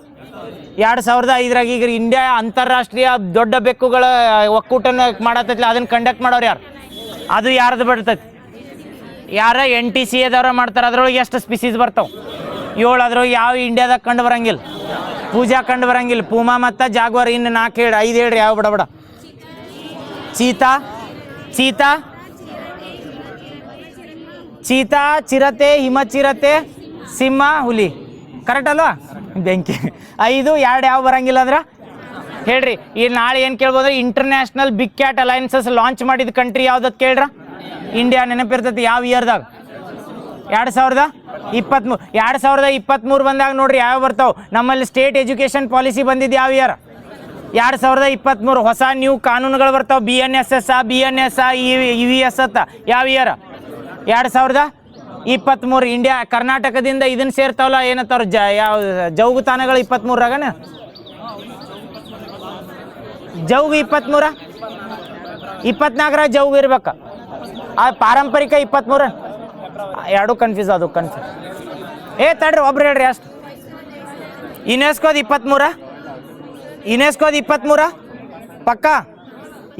2005ರಾಗ. ಈಗ ಇಂಡಿಯಾ ಅಂತಾರಾಷ್ಟ್ರೀಯ ದೊಡ್ಡ ಬೆಕ್ಕುಗಳ ಒಕ್ಕೂಟನ ಮಾಡತ್ತೈತಿಲ್ಲ, ಅದನ್ನು ಕಂಡಕ್ಟ್ ಮಾಡೋರು ಯಾರು? ಅದು ಯಾರ್ದು ಬರ್ತೈತಿ? ಯಾರ NTCAದವ್ರ ಮಾಡ್ತಾರೆ. ಅದ್ರೊಳಗೆ ಎಷ್ಟು ಸ್ಪೀಸೀಸ್ ಬರ್ತಾವೆ? 7. ಅದ್ರೊಳಗೆ ಯಾವ ಇಂಡಿಯಾದಾಗ ಕಂಡು ಬರಂಗಿಲ್ಲ? ಪೂಜಾ ಕಂಡು ಬರಂಗಿಲ್ಲ. ಪೂಮಾ ಮತ್ತು ಜಾಗ್ವಾರ್. ಇನ್ನು 4 ಹೇಳಿ, 5 ಹೇಳ್ರಿ ಯಾವ ಬಡ ಚೀತಾ, ಚಿರತೆ, ಹಿಮಚಿರತೆ, ಸಿಂಹ, ಹುಲಿ. ಕರೆಕ್ಟ್ ಅಲ್ವಾ? ಬೆಂಕಿ. 5. 2 ಯಾವ ಬರಂಗಿಲ್ಲ ಅಂದ್ರೆ ಹೇಳ್ರಿ. ಈ ನಾಳೆ ಏನು ಕೇಳ್ಬೋದ್ರೆ international big cat alliances launch ಮಾಡಿದ ಕಂಟ್ರಿ ಯಾವ್ದತ್ ಕೇಳ್ರ? ಇಂಡಿಯಾ. ನೆನಪಿರ್ತೈತಿ. ಯಾವ ಇಯರ್ದಾಗ? 2023. 2023 ಬಂದಾಗ ನೋಡ್ರಿ ಯಾವ ಬರ್ತಾವೆ. ನಮ್ಮಲ್ಲಿ ಸ್ಟೇಟ್ ಎಜುಕೇಷನ್ ಪಾಲಿಸಿ ಬಂದಿದ್ದು ಯಾವ ಇಯರ್? 2023. ಹೊಸ ನ್ಯೂ ಕಾನೂನುಗಳು ಬರ್ತಾವೆ. BNSS, BNS, EVS ಅಂತ. ಯಾವ ಇಯರ್? 2023. ಇಂಡಿಯಾ ಕರ್ನಾಟಕದಿಂದ ಇದನ್ನ ಸೇರ್ತಾವಲ್ಲ ಏನತ್ತವ್ರು ಯಾವ ಜೌಗು ತಾಣಗಳು 23ರಾಗನ ಜೌಗು 23, 24 ಜೌಗು ಇರ್ಬೇಕ. ಆ ಪಾರಂಪರಿಕ 23. ಎರಡು ಕನ್ಫ್ಯೂಸ್ ಅದು ತಡ್ರಿ ಒಬ್ರು ಹೇಳ್ರಿ ಅಷ್ಟು. ಯುನೆಸ್ಕೋದ 23. ಯುನೆಸ್ಕೋದ 23 ಪಕ್ಕ.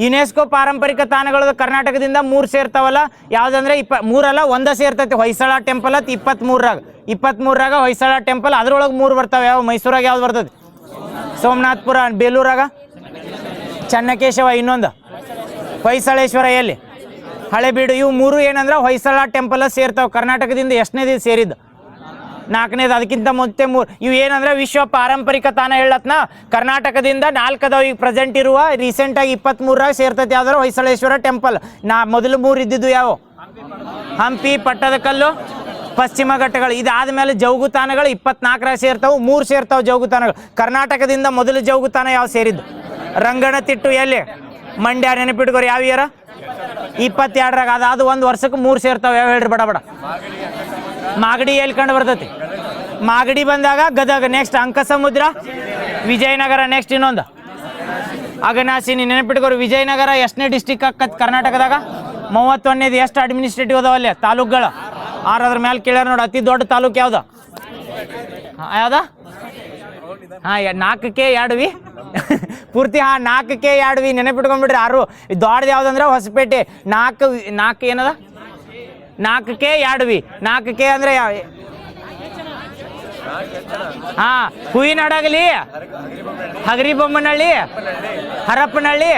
ಯುನೆಸ್ಕೋ ಪಾರಂಪರಿಕ ತಾಣಗಳು ಕರ್ನಾಟಕದಿಂದ 3 ಸೇರ್ತಾವಲ್ಲ. ಯಾವುದಂದ್ರೆ 3 ಅಲ್ಲ, 1 ಸೇರ್ತೈತಿ. ಹೊಯ್ಸಳ ಟೆಂಪಲ್ ಅಂತ 23ರಾಗ ಹೊಯ್ಸಳ ಟೆಂಪಲ್. ಅದ್ರೊಳಗೆ 3 ಬರ್ತಾವೆ. ಯಾವ? ಮೈಸೂರಾಗ ಯಾವ್ದು ಬರ್ತೈತಿ? ಸೋಮನಾಥ್ಪುರ. ಬೇಲೂರಾಗ ಚನ್ನಕೇಶವ. ಇನ್ನೊಂದು ಹೊಯ್ಸಳೇಶ್ವರ. ಎಲ್ಲಿ? ಹಳೆಬೀಡು. ಇವು 3 ಏನಂದ್ರೆ ಹೊಯ್ಸಳ ಟೆಂಪಲ್ ಸೇರ್ತಾವೆ. ಕರ್ನಾಟಕದಿಂದ ಎಷ್ಟನೇದು ಸೇರಿದ್ದು? 4ನೇದು. ಅದಕ್ಕಿಂತ ಮುಂಚೆ 3 ಇವು ಏನಂದ್ರೆ ವಿಶ್ವ ಪಾರಂಪರಿಕ ತಾಣ ಹೇಳತ್ನ. ಕರ್ನಾಟಕದಿಂದ 4 ಅದಾವ. ಈಗ ಪ್ರೆಸೆಂಟ್ ಇರುವ ರೀಸೆಂಟಾಗಿ 23ರಾಗ ಸೇರ್ತೈತಿ. ಯಾವ್ದಾರು ಹೊಯ್ಸಳೇಶ್ವರ ಟೆಂಪಲ್. ಮೊದಲು 3 ಇದ್ದಿದ್ದು ಯಾವ? ಹಂಪಿ, ಪಟ್ಟದಕಲ್ಲು, ಪಶ್ಚಿಮ ಘಟ್ಟಗಳು. ಇದಾದ್ಮೇಲೆ ಜೌಗು ತಾಣಗಳು 24ರಾಗ ಸೇರ್ತಾವೆ. 3 ಸೇರ್ತಾವೆ ಜೌಗು ತಾಣಗಳು. ಕರ್ನಾಟಕದಿಂದ ಮೊದಲು ಜೌಗು ತಾಣ ಯಾವ ಸೇರಿದ್ದು? ರಂಗನತಿಟ್ಟು. ಎಲ್ಲಿ? ಮಂಡ್ಯ. ನೆನಪಿಟ್ಕೋರಿ. ಯಾವ ಇಯರ? 22ರಾಗ. ಅದಾದ 1 ವರ್ಷಕ್ಕೆ 3 ಸೇರ್ತಾವೆ. ಯಾವ ಹೇಳ್ರಿ ಬಡ? ಮಾಗಡಿ. ಎಲ್ಲಿ ಕಂಡು ಬರ್ತೈತಿ? ಮಾಗಡಿ ಬಂದಾಗ ಗದಗ. ನೆಕ್ಸ್ಟ್ ಅಂಕಸಮುದ್ರ, ವಿಜಯನಗರ. ನೆಕ್ಸ್ಟ್ ಇನ್ನೊಂದು ಅಘನಾಶಿನಿ. ನೆನಪಿಟ್ಕೋರಿ. ವಿಜಯನಗರ ಎಷ್ಟನೇ ಡಿಸ್ಟಿಕ್ ಆಕತ್ ಕರ್ನಾಟಕದಾಗ? 31ನೇದು. ಎಷ್ಟು ಅಡ್ಮಿನಿಸ್ಟ್ರೇಟಿವ್ ಅದಾವಲ್ಲಿ ತಾಲೂಕುಗಳು? 6. ಅದ್ರ ಮೇಲೆ ಕೇಳ್ಯಾರ ನೋಡಿ. ಅತಿ ದೊಡ್ಡ ತಾಲೂಕು ಯಾವ್ದು? ಯಾವ್ದ? 4ಕ್ಕೆ 2 ಪೂರ್ತಿ. 4ಕ್ಕೆ 2 ನೆನಪಿಟ್ಕೊಂಡ್ಬಿಡ್ರಿ. 6. ದೊಡ್ಡದು ಯಾವ್ದಂದ್ರೆ ಹೊಸಪೇಟೆ. 4 ಏನದ? 4ಕ್ಕೆ 2. 4ಕ್ಕೆ ಅಂದ್ರೆ ಹೂವಿನಡಗಲಿ, ಹಗರಿಬೊಮ್ಮನಹಳ್ಳಿ, ಹರಪನಹಳ್ಳಿ,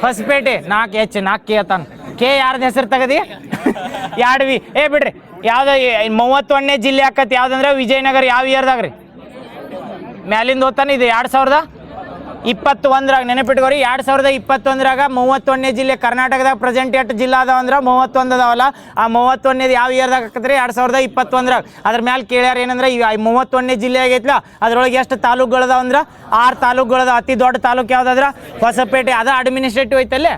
ಹೊಸಪೇಟೆ. 4H. 4K ತಾನ. ಕೆ ಯಾರ್ದು ಹೆಸರು ತಗದಿ? 2 ಬಿಡ್ರಿ. ಯಾವ್ದು 31ನೇ ಜಿಲ್ಲೆ ಆಕತಿ? ಯಾವ್ದಂದ್ರೆ ವಿಜಯನಗರ. ಯಾವ ಇಯರ್ದಾಗ ರೀ? ಮ್ಯಾಲಿಂದ ಹೋಗ್ತಾನೆ. ಇದು 2021ರಾಗ. ನೆನಪಿಟ್ಕೋರಿ. 2021ರಾಗ 31ನೇ ಜಿಲ್ಲೆ. ಕರ್ನಾಟಕದಾಗ ಪ್ರೆಸೆಂಟ್ ಎಷ್ಟು ಜಿಲ್ಲಾ ಅದಾವ ಅಂದ್ರೆ 31 ಅದಾವಲ್ಲ. ಆ 31ನೇದು ಯಾವ ಇಯರ್ದಾಗ ಆಕತ್ರಿ? 2021ರಾಗ. ಅದ್ರ ಮೇಲೆ ಕೇಳ್ಯಾರ ಏನಂದ್ರೆ ಈ 31ನೇ ಜಿಲ್ಲೆ ಆಗೈತ್ಲ, ಅದ್ರೊಳಗೆ ಎಷ್ಟು ತಾಲೂಕುಗಳದಾವ ಅಂದ್ರೆ 6 ತಾಲೂಕುಗಳದಾವ. ಅತಿ ದೊಡ್ಡ ತಾಲೂಕು ಯಾವ್ದಾದ್ರ? ಹೊಸಪೇಟೆ. ಅದ ಅಡ್ಮಿನಿಸ್ಟ್ರೇಟಿವ್ ಐತಲ್ಲೇ.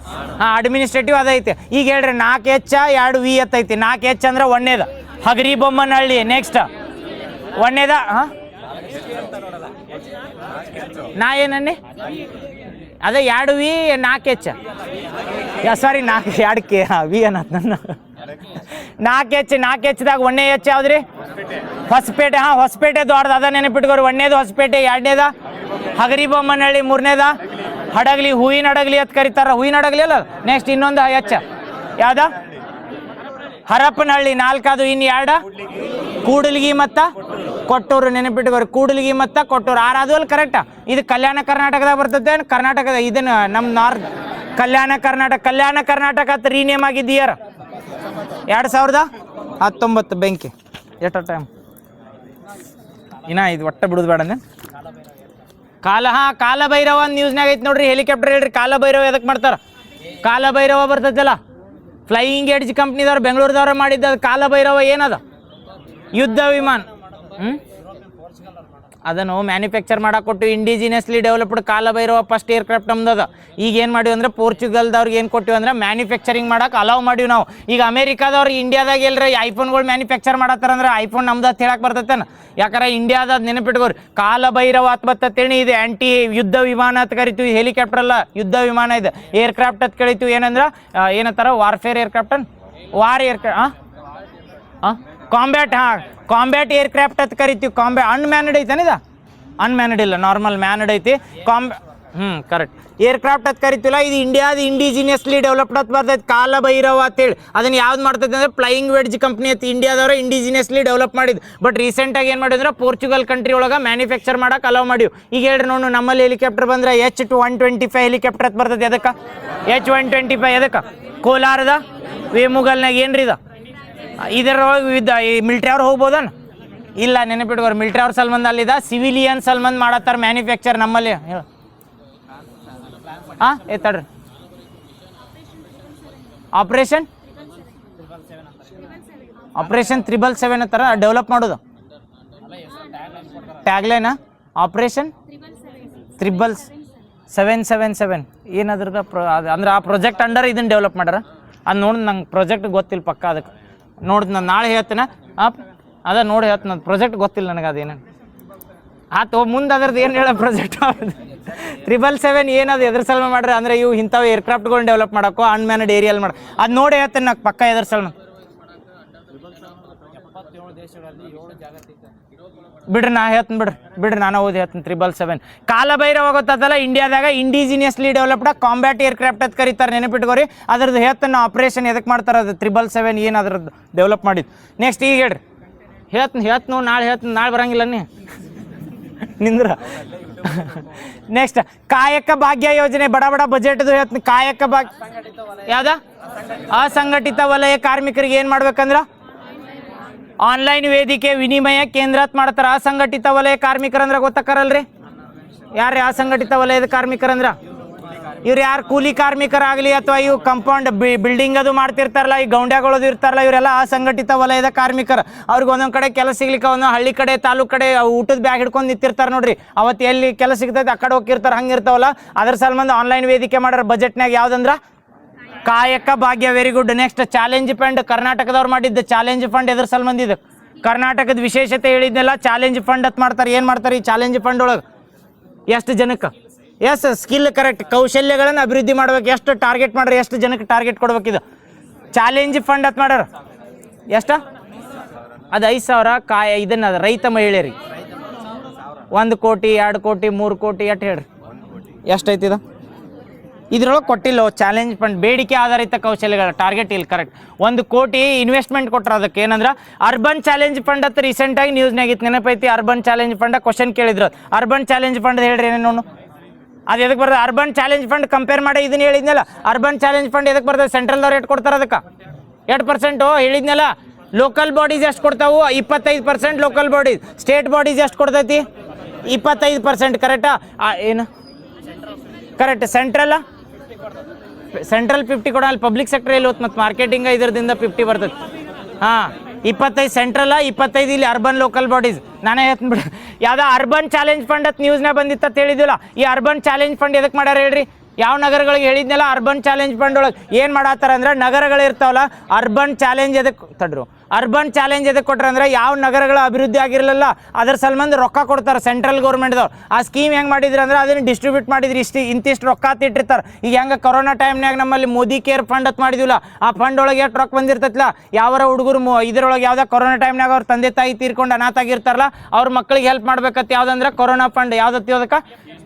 ಅಡ್ಮಿನಿಸ್ಟ್ರೇಟಿವ್ ಅದೈತೆ. ಈಗ ಹೇಳ್ರಿ 4H 2V ಐತಿ. 4H ಅಂದ್ರೆ 1ನೇದು ಹಗರಿಬೊಮ್ಮನಹಳ್ಳಿ. ನೆಕ್ಸ್ಟ್ 1ನೇದ ನಾ ಏನನ್ನಿ ಅದೇ 2 ವಿ 4 ಎಚ್ ಸಾರಿ 4 2 ಕೆ ವಿ ಅನ್ನತ್ ನನ್ನ 4 ಎಚ್ದಾಗ 1ನೇ ಎಚ್ ಯಾವ್ದ್ರಿ ಹೊಸಪೇಟೆ ಹೊಸಪೇಟೆ ದೊಡ್ಡದು ಅದ ನೆನಪಿಟ್ಕೋರಿ 1ನೇದು ಹೊಸಪೇಟೆ 2ನೇದ ಹಗರಿಬೊಮ್ಮನಹಳ್ಳಿ 3ನೇದ ಹಡಗಲಿ ಹೂವಿನ ಹಡಗಲಿ ಅಂತ ಕರೀತಾರ ಹೂವಿನ ಹಡಗಲಿ ಅಲ್ಲ ನೆಕ್ಸ್ಟ್ ಇನ್ನೊಂದು ಎಚ್ ಯಾವ್ದ ಹರಪನಹಳ್ಳಿ 4ದು ಇನ್ನು 2 ಕೂಡಲ್ಗಿ ಮತ್ತು ಕೊಟ್ಟೂರು ನೆನಪಿಟ್ಕೋರಿ ಕೂಡಲ್ಗಿ ಮತ್ತು ಕೊಟ್ಟೂರು 6 ಅದು ಅಲ್ಲಿ ಕರೆಕ್ಟಾ ಇದು ಕಲ್ಯಾಣ ಕರ್ನಾಟಕದಾಗ ಬರ್ತದೆ ಕರ್ನಾಟಕದ ಇದನ್ನು ನಮ್ಮ ನಾರ್ತ್ ಕಲ್ಯಾಣ ಕರ್ನಾಟಕ ಅಂತ ರೀನೇಮ್ ಆಗಿದ್ದು ಇಯರ್ 2019 ಬೆಂಕಿ ಎಷ್ಟು ಟೈಮ್ ಇದು ಒಟ್ಟ ಬಿಡುದು ಬೇಡ ಕಾಲಭೈರವ ನ್ಯೂಸ್ನಾಗ ಐತೆ ನೋಡ್ರಿ ಹೆಲಿಕಾಪ್ಟರ್ ಹೇಳ್ರಿ ಕಾಲಭೈರವ ಎದಕ್ಕೆ ಮಾಡ್ತಾರ ಕಾಲಭೈರವ ಬರ್ತೈತಲ್ಲ ಫ್ಲೈಯಿಂಗ್ ಎಡ್ಜ್ ಕಂಪ್ನಿದವ್ರು ಬೆಂಗಳೂರದವ್ರು ಮಾಡಿದ್ದ ಅದು ಕಾಲಭೈರವ ಏನದ ಯುದ್ಧ ವಿಮಾನ ಅದನ್ನು ಮ್ಯಾನುಫ್ಯಾಕ್ಚರ್ ಮಾಡಕ್ಕೆ ಕೊಟ್ಟು indigenously developed Kalabhairava first aircraft ನಮ್ದು ಈಗ ಏನು ಮಾಡಿವಿ ಅಂದ್ರೆ ಪೋರ್ಚುಗಲ್ದವ್ರಿಗೆ ಏನು ಕೊಟ್ಟಿವಿ ಅಂದ್ರೆ ಮ್ಯಾನುಫ್ಯಾಕ್ಚರಿಂಗ್ ಮಾಡಕ್ಕೆ ಅಲೌ ಮಾಡಿವಿ ನಾವು ಈಗ ಅಮೇರಿಕಾದವ್ರು ಇಂಡಿಯಾದಾಗ ಎಲ್ಲರ ಐಫೋನ್ಗಳು ಮ್ಯಾನುಫ್ಯಾಕ್ಚರ್ ಮಾಡತ್ತಾರಂದ್ರೆ ಐಫೋನ್ ನಮ್ದು ಅಂತ ಹೇಳಕ್ಕೆ ಬರ್ತೈತೇನ ಯಾಕಂದ್ರೆ ಇಂಡಿಯಾದ ನೆನಪಿಟ್ಕೋರಿ ಕಾಲಭೈರವ ಅಂತೇಳಿ ಇದು ಆ್ಯಂಟಿ ಯುದ್ಧ ವಿಮಾನ ಅಂತ ಕರಿತೀವಿ ಹೆಲಿಕಾಪ್ಟರ್ ಅಲ್ಲ ಯುದ್ಧ ವಿಮಾನ ಇದೆ ಏರ್ಕ್ರಾಫ್ಟ್ ಅಂತ ಕರಿತೀವಿ ಏನಂದ್ರೆ ಏನಂತಾರ warfare aircraft war combat aircraft ಅಂತ ಕರಿತೀವಿ ಅನ್ಮ್ಯಾನ್ಡ್ ಐತಾನೆ ಇದು ಅನ್ಮ್ಯಾನ್ಡ್ ಇಲ್ಲ ನಾರ್ಮಲ್ ಮ್ಯಾನ್ಡ್ ಐತಿ ಕರೆಕ್ಟ್ ಏರ್ಕ್ರಾಫ್ಟ್ ಅಂತ ಕರಿತೀವಲ್ಲ ಇದು ಇಂಡಿಯಾದ ಇಂಡಿಜಿನಿಯಸ್ಲಿ ಡೆವಲಪ್ಡ್ ಅಂತ ಬರ್ತೈತೆ ಕಾಲಭೈರವ ಅಂತೇಳಿ ಅದನ್ನು ಯಾವ್ದು ಮಾಡ್ತೈತೆ ಅಂದರೆ ಫ್ಲೈಯಿಂಗ್ ವೆಡ್ಜ್ ಕಂಪ್ನಿ ಅಂತ ಇಂಡಿಯಾದವರು ಇಂಡಿಜಿನಿಯಸ್ಲಿ ಡೆವಲಪ್ ಮಾಡಿದ್ದು ಬಟ್ ರೀಸೆಂಟಾಗಿ ಏನು ಮಾಡಿದ್ರೆ ಪೋರ್ಚುಗಲ್ ಕಂಟ್ರಿ ಒಳಗೆ ಮ್ಯಾನುಫ್ಯಾಕ್ಚರ್ ಮಾಡಕ್ಕೆ ಅಲೌ ಮಾಡಿವಿ ಈಗ ಹೇಳ್ರಿ ನೋಡು ನಮ್ಮಲ್ಲಿ ಹೆಲಿಕಾಪ್ಟರ್ ಬಂದ್ರೆ H-125 ಹೆಲಿಕಾಪ್ಟರ್ ಅಂತ ಬರ್ತೈತೆ ಅದಕ್ಕೆ H-125 ಅದಕ್ಕೆ ಕೋಲಾರದ ವೇಮುಗಲ್ನಾಗ ಏನ್ರಿ ಇದು ಇದರೊಳಗೆ ಮಿಲ್ಟ್ರಿ ಅವ್ರು ಹೋಗ್ಬೋದನ್ ಇಲ್ಲ ನೆನಪಿಟ್ಕೋರು ಮಿಲ್ಟ್ರಿ ಅವ್ರ ಸಲ್ಮಂದ್ ಅಲ್ಲಿದ ಸಿವಿಲಿಯನ್ ಸಲ್ಮಂದ್ ಮಾಡತ್ತಾರ ಮ್ಯಾನುಫ್ಯಾಕ್ಚರ್ ನಮ್ಮಲ್ಲಿ ಹೇಳ ತಡ್ರಿ ಆಪರೇಷನ್ 777 ಅಂತಾರ ಡೆವಲಪ್ ಮಾಡೋದು ಟ್ಯಾಗ್ಲೈನಾ ಆಪರೇಷನ್ 777 ಏನದ್ರದ ಅಂದ್ರೆ ಆ ಪ್ರಾಜೆಕ್ಟ್ ಅಂಡರ್ ಇದನ್ನ ಡೆವಲಪ್ ಮಾಡ್ಯಾರ ಅದು ನೋಡಿ ನಂಗೆ ಪ್ರಾಜೆಕ್ಟ್ ಗೊತ್ತಿಲ್ಲ ಪಕ್ಕ ಅದಕ್ಕೆ ನೋಡ್ದು ನಾನು ನಾಳೆ ಹೇಳ್ತೇನೆ ಅದ ನೋಡಿ ಹೇಳ್ತೀನಿ ನನ್ನ ಪ್ರಾಜೆಕ್ಟ್ ಗೊತ್ತಿಲ್ಲ ನನಗೆ ಅದೇನೇನು ಮುಂದೆ ಅದ್ರದ್ದು ಏನು ಹೇಳೋ ಪ್ರಾಜೆಕ್ಟ್ 777 ಏನದು ಎದ್ರ ಸಲ್ಮ ಮಾಡ್ರಿ ಅಂದರೆ ಇವು ಇಂಥವು ಏರ್ಕ್ರಾಫ್ಟ್ಗಳನ್ನ ಡೆವಲಪ್ ಮಾಡೋಕ್ಕೋ ಅನ್ಮ್ಯಾನ್ಡ್ ಏರಿಯಲ್ಲಿ ಮಾಡಿ ಅದು ನೋಡಿ ಹೇಳ್ತೇನೆ ನಾಲ್ಕು ಪಕ್ಕ ಎದ್ರ ಸಲ್ಮ ಬಿಡ್ರಿ ನಾ ಹೇಳ್ತೀನಿ ಬಿಡ್ರಿ ನಾನು ಓದಿ ಹೇಳ್ತೀನಿ 777 ಕಾಲಭೈರವ ಗೊತ್ತದಲ್ಲ ಇಂಡಿಯಾದಾಗ ಇಂಡಿಜಿನಿಯಸ್ಲಿ ಡೆವಲಪ್ಡ್ ಕಾಂಬ್ಯಾಟ್ ಏರ್ಕ್ರಾಫ್ಟ್ ಅಂತ ಕರೀತಾರೆ ನೆನಪಿಟ್ಕೋರಿ ಅದ್ರದ್ದು ಹೇಳ್ತಾನೆ ಆಪರೇಷನ್ ಎದಕ್ಕೆ ಮಾಡ್ತಾರೆ ಅದು 777 ಏನು ಅದ್ರದ್ದು ಡೆವಲಪ್ ಮಾಡಿದ್ದು ನೆಕ್ಸ್ಟ್ ಈಗ ಹೇಳ್ರಿ ಹೇಳ್ತೀನಿ ನಾಳೆ ಬರಂಗಿಲ್ಲ ನಿಂದ್ರ ನೆಕ್ಸ್ಟ್ ಕಾಯಕ ಭಾಗ್ಯ ಯೋಜನೆ ಬಡ ಬಜೆಟ್ದು ಹೇಳ್ತೀನಿ ಕಾಯಕ ಭಾಗ್ಯ ಯಾವ್ದ ಅಸಂಘಟಿತ ವಲಯ ಕಾರ್ಮಿಕರಿಗೆ ಏನು ಮಾಡ್ಬೇಕಂದ್ರ ಆನ್ಲೈನ್ ವೇದಿಕೆ ವಿನಿಮಯ ಕೇಂದ್ರ ಅಂತ ಮಾಡ್ತಾರ ಅಸಂಘಟಿತ ವಲಯ ಕಾರ್ಮಿಕರಂದ್ರೆ ಗೊತ್ತಕ್ಕರಲ್ರಿ ಯಾರ್ರಿ ಅಸಂಘಟಿತ ವಲಯದ ಕಾರ್ಮಿಕರಂದ್ರ ಇವ್ರು ಯಾರು ಕೂಲಿ ಕಾರ್ಮಿಕರಾಗಲಿ ಅಥವಾ ಇವು ಕಂಪೌಂಡ್ ಬಿಲ್ಡಿಂಗ್ ಅದು ಮಾಡ್ತಿರ್ತಾರಲ್ಲ ಈ ಗೌಂಡ್ಯಾಗಳದು ಇರ್ತಾರಲ್ಲ ಇವರೆಲ್ಲ ಅಸಂಘಟಿತ ವಲಯದ ಕಾರ್ಮಿಕರು ಅವ್ರಿಗೆ ಒಂದೊಂದು ಕಡೆ ಕೆಲಸ ಸಿಗ್ಲಿಕ್ಕೆ ಒಂದೊಂದು ಹಳ್ಳಿ ಕಡೆ ತಾಲೂಕು ಕಡೆ ಊಟದ ಬ್ಯಾಗ್ ಹಿಡ್ಕೊಂಡು ನಿಂತಿರ್ತಾರೆ ನೋಡ್ರಿ ಅವತ್ತು ಎಲ್ಲಿ ಕೆಲಸ ಸಿಗ್ತೈತೆ ಆ ಕಡೆ ಹೋಗಿರ್ತಾರೆ ಹಂಗಿರ್ತಾವಲ್ಲ ಅದ್ರ ಸಲ್ಬಂದು ಆನ್ಲೈನ್ ವೇದಿಕೆ ಮಾಡ್ಯಾರ ಬಜೆಟ್ನಾಗ ಯಾವ್ದಂದ್ರ Kayaka Bhagya very good next challenge fund ಕರ್ನಾಟಕದವ್ರು ಮಾಡಿದ್ದು ಚಾಲೆಂಜ್ ಫಂಡ್ ಎದ್ರ ಸಲ್ಬಂದ್ ಇದು ಕರ್ನಾಟಕದ ವಿಶೇಷತೆ ಹೇಳಿದ್ನೆಲ್ಲ ಚಾಲೆಂಜ್ ಫಂಡ್ ಅಂತ ಮಾಡ್ತಾರೆ ಏನು ಮಾಡ್ತಾರೆ ಈ ಚಾಲೆಂಜ್ ಫಂಡ್ ಒಳಗೆ ಎಷ್ಟು ಜನಕ್ಕೆ ಸ್ಕಿಲ್ ಕರೆಕ್ಟ್ ಕೌಶಲ್ಯಗಳನ್ನು ಅಭಿವೃದ್ಧಿ ಮಾಡ್ಬೇಕು ಎಷ್ಟು ಟಾರ್ಗೆಟ್ ಮಾಡ್ರಿ ಎಷ್ಟು ಜನಕ್ಕೆ ಟಾರ್ಗೆಟ್ ಕೊಡ್ಬೇಕಿದು ಚಾಲೆಂಜ್ ಫಂಡ್ ಅಂತ ಮಾಡ್ಯಾರ ಎಷ್ಟು ಅದು 5,000 ಇದನ್ನ ರೈತ ಮಹಿಳೆಯರಿಗೆ 1 ಕೋಟಿ 2 ಕೋಟಿ 3 ಕೋಟಿ ಎಷ್ಟು ಹೇಳ್ರಿ ಎಷ್ಟೈತಿ ಇದು ಇದ್ರೊಳಗೆ ಕೊಟ್ಟಿಲ್ಲ ಚಾಲೆಂಜ್ ಫಂಡ್ ಬೇಡಿಕೆ ಆಧಾರಿತ ಕೌಶಲ್ಯಗಳ ಟಾರ್ಗೆಟ್ ಇಲ್ಲ ಕರೆಕ್ಟ್ 1 ಕೋಟಿ ಇನ್ವೆಸ್ಟ್ಮೆಂಟ್ ಕೊಟ್ಟರು ಅದಕ್ಕೆ ಏನಂದ್ರೆ ಅರ್ಬನ್ ಚಾಲೆಂಜ್ ಫಂಡ್ ಅಂತ ರೀಸೆಂಟಾಗಿ ನ್ಯೂಸ್ನಾಗ ಇತ್ತು ನೆನಪೈತಿ ಅರ್ಬನ್ ಚಾಲೆಂಜ್ ಫಂಡ್ ಕ್ವಶನ್ ಕೇಳಿದ್ರು ಅರ್ಬನ್ ಚಾಲೆಂಜ್ ಫಂಡ್ ಹೇಳ್ರಿ ಏನೇನು ಅದು ಎದಕ್ಕೆ ಬರ್ತದೆ ಅರ್ಬನ್ ಚಾಲೆಂಜ್ ಫಂಡ್ ಕಂಪೇರ್ ಮಾಡಿ ಇದನ್ನ ಹೇಳಿದ್ನಲ್ಲ ಅರ್ಬನ್ ಚಾಲೆಂಜ್ ಫಂಡ್ ಎದಕ್ಕೆ ಬರ್ತದೆ ಸೆಂಟ್ರಲ್ದವ್ರು ಎಷ್ಟು ಕೊಡ್ತಾರೆ ಅದಕ್ಕೆ 8% ಹೇಳಿದ್ನಲ್ಲ ಲೋಕಲ್ ಬಾಡೀಸ್ ಎಷ್ಟು ಕೊಡ್ತಾವು 25% ಲೋಕಲ್ ಬಾಡೀಸ್ ಸ್ಟೇಟ್ ಬಾಡೀಸ್ ಎಷ್ಟು ಕೊಡ್ತೈತಿ 25% ಕರೆಕ್ಟಾ ಏನು ಕರೆಕ್ಟ್ ಸೆಂಟ್ರಲ್ 50 ಕೊಡಲ್ಲ ಪಬ್ಲಿಕ್ ಸೆಕ್ಟರ್ ಎಲ್ಲಿ ಹೋತ್ ಮತ್ತು ಮಾರ್ಕೆಟಿಂಗ್ ಇದರದಿಂದ 50 ಬರ್ತದೆ 25 ಸೆಂಟ್ರಲ್ 25 ಇಲ್ಲಿ ಅರ್ಬನ್ ಲೋಕಲ್ ಬಾಡೀಸ್ ನಾನೇ ಹೇಳ್ತೀನಿ ಬಿಡ ಯಾವ್ದೋ ಅರ್ಬನ್ ಚಾಲೆಂಜ್ ಫಂಡ್ ಅಂತ ನ್ಯೂಸ್ನಾಗ ಬಂದಿತ್ತು ಅಂತ ಹೇಳಿದಿಲ್ಲ ಈ ಅರ್ಬನ್ ಚಾಲೆಂಜ್ ಫಂಡ್ ಎದಕ್ಕೆ ಮಾಡ್ಯಾರ ಹೇಳ್ರಿ ಯಾವ ನಗರಗಳಿಗೆ ಹೇಳಿದ್ನೆಲ್ಲ ಅರ್ಬನ್ ಚಾಲೆಂಜ್ ಫಂಡ್ ಒಳಗೆ ಏನು ಮಾಡತ್ತಾರ ಅಂದ್ರೆ ನಗರಗಳಿರ್ತಾವಲ್ಲ ಅರ್ಬನ್ ಚಾಲೆಂಜ್ ಎದಕ್ಕೆ ತಡ್ರು ಅರ್ಬನ್ ಚಾಲೆಂಜ್ ಎದಕ್ಕೆ ಕೊಟ್ರೆ ಅಂದ್ರೆ ಯಾವ ನಗರಗಳ ಅಭಿವೃದ್ಧಿ ಆಗಿರಲಿಲ್ಲ ಅದ್ರ ಸಲ್ಮಂದ್ ರೊಕ್ಕ ಕೊಡ್ತಾರೆ ಸೆಂಟ್ರಲ್ ಗೌರ್ಮೆಂಟ್ದವ್ರು. ಆ ಸ್ಕೀಮ್ ಹೆಂಗೆ ಮಾಡಿದ್ರಿ ಅಂದ್ರೆ ಅದನ್ನು ಡಿಸ್ಟ್ರಿಬ್ಯೂಟ್ ಮಾಡಿದ್ರಿ, ಇಂತಿಷ್ಟು ರೊಕ್ಕ ಇಟ್ಟಿರ್ತಾರೆ. ಈಗ ಹೆಂಗೆ ಕೊರೋನಾ ಟೈಮ್ನಾಗ ನಮ್ಮಲ್ಲಿ ಮೋದಿ ಕೇರ್ ಫಂಡ್ ಅಂತ ಮಾಡಿದಿಲ್ಲ, ಆ ಫಂಡ್ ಒಳಗೆ ಎಷ್ಟು ರೊಕ್ಕ ಬಂದಿರ್ತೈತಿಲ್ಲ, ಯಾವರ ಹುಡುಗರು ಇದರೊಳಗೆ ಯಾವ್ದೋ ಕೊರೋನಾ ಟೈಮ್ನಾಗ ಅವ್ರ ತಂದೆ ತಾಯಿ ತೀರ್ಕೊಂಡು ಅನಾಥ ಆಗಿರ್ತಾರಲ್ಲ ಅವ್ರ ಮಕ್ಕಳಿಗೆ ಹೆಲ್ಪ್ ಮಾಡ್ಬೇಕಂತ ಯಾವ್ದಂದ್ರೆ ಕೊರೋನಾ ಫಂಡ್ ಯಾವ್ದತ್ತಿ ಅದಕ್ಕೆ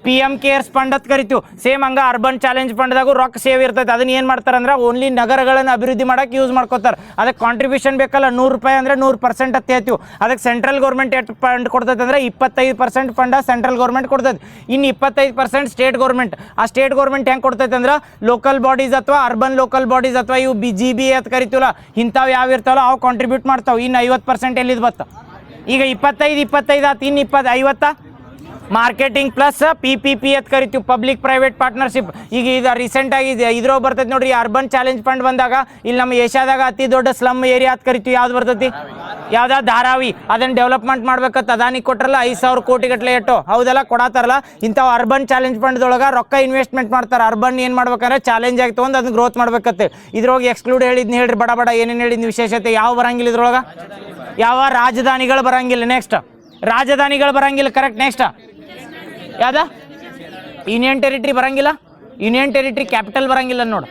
PM ಕೇರ್ಸ್ ಫಂಡ್ ಅಂತ ಕರಿತೀವಿ. ಸೇಮ್ ಹಂಗೆ ಅರ್ಬನ್ ಚಾಲೆಂಜ್ ಫಂಡ್ದಾಗೂ ರೊಕ್ಕ ಸೇವ್ ಇರ್ತೈತೆ. ಅದನ್ನ ಏನು ಮಾಡ್ತಾರೆ ಅಂದ್ರೆ ಓನ್ಲಿ ನಗರಗಳನ್ನು ಅಭಿವೃದ್ಧಿ ಮಾಡೋಕೆ ಯೂಸ್ ಮಾಡ್ಕೋತಾರೆ. ಅದಕ್ಕೆ ಕಾಂಟ್ರಿಬ್ಯೂಷನ್ ಬೇಕಲ್ಲ, 100 ರೂಪಾಯಿ ಅಂದರೆ 100% ಅಂತ ಹೇಳ್ತೀವಿ. ಅದಕ್ಕೆ ಸೆಂಟ್ರಲ್ ಗೌರ್ಮೆಂಟ್ ಎಷ್ಟು ಫಂಡ್ ಕೊಡ್ತೈತೆ ಅಂದರೆ 25% ಫಂಡ ಸೆಂಟ್ರಲ್ ಗೌರ್ಮೆಂಟ್ ಕೊಡ್ತೈತೆ, ಇನ್ನು 25% ಸ್ಟೇಟ್ ಗೌರ್ಮೆಂಟ್. ಆ ಸ್ಟೇಟ್ ಗೌರ್ಮೆಂಟ್ ಹೆಂಗೆ ಕೊಡ್ತೈತೆ ಅಂದ್ರೆ ಲೋಕಲ್ ಬಾಡೀಸ್ ಅಥವಾ ಅರ್ಬನ್ ಲೋಕಲ್ ಬಾಡೀಸ್ ಅಥವಾ ಇವು GB ಅಂತ ಕರಿತೀವಲ್ಲ ಇಂಥವು ಯಾವ ಇರ್ತಾವಲ್ಲ ಅವು ಕಾಂಟ್ರಿಬ್ಯೂಟ್ ಮಾಡ್ತಾವೆ. ಇನ್ನು 50% ಎಲ್ಲಿದ್ದು ಬತ್ತ ಈಗ 25 ಆತು, ಇನ್ನು 50 ಮಾರ್ಕೆಟಿಂಗ್ ಪ್ಲಸ್ PPP ಅಂತ ಕರಿತೀವಿ, ಪಬ್ಲಿಕ್ ಪ್ರೈವೇಟ್ ಪಾರ್ಟ್ನರ್ಶಿಪ್. ಈಗ ಇದು ರೀಸೆಂಟಾಗಿ ಇದ್ರೊಳಗೆ ಬರ್ತೈತಿ ನೋಡ್ರಿ, ಅರ್ಬನ್ ಚಾಲೆಂಜ್ ಫಂಡ್ ಬಂದಾಗ ಇಲ್ಲಿ ನಮ್ಮ ಏಷ್ಯಾದಾಗ ಅತಿ ದೊಡ್ಡ ಸ್ಲಮ್ ಏರಿಯಾ ಅಂತ ಕರಿತೀವಿ. ಯಾವ್ದು ಬರ್ತೈತಿ, ಯಾವ್ದು ಧಾರಾವಿ. ಅದನ್ನು ಡೆವಲಪ್ಮೆಂಟ್ ಮಾಡ್ಬೇಕಂತ ಅದಾನಿ ಕೊಟ್ರಲ್ಲ 5,000 ಕೋಟಿ ಗಟ್ಟಲೆ ಎಟ್ಟು ಹೌದೆಲ್ಲ ಕೊಡತ್ತಾರಲ್ಲ. ಇಂಥವು ಅರ್ಬನ್ ಚಾಲೆಂಜ್ ಫಂಡ್ದೊಳಗೆ ರೊಕ್ಕ ಇನ್ವೆಸ್ಟ್ಮೆಂಟ್ ಮಾಡ್ತಾರೆ. ಅರ್ಬನ್ ಏನು ಮಾಡ್ಬೇಕಂದ್ರೆ ಚಾಲೆಂಜ್ ಆಗಿ ತೊಗೊಂಡು ಅದನ್ನ ಗ್ರೋತ್ ಮಾಡ್ಬೇಕಂತೆ. ಇದ್ರೊಳಗೆ ಎಕ್ಸ್ಕ್ಲೂಡ್ ಹೇಳಿದ್ನಿ ಹೇಳ್ರಿ, ಬಡ ಏನೇನು ಹೇಳಿದ್ನಿ ವಿಶೇಷತೆ ಯಾವ ಬರಂಗಿಲ್ಲ ಇದ್ರೊಳಗೆ, ಯಾವ ರಾಜಧಾನಿಗಳು ಬರಂಗಿಲ್ಲ. ನೆಕ್ಸ್ಟ್ ರಾಜಧಾನಿಗಳು ಬರಂಗಿಲ್ಲ, ಕರೆಕ್ಟ್. ನೆಕ್ಸ್ಟ್ ಯಾವ್ದ ಯೂನಿಯನ್ ಟೆರಿಟರಿ ಬರಂಗಿಲ್ಲ, ಯೂನಿಯನ್ ಟೆರಿಟರಿ ಕ್ಯಾಪಿಟಲ್ ಬರಂಗಿಲ್ಲ ನೋಡು.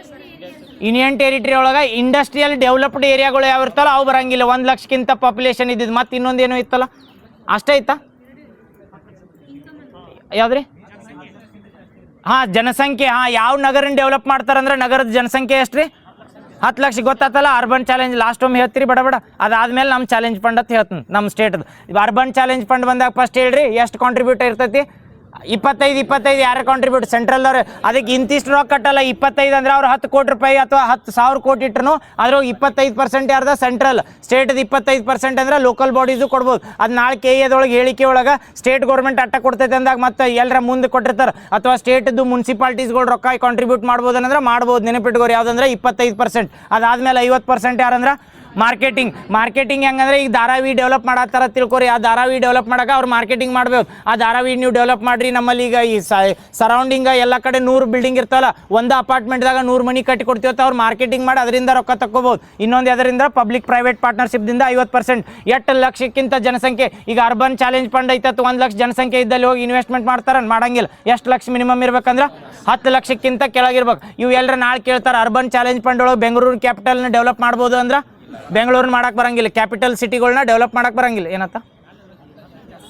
ಯೂನಿಯನ್ ಟೆರಿಟರಿ ಒಳಗೆ ಇಂಡಸ್ಟ್ರಿಯಲ್ ಡೆವಲಪ್ಡ್ ಏರಿಯಾಗಳು ಯಾವ ಇರ್ತಲ್ಲ ಅವು ಬರಂಗಿಲ್ಲ. 1 ಲಕ್ಷಕ್ಕಿಂತ ಪಾಪ್ಯುಲೇಷನ್ ಇದ್ದಿದ್ದು. ಮತ್ತು ಇನ್ನೊಂದೇನು ಇತ್ತಲ್ಲ ಅಷ್ಟೇ ಇತ್ತಾ, ಯಾವ್ದ್ರಿ? ಜನಸಂಖ್ಯೆ. ಯಾವ ನಗರನ ಡೆವಲಪ್ ಮಾಡ್ತಾರಂದ್ರೆ ನಗರದ ಜನಸಂಖ್ಯೆ ಎಷ್ಟು ರೀ? 10 ಲಕ್ಷ. ಗೊತ್ತಾತಲ್ಲ ಅರ್ಬನ್ ಚಾಲೆಂಜ್. ಲಾಸ್ಟ್ ಒಮ್ಮೆ ಹೇಳ್ತೀರಿ ಬಡ ಅದಾದ್ಮೇಲೆ ನಮ್ಮ ಚಾಲೆಂಜ್ ಫಂಡ್ ಅಂತ ಹೇಳ್ತೀನಿ, ನಮ್ಮ ಸ್ಟೇಟ್ದು. ಅರ್ಬನ್ ಚಾಲೆಂಜ್ ಫಂಡ್ ಬಂದಾಗ ಫಸ್ಟ್ ಹೇಳ್ರಿ ಎಷ್ಟು ಕಾಂಟ್ರಿಬ್ಯೂಟ್ ಇರ್ತೈತಿ? 25 ಯಾರು ಕಾಂಟ್ರಿಬ್ಯೂಟ್? ಸೆಂಟ್ರಲ್ದವ್ರು. ಅದಕ್ಕೆ ಇಂತಿಷ್ಟು ರೊಕ್ಕ ಕಟ್ಟಲ್ಲ. 25 ಅಂದ್ರೆ ಅವ್ರು 10 ಕೋಟಿ ರೂಪಾಯಿ ಅಥವಾ 10,000 ಕೋಟಿ ಇಟ್ಟರು ಅದ್ರೊಳಗೆ 25% ಯಾರ್ದ ಸೆಂಟ್ರಲ್. ಸ್ಟೇಟ್ದು 25% ಅಂದ್ರೆ ಲೋಕಲ್ ಬಾಡೀಸು ಕೊಡ್ಬೋದು. ಅದು ನಾಳೆ KEದೊಳಗೆ ಹೇಳಿಕೆ ಒಳಗೆ ಸ್ಟೇಟ್ ಗೌರ್ಮೆಂಟ್ ಅಟ್ಟ ಕೊಡ್ತೈತೆ ಅಂದಾಗ ಮತ್ತೆ ಎಲ್ಲರ ಮುಂದೆ ಕೊಟ್ಟಿರ್ತಾರೆ. ಅಥವಾ ಸ್ಟೇಟ್ದು ಮುನ್ಸಿಪಾಲ್ಟೀಸ್ಗಳು ರೊಕ್ಕ ಕಾಂಟ್ರಿಬ್ಯೂಟ್ ಮಾಡ್ಬೋದು ಅಂದ್ರೆ ಮಾಡ್ಬೋದು. ನೆನಪಿಟ್ಕೋರಿ ಯಾವುದಂದ್ರೆ 25%. ಅದಾದ್ಮೇಲೆ 50% ಯಾರಂದ್ರೆ ಮಾರ್ಕೆಟಿಂಗ್ ಹೆಂಗಂದ್ರೆ ಈಗ ಧಾರಾವಿ ಡೆವಲಪ್ ಮಾಡತ್ತಾರ ತಿಳ್ಕೊರಿ. ಆ ಧಾರಾವಿ ಡೆವಲಪ್ ಮಾಡೋಕೆ ಅವ್ರು ಮಾರ್ಕೆಟಿಂಗ್ ಮಾಡ್ಬೇಕು. ಆ ಧಾರಾವಿ ನೀವು ಡೆವಲಪ್ ಮಾಡಿರಿ. ನಮ್ಮಲ್ಲಿ ಈಗ ಈ ಸರೌಂಡಿಂಗ್ ಎಲ್ಲ ಕಡೆ 100 ಬಿಲ್ಡಿಂಗ್ ಇರ್ತಾವಲ್ಲ, ಒಂದು ಅಪಾರ್ಟ್ಮೆಂಟ್ದಾಗ 100 ಮನಿ ಕಟ್ಟಿ ಕೊಡ್ತೀವತ್ತ ಅವ್ರು ಮಾರ್ಕೆಟಿಂಗ್ ಮಾಡಿ ಅದರಿಂದ ರೊಕ್ಕ ತಕ್ಕೋಬೋದು. ಇನ್ನೊಂದು ಅದರಿಂದ ಪಬ್ಲಿಕ್ ಪ್ರೈವೇಟ್ ಪಾರ್ಟ್ನರ್ಶಿಪ್ದಿಂದ 50%. 8 ಲಕ್ಷಕ್ಕಿಂತ ಜನಸಂಖ್ಯೆ. ಈಗ ಅರ್ಬನ್ ಚಾಲೆಂಜ್ ಫಂಡ್ ಐತತ್ತು 1 ಲಕ್ಷ ಜನಸಂಖ್ಯೆ ಇದ್ದಲ್ಲಿ ಹೋಗಿ ಇನ್ವೆಸ್ಟ್ಮೆಂಟ್ ಮಾಡ್ತಾರ? ಮಾಡಂಗಿಲ್ಲ. ಎಷ್ಟು ಲಕ್ಷ ಮಿನಿಮಮ್ ಇರ್ಬೇಕಂದ್ರೆ 10 ಲಕ್ಷಕ್ಕಿಂತ ಕೆಳಗಿರ್ಬೇಕು. ಇವು ಎಲ್ಲರ ನಾಳೆ ಕೇಳ್ತಾರೆ ಅರ್ಬನ್ ಚಾಲೆಂಜ್ ಫಂಡ್ ಒಳಗೆ ಬೆಂಗಳೂರು ಕ್ಯಾಪಿಟಲ್ನ ಡೆವಲಪ್ ಮಾಡ್ಬೋದು ಅಂದ್ರೆ ಬೆಂಗಳೂರನ್ನ ಮಾಡಕ್ಕೆ ಬರಂಗಿಲ್ಲ, ಕ್ಯಾಪಿಟಲ್ ಸಿಟಿಗಳನ್ನ ಡೆವಲಪ್ ಮಾಡಕ್ಕೆ ಬರಂಗಿಲ್ಲ. ಏನತ್ತ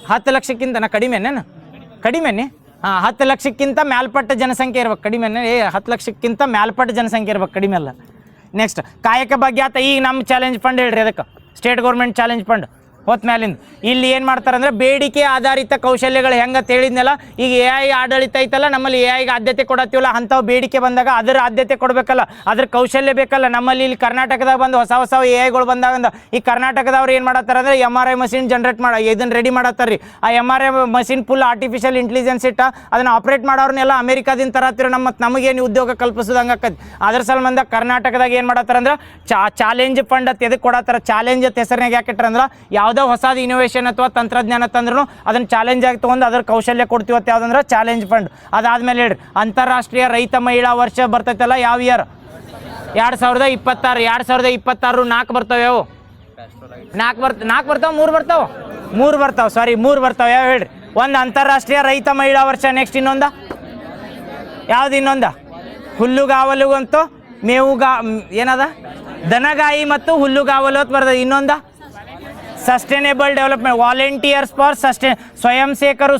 10 ಲಕ್ಷಕ್ಕಿಂತ ಕಡಿಮೆನೆ 10 ಲಕ್ಷಕ್ಕಿಂತ ಮೇಲ್ಪಟ್ಟ ಜನಸಂಖ್ಯೆ ಇರ್ಬೇಕು. ಕಡಿಮೆನೆ 10 ಲಕ್ಷಕ್ಕಿಂತ ಮೇಲ್ಪಟ್ಟ ಜನಸಂಖ್ಯೆ ಇರ್ಬೇಕು, ಕಡಿಮೆ ಅಲ್ಲ. ನೆಕ್ಸ್ಟ್ ಕಾಯಕ ಬಗ್ಗೆ ಆತ. ಈಗ ನಮ್ಮ ಚಾಲೆಂಜ್ ಫಂಡ್ ಹೇಳ್ರಿ, ಅದಕ್ಕೆ ಸ್ಟೇಟ್ ಗೌರ್ಮೆಂಟ್ ಚಾಲೆಂಜ್ ಫಂಡ್ ಹೊತ್ತ ಮ್ಯಾಲಿಂದ ಇಲ್ಲಿ ಏನು ಮಾಡ್ತಾರೆ ಅಂದರೆ ಬೇಡಿಕೆ ಆಧಾರಿತ ಕೌಶಲ್ಯಗಳು ಹೆಂಗೆ ತಿಳಿದ್ನಲ್ಲ. ಈಗ AI ಆಡಳಿತ ಐತಲ್ಲ, ನಮ್ಮಲ್ಲಿ AIಗೆ ಆದ್ಯತೆ ಕೊಡತ್ತೀವಲ್ಲ, ಅಂಥವು ಬೇಡಿಕೆ ಬಂದಾಗ ಅದರ ಆದ್ಯತೆ ಕೊಡಬೇಕಲ್ಲ, ಅದ್ರ ಕೌಶಲ್ಯ ಬೇಕಲ್ಲ. ನಮ್ಮಲ್ಲಿ ಇಲ್ಲಿ ಕರ್ನಾಟಕದಾಗ ಬಂದು ಹೊಸ AIಗಳು ಬಂದಾಗ ಈ ಕರ್ನಾಟಕದವ್ರು ಏನು ಮಾಡತ್ತಾರೆ ಅಂದರೆ MRI ಮಷಿನ್ ಜನರೇಟ್ ಇದನ್ನು ರೆಡಿ ಮಾಡತ್ತಾರೆ ರೀ. ಆ MRI machine full artificial intelligence ಇಟ್ಟ ಅದನ್ನು ಆಪ್ರೇಟ್ ಮಾಡೋರ್ನೆಲ್ಲ ಅಮೆರಿಕಾದಿಂದ ತರತ್ತಿರೋ ನಮಗೇನು ಉದ್ಯೋಗ ಕಲ್ಪಿಸೋದಂಗೆ ಆಕತಿ. ಅದ್ರ ಸಂಬಂಧ ಕರ್ನಾಟಕದಾಗ ಏನು ಮಾಡತ್ತಾರೆ ಅಂದ್ರೆ ಚಾಲೆಂಜ್ ಫಂಡ್ ಅಂತ ಎದಕ್ಕೆ ಕೊಡತ್ತಾರೆ? ಚಾಲೆಂಜ್ ಅಂತ ಹೆಸರಿನಾಗ ಯಾಕಿಟ್ರೆ ಅಂದ್ರೆ ಯಾವುದೋ ಹೊಸದು ಇನೋವೇಷನ್ ಅಥವಾ ತಂತ್ರಜ್ಞಾನ ತಂದ್ರೂ ಅದನ್ನು ಚಾಲೆಂಜ್ ಆಗಿ ತೊಗೊಂಡು ಅದ್ರ ಕೌಶಲ್ಯ ಕೊಡ್ತೀವತ್ತು. ಯಾವುದಂದ್ರೆ ಚಾಲೆಂಜ್ ಫಂಡ್. ಅದಾದ್ಮೇಲೆ ಹೇಳ್ರಿ ಅಂತಾರಾಷ್ಟ್ರೀಯ ರೈತ ಮಹಿಳಾ ವರ್ಷ ಬರ್ತೈತಲ್ಲ, ಯಾವ ಇಯರ್? 2026. 2026 4 ಬರ್ತಾವೆ. ಯಾವ 4 ಬರ್ತಾವೆ? 3 ಬರ್ತಾವೆ. ಸಾರಿ 3 ಬರ್ತಾವೆ. ಯಾವ ಹೇಳ್ರಿ? ಒಂದು ಅಂತಾರಾಷ್ಟ್ರೀಯ ರೈತ ಮಹಿಳಾ ವರ್ಷ. ನೆಕ್ಸ್ಟ್ ಇನ್ನೊಂದ ಯಾವ್ದು? ಇನ್ನೊಂದ ಹುಲ್ಲುಗಾವಲುಗಂತೂ ಏನದ ದನಗಾಯಿ ಮತ್ತು ಹುಲ್ಲುಗಾವಲು ಅಂತ ಬರ್ತದೆ. ಇನ್ನೊಂದ ಸಸ್ಟೈನೇಬಲ್ ಡೆವಲಪ್ಮೆಂಟ್, ವಾಲಂಟಿಯರ್ಸ್ ಫಾರ್ ಸ್ವಯಂ ಸೇವಕರು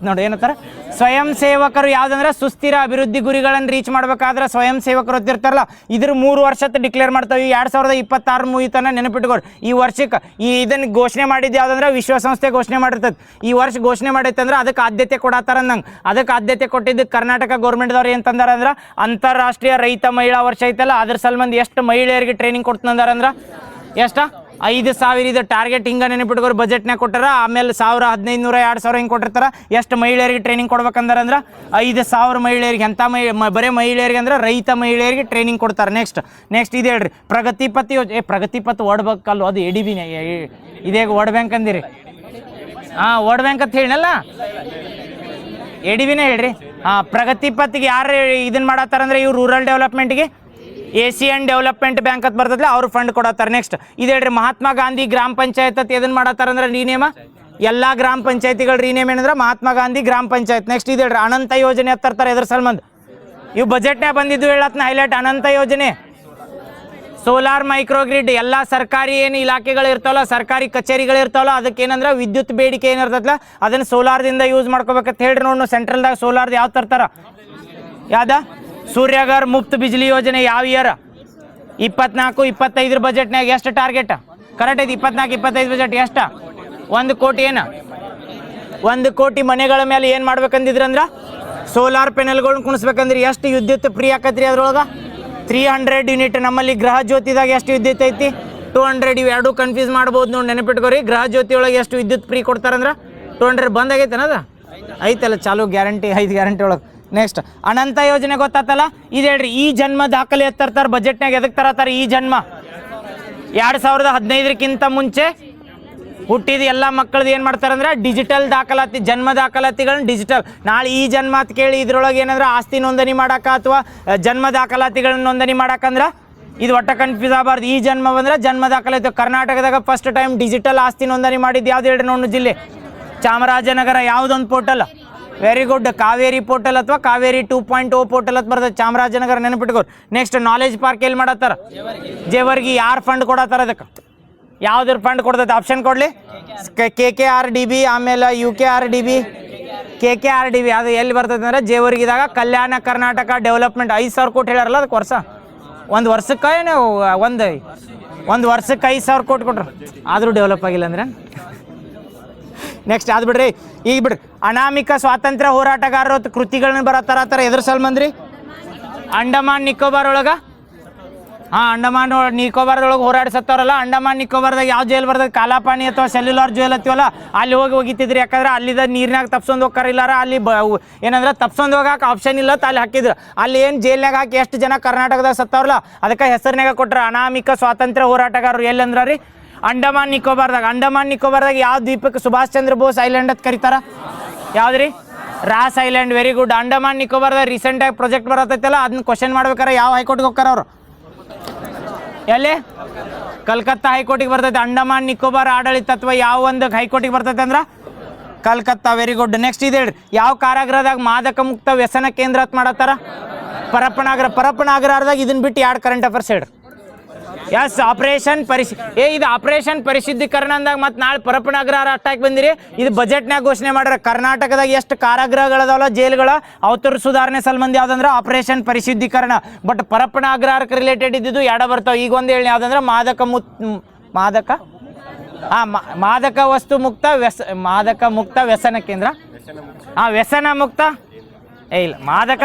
ನೋಡಿ ಏನಂತಾರೆ, ಸ್ವಯಂ ಸೇವಕರು. ಯಾವುದಂದ್ರೆ ಸುಸ್ಥಿರ ಅಭಿವೃದ್ಧಿ ಗುರಿಗಳನ್ನು ರೀಚ್ ಮಾಡ್ಬೇಕಾದ್ರೆ ಸ್ವಯಂ ಸೇವಕರು ಹೊತ್ತಿರ್ತಾರಲ್ಲ, ಇದ್ರ 3 ವರ್ಷಕ್ಕೆ ಡಿಕ್ಲೇರ್ ಮಾಡ್ತಾವೆ. 2026 ಮುಗಿತನ ನೆನಪಿಟ್ಕೊಡ್ರಿ. ಈ ವರ್ಷಕ್ಕೆ ಇದನ್ನು ಘೋಷಣೆ ಮಾಡಿದ್ದು ಯಾವುದಂದ್ರೆ ವಿಶ್ವಸಂಸ್ಥೆ ಘೋಷಣೆ ಮಾಡಿರ್ತದೆ. ಈ ವರ್ಷ ಘೋಷಣೆ ಮಾಡೈತಂದ್ರೆ ಅದಕ್ಕೆ ಆದ್ಯತೆ ಕೊಡತ್ತಾರ ಅಂದಂಗೆ. ಅದಕ್ಕೆ ಆದ್ಯತೆ ಕೊಟ್ಟಿದ್ದಕ್ಕೆ ಕರ್ನಾಟಕ ಗೌರ್ಮೆಂಟ್ದವ್ರು ಏನು ತಂದಾರ ಅಂದ್ರೆ ಅಂತಾರಾಷ್ಟ್ರೀಯ ರೈತ ಮಹಿಳಾ ವರ್ಷ ಐತಲ್ಲ, ಅದ್ರ ಸಲ್ಬಂದು ಎಷ್ಟು ಮಹಿಳೆಯರಿಗೆ ಟ್ರೈನಿಂಗ್ ಕೊಡ್ತಂದಾರ ಅಂದ್ರೆ ಎಷ್ಟ 5,000 ಇದು ಟಾರ್ಗೆಟ್. ಹಿಂಗೆ ನೆನಪಿಟ್ಕೋರು ಬಜೆಟ್ನಾಗ ಕೊಟ್ಟಾರ. ಆಮೇಲೆ 1,000, 1,500, 2,000 ಹಿಂಗೆ ಕೊಟ್ಟಿರ್ತಾರೆ. ಎಷ್ಟು ಮಹಿಳೆಯರಿಗೆ ಟ್ರೈನಿಂಗ್ ಕೊಡ್ಬೇಕಂದ್ರೆ ಅಂದ್ರೆ 5,000 ಮಹಿಳೆಯರಿಗೆ. ಎಂಥ ಬರೀ ಮಹಿಳೆಯರಿಗೆ ಅಂದ್ರೆ ರೈತ ಮಹಿಳೆಯರಿಗೆ ಟ್ರೈನಿಂಗ್ ಕೊಡ್ತಾರೆ. ನೆಕ್ಸ್ಟ್ ಇದು ಹೇಳ್ರಿ ಪ್ರಗತಿಪಥ ಯೋಜನೆ. ಪ್ರಗತಿಪಥ ಓಡ್ಬೇಕಲ್ವ, ಅದು ADBನೇ ಇದೇಗ ವರ್ಲ್ಡ್ ಬ್ಯಾಂಕ್ ಅಂದಿರಿ. ವರ್ಲ್ಡ್ ಬ್ಯಾಂಕ್ ಅಂತ ಹೇಳಿನಲ್ಲ, ADBನೇ ಹೇಳ್ರಿ. ಪ್ರಗತಿ ಪತ್ಗೆ ಯಾರು ಇದನ್ನ ಮಾಡತ್ತಾರಂದ್ರೆ ಇವ್ರು ರೂರಲ್ ಡೆವಲಪ್ಮೆಂಟ್ಗೆ ಏಷಿಯನ್ ಡೆವಲಪ್ಮೆಂಟ್ ಬ್ಯಾಂಕ್ ಅಂತ ಬರ್ತದಲ್ಲ ಅವ್ರು ಫಂಡ್ ಕೊಡತ್ತಾರ. ನೆಕ್ಸ್ಟ್ ಇದು ಹೇಳ್ರಿ ಮಹಾತ್ಮ ಗಾಂಧಿ ಗ್ರಾಮ ಪಂಚಾಯತ್ ಅಂತ ಎದನ್ನ ಮಾಡತ್ತಾರಂದ್ರೆ ರೀನೇಮ ಎಲ್ಲ ಗ್ರಾಮ ಪಂಚಾಯತಿಗಳು ರೀನೇಮ್ ಏನಂದ್ರೆ ಮಹಾತ್ಮ ಗಾಂಧಿ ಗ್ರಾಮ ಪಂಚಾಯತ್. ನೆಕ್ಸ್ಟ್ ಇದು ಹೇಳ್ರಿ ಅನಂತ ಯೋಜನೆ ಅಂತ ತರ್ತಾರೆ ಎದ್ರ ಸಲ್ಮಂದ್ ಇವು ಬಜೆಟ್ನಾಗ ಬಂದಿದ್ದು ಹೇಳತ್ನ ಹೈಲೈಟ್ ಅನಂತ ಯೋಜನೆ. ಸೋಲಾರ್ ಮೈಕ್ರೋಗ್ರಿಡ್ ಎಲ್ಲ ಸರ್ಕಾರಿ ಏನು ಇಲಾಖೆಗಳು ಇರ್ತಾವಲ್ಲ ಸರ್ಕಾರಿ ಕಚೇರಿಗಳು ಇರ್ತಾವಲ್ಲ ಅದಕ್ಕೆ ಏನಂದ್ರೆ ವಿದ್ಯುತ್ ಬೇಡಿಕೆ ಏನಿರ್ತದಲ್ಲ ಅದನ್ನ ಸೋಲಾರ್ದಿಂದ ಯೂಸ್ ಮಾಡ್ಕೋಬೇಕಂತ ಹೇಳ್ರಿ. ನೋಡು ಸೆಂಟ್ರಲ್ದಾಗ ಸೋಲಾರ್ದು ಯಾವ ತರ್ತಾರ ಯಾವ್ದ ಸೂರ್ಯಗರ್ ಮುಫ್ತ್ ಬಿಜ್ಲಿ ಯೋಜನೆ ಯಾವ ಇಯರ್ 24-25 ಬಜೆಟ್ನಾಗ ಎಷ್ಟು ಟಾರ್ಗೆಟ್ ಕರೆಕ್ಟ್ ಐತಿ? 24-25 ಬಜೆಟ್ ಎಷ್ಟ 1 ಕೋಟಿ ಏನು 1 ಕೋಟಿ ಮನೆಗಳ ಮೇಲೆ ಏನು ಮಾಡ್ಬೇಕಂದಿದ್ರಂದ್ರೆ ಸೋಲಾರ್ ಪೆನಲ್ಗಳನ್ನ ಕುಣಿಸ್ಬೇಕಂದ್ರೆ ಎಷ್ಟು ವಿದ್ಯುತ್ ಫ್ರೀ ಆಕತ್ರಿ ಅದ್ರೊಳಗೆ 300 ಯೂನಿಟ್. ನಮ್ಮಲ್ಲಿ ಗೃಹ ಜ್ಯೋತಿದಾಗ ಎಷ್ಟು ವಿದ್ಯುತ್ ಐತಿ 200. ಇವು ಎರಡು ಕನ್ಫ್ಯೂಸ್ ಮಾಡ್ಬೋದು ನೋಡಿ ನೆನಪಿಟ್ಕೋರಿ. ಗೃಹ ಜ್ಯೋತಿ ಒಳಗೆ ಎಷ್ಟು ವಿದ್ಯುತ್ ಫ್ರೀ ಕೊಡ್ತಾರಂದ್ರೆ 200 ಬಂದಾಗೈತೆ ಅದ ಐತಲ್ಲ ಚಾಲು ಗ್ಯಾರಂಟಿ 5 ಗ್ಯಾರಂಟಿ ಒಳಗೆ. ನೆಕ್ಸ್ಟ್ ಅನಂತ ಯೋಜನೆ ಗೊತ್ತಾತಲ್ಲ ಇದು ಹೇಳ್ರಿ ಈ ಜನ್ಮ ದಾಖಲೆ ತರ್ತಾರೆ ಬಜೆಟ್ನಾಗ ಎದಕ್ಕೆ ತರತಾರೆ ಈ ಜನ್ಮ 2015ಕ್ಕಿಂತ ಮುಂಚೆ ಹುಟ್ಟಿದ ಎಲ್ಲ ಮಕ್ಕಳದ್ದು ಏನು ಮಾಡ್ತಾರಂದ್ರೆ ಡಿಜಿಟಲ್ ದಾಖಲಾತಿ ಜನ್ಮ ದಾಖಲಾತಿಗಳನ್ನ ಡಿಜಿಟಲ್. ನಾಳೆ ಈ ಜನ್ಮ ಅಂತ ಕೇಳಿ ಇದ್ರೊಳಗೆ ಏನಂದ್ರೆ ಆಸ್ತಿ ನೋಂದಣಿ ಮಾಡಾಕ ಅಥವಾ ಜನ್ಮ ದಾಖಲಾತಿಗಳನ್ನ ನೋಂದಣಿ ಮಾಡಾಕಂದ್ರೆ ಇದು ಒಟ್ಟ ಕನ್ಫ್ಯೂಸ್ ಆಗಬಾರ್ದು. ಈ ಜನ್ಮ ಬಂದ್ರೆ ಜನ್ಮ ದಾಖಲಾತಿ. ಕರ್ನಾಟಕದಾಗ ಫಸ್ಟ್ ಟೈಮ್ ಡಿಜಿಟಲ್ ಆಸ್ತಿ ನೋಂದಣಿ ಮಾಡಿದ್ದು ಯಾವ್ದು ಹೇಳ್ರಿ ನೋಡು ಜಿಲ್ಲೆ ಚಾಮರಾಜನಗರ. ಯಾವುದೊಂದು portal very good Kaveri portal ಅಥವಾ ಕಾವೇರಿ 2.0 ಪೋರ್ಟಲ್ ಅಂತ ಬರ್ತದೆ ಚಾಮರಾಜನಗರ ನೆನಪಿಟ್ಕೋರು. ನೆಕ್ಸ್ಟ್ ನಾಲೆಜ್ ಪಾರ್ಕ್ ಎಲ್ಲಿ ಮಾಡತ್ತಾರ ಜೇವರ್ಗಿ. ಯಾರು ಫಂಡ್ ಕೊಡತ್ತಾರ ಅದಕ್ಕೆ ಯಾವ್ದ್ರ ಫಂಡ್ ಕೊಡ್ತೈತೆ ಆಪ್ಷನ್ ಕೊಡಲಿ KKRDB ಆಮೇಲೆ UKRDB KKRDB ಅದು ಎಲ್ಲಿ ಬರ್ತೈತೆ ಅಂದ್ರೆ ಜೇವರ್ಗಿದಾಗ ಕಲ್ಯಾಣ ಕರ್ನಾಟಕ ಡೆವಲಪ್ಮೆಂಟ್ 5,000 ಕೋಟಿ ಹೇಳ್ಯಾರಲ್ಲ ಅದಕ್ಕೆ ವರ್ಷ ಒಂದು ವರ್ಷಕ್ಕೆ ಏನು ಒಂದು ವರ್ಷಕ್ಕೆ 5,000 ಕೋಟಿ ಕೊಟ್ರು ಆದರೂ ಡೆವಲಪ್ ಆಗಿಲ್ಲ ಅಂದ್ರೆ. ನೆಕ್ಸ್ಟ್ ಅದು ಬಿಡ್ರಿ ಈಗ ಬಿಡ್ರಿ ಅನಾಮಿಕ ಸ್ವಾತಂತ್ರ್ಯ ಹೋರಾಟಗಾರರ ಕೃತಿಗಳನ್ನ ಬರತ್ತಾರ ಎದ್ರ ಸಲ್ಮಂದ್ರಿ ಅಂಡಮಾನ್ ನಿಕೋಬಾರ್ ಒಳಗೆ ಅಂಡಮಾನ್ ನಿಕೋಬಾರ್ದೊಳಗೆ ಹೋರಾಡಿಸತ್ತವ್ರಲ್ಲ. ಅಂಡಮಾನ್ ನಿಕೋಬಾರ್ದಾಗ ಯಾವ ಜೈಲ್ ಬರ್ತದೆ ಕಾಲಾಪಾನಿ ಅಥವಾ ಸೆಲ್ಯುಲಾರ್ ಜೈಲ್ ಹತ್ತಿವಲ್ಲ ಅಲ್ಲಿ ಹೋಗಿತಿದ್ರಿ. ಯಾಕಂದ್ರೆ ಅಲ್ಲಿದ ನೀರಿನಾಗ ತಪ್ಸೊಂದು ಹೋಗ್ತಾರಿಲ್ಲಾರ ಅಲ್ಲಿ ಏನಂದ್ರೆ ತಪ್ಸೊಂದು ಹೋಗಾಕ ಆಪ್ಷನ್ ಇಲ್ಲ ಅಲ್ಲಿ ಹಾಕಿದ್ರು. ಅಲ್ಲಿ ಏನು ಜೈಲ್ನಾಗ ಹಾಕಿ ಎಷ್ಟು ಜನ ಕರ್ನಾಟಕದಾಗ ಸತ್ತವ್ರಲ್ಲ ಅದಕ್ಕೆ ಹೆಸರಿನಾಗ ಕೊಟ್ರ ಅನಾಮಿಕ ಸ್ವಾತಂತ್ರ್ಯ ಹೋರಾಟಗಾರರು. ಎಲ್ಲಂದ್ರ ರೀ ಅಂಡಮಾನ್ ನಿಕೋಬಾರ್ದಾಗ. ಅಂಡಮಾನ್ ನಿಕೋಬಾರ್ದಾಗ ಯಾವ ದ್ವೀಪಕ್ಕೆ ಸುಭಾಷ್ ಚಂದ್ರ ಬೋಸ್ ಐಲ್ಯಾಂಡ್ ಅಂತ ಕರೀತಾರ ಯಾವ್ದ್ರಿ Ross island. Very good. Andaman ನಿಕೋಬಾರ್ದಾಗ ರೀಸೆಂಟಾಗಿ ಪ್ರಾಜೆಕ್ಟ್ ಬರತ್ತೈತಲ್ಲ ಅದನ್ನ ಕ್ವಶನ್ ಮಾಡ್ಬೇಕಾರೆ ಯಾವ ಹೈಕೋರ್ಟ್ಗೆ ಹೋಗ್ತಾರ ಅವರು ಎಲ್ಲಿ ಕಲ್ಕತ್ತಾ ಹೈಕೋರ್ಟಿಗೆ ಬರ್ತೈತೆ. ಅಂಡಮಾನ್ ನಿಕೋಬಾರ್ ಆಡಳಿತ ಅಥವಾ ಯಾವ ಒಂದು ಹೈಕೋರ್ಟಿಗೆ ಬರ್ತೈತೆ ಅಂದ್ರೆ ಕಲ್ಕತ್ತಾ. Very good. ನೆಕ್ಸ್ಟ್ ಇದು ಹೇಳ್ರಿ ಯಾವ ಕಾರಾಗೃಹದಾಗ ಮಾದಕ ಮುಕ್ತ ವ್ಯಸನ ಕೇಂದ್ರ ಅಂತ ಮಾಡತ್ತಾರ ಪರಪ್ಪನಾಗರ. ಪರಪ್ಪನಾಗರದಾಗ ಇದನ್ನ ಬಿಟ್ಟು 2 ಕರೆಂಟ್ ಅಫೇರ್ಸ್ ಹೇಳ್ರಿ. ಎಸ್ ಆಪರೇಷನ್ ಇದು ಆಪರೇಷನ್ ಪರಿಶುದ್ಧೀಕರಣ ಅಂದಾಗ ಮತ್ತೆ ನಾಳೆ ಪರಪ್ಪನಾಗ್ರಹ ಅಟ್ಟಾಕ್ ಬಂದಿರಿ. ಇದು ಬಜೆಟ್ನಾಗ ಘೋಷಣೆ ಮಾಡ್ಯಾರ ಕರ್ನಾಟಕದಾಗ ಎಷ್ಟು ಕಾರಾಗೃಹಗಳದಾವಲ್ಲ ಜೈಲ್ಗಳ ಅವತರ ಸುಧಾರಣೆ ಸಲ್ಬಂದಿ ಯಾವ್ದಂದ್ರೆ ಆಪರೇಷನ್ ಪರಿಶುದ್ಧೀಕರಣ. ಬಟ್ ಪರಪ್ಪನಾಗ್ರಹಕ್ಕೆ ರಿಲೇಟೆಡ್ ಇದ್ದಿದ್ದು ಎಡ ಬರ್ತಾವ. ಈಗ ಒಂದು ಹೇಳಿ ಯಾವ್ದಂದ್ರೆ ಮಾದಕ ವಸ್ತು ಮುಕ್ತ ಮಾದಕ ಮುಕ್ತ ವ್ಯಸನ ಕೇಂದ್ರ. ವ್ಯಸನ ಮುಕ್ತ ಇಲ್ಲ ಮಾದಕ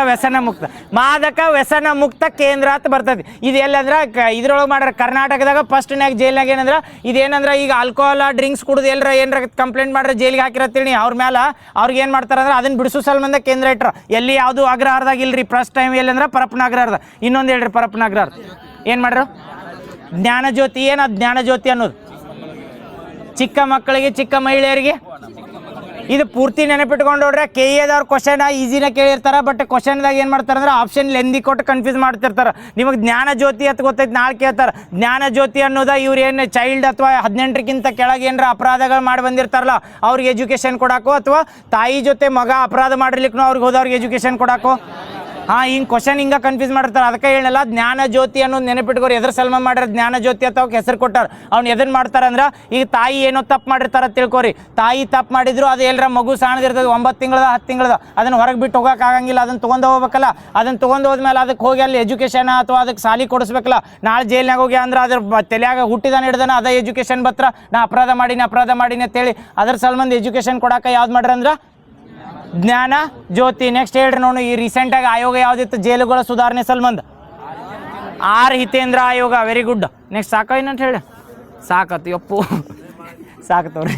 ವ್ಯಸನ ಮುಕ್ತ ಕೇಂದ್ರ ಅಂತ ಬರ್ತದೆ. ಇದು ಎಲ್ಲಂದ್ರೆ ಇದ್ರೊಳಗೆ ಮಾಡ್ಯಾರ ಕರ್ನಾಟಕದಾಗ ಫಸ್ಟ್ನಾಗ ಜೈಲ್ನಾಗ ಏನಂದ್ರೆ ಇದೇನಂದ್ರೆ ಈಗ ಆಲ್ಕೋಹಾಲ್ ಡ್ರಿಂಕ್ಸ್ ಕುಡಿದು ಏನಾರ ಕಂಪ್ಲೇಂಟ್ ಮಾಡ್ರೆ ಜೈಲಿಗೆ ಹಾಕಿರತ್ತೀನಿ ಅವ್ರ ಮೇಲೆ ಅವ್ರಿಗೆ ಏನು ಮಾಡ್ತಾರೆ ಅಂದ್ರೆ ಅದನ್ನ ಬಿಡಿಸೋ ಸಲ್ಬಂದ ಕೇಂದ್ರ ಇಟ್ರ. ಎಲ್ಲಿ ಯಾವುದು ಅಗ್ರಹಾರದಾಗ ಇಲ್ರಿ ಫಸ್ಟ್ ಟೈಮ್ ಎಲ್ಲಂದ್ರೆ ಪರಪ್ಪನಾಗ್ರಹಾರದ. ಇನ್ನೊಂದು ಹೇಳ್ರಿ ಪರಪ್ಪನಾಗ್ರಹಾರ ಏನು ಮಾಡ್ರು ಜ್ಞಾನಜ್ಯೋತಿ. ಏನು ಜ್ಞಾನಜ್ಯೋತಿ ಅನ್ನೋದು ಚಿಕ್ಕ ಮಕ್ಕಳಿಗೆ ಚಿಕ್ಕ ಮಹಿಳೆಯರಿಗೆ ಇದು ಪೂರ್ತಿ ನೆನಪಿಟ್ಕೊಂಡು ನೋಡ್ರೆ KAದವ್ರು ಕ್ವಶನ್ ಈಸಿನ ಕೇಳಿರ್ತಾರೆ. ಬಟ್ ಕ್ವಶನ್ದಾಗ ಏನು ಮಾಡ್ತಾರೆ ಅಂದ್ರೆ ಆಪ್ಷನ್ ಲೆಂದಿ ಕೊಟ್ಟು ಕನ್ಫ್ಯೂಸ್ ಮಾಡ್ತಿರ್ತಾರೆ. ನಿಮಗೆ ಜ್ಞಾನ ಜ್ಯೋತಿ ಅಂತ ಗೊತ್ತೈತೆ ನಾಳೆ ಕೇಳ್ತಾರೆ. ಜ್ಞಾನ ಜ್ಯೋತಿ ಅನ್ನೋದ ಇವ್ರು ಏನು ಚೈಲ್ಡ್ ಅಥವಾ 18ಕ್ಕಿಂತ ಕೆಳಗೆ ಏನಾರ ಅಪರಾಧಗಳು ಮಾಡಿ ಬಂದಿರ್ತಾರಲ್ಲ ಅವ್ರಿಗೆ ಎಜುಕೇಷನ್ ಕೊಡಾಕೋ ಅಥವಾ ತಾಯಿ ಜೊತೆ ಮಗ ಅಪರಾಧ ಮಾಡಿರ್ಲಿಕ್ಕೂ ಅವ್ರಿಗೆ ಹೋದವ್ರಿಗೆ ಎಜುಕೇಷನ್ ಕೊಡಾಕೋ. ಹಿಂಗೆ ಕ್ವಶನ್ ಹಿಂಗೆ ಕನ್ಫ್ಯೂಸ್ ಮಾಡಿರ್ತಾರೆ. ಅದಕ್ಕೆ ಹೇಳಲ್ಲ ಜ್ಞಾನ ಜ್ಯೋತಿ ಅನ್ನೋದು ನೆನಪಿಟ್ಕೋರಿ. ಎದ್ರ ಸಲ್ಮಾನ್ ಮಾಡ್ಯಾರ ಜ್ಞಾನ ಜ್ಯೋತಿ ಅಂತ ಅವ್ಕೆ ಹೆಸರು ಕೊಟ್ಟಾರ. ಅವ್ನು ಎದನ್ನು ಮಾಡ್ತಾರೆ ಅಂದ್ರೆ ಈಗ ತಾಯಿ ಏನೋ ತಪ್ಪು ಮಾಡಿರ್ತಾರೆ ತಿಳ್ಕೊರಿ. ತಾಯಿ ತಪ್ಪು ಮಾಡಿದ್ರು ಅದು ಎಲ್ಲರ ಮಗು ಸಾಣದಿರ್ತದೆ 9 ತಿಂಗಳದ 10 ತಿಂಗಳದ ಅದನ್ನು ಹೊರಗೆ ಬಿಟ್ಟು ಹೋಗೋಕ್ಕಾಗಂಗಿಲ್ಲ. ಅದನ್ನು ತೊಗೊಂಡು ಹೋಗ್ಬೇಕಲ್ಲ. ಅದನ್ನು ತೊಗೊಂಡು ಹೋದ್ಮೇಲೆ ಅದಕ್ಕೆ ಹೋಗಿ ಅಲ್ಲಿ ಎಜುಕೇಷನ್ ಅಥವಾ ಅದಕ್ಕೆ ಸಾಲಿ ಕೊಡಿಸ್ಬೇಕಲ್ಲ. ನಾಳೆ ಜೈಲ್ನಾಗ ಹೋಗಿ ಅಂದ್ರೆ ಅದ್ರ ತಲೆಯಾಗ ಹುಟ್ಟಿದಾನ ಹಿಡ್ದಾನ ಅದೇ ಎಜುಕೇಷನ್ ಬತ್ರ ನಾ ಅಪರಾಧ ಮಾಡೀನಿ ಅಂತೇಳಿ ಅದ್ರ ಸಲ್ಬಂದು ಎಜುಕೇಷನ್ ಕೊಡೋಕೆ ಯಾವ್ದು ಮಾಡ್ರಿ ಅಂದ್ರೆ ಜ್ಞಾನ ಜ್ಯೋತಿ. ನೆಕ್ಸ್ಟ್ ಹೇಳ್ರಿ ನೋಡು ಈ ರೀಸೆಂಟಾಗಿ ಆಯೋಗ ಯಾವುದಿತ್ತು ಜೈಲುಗಳ ಸುಧಾರಣೆ ಸಲ್ಬಂದ್ R ಹಿತೇಂದ್ರ ಆಯೋಗ. Very good. ನೆಕ್ಸ್ಟ್ ಸಾಕ ಏನಂತ ಹೇಳಿ ಸಾಕತ್ತು ಯಪ್ಪು ಸಾಕತ್ತವ್ರಿ.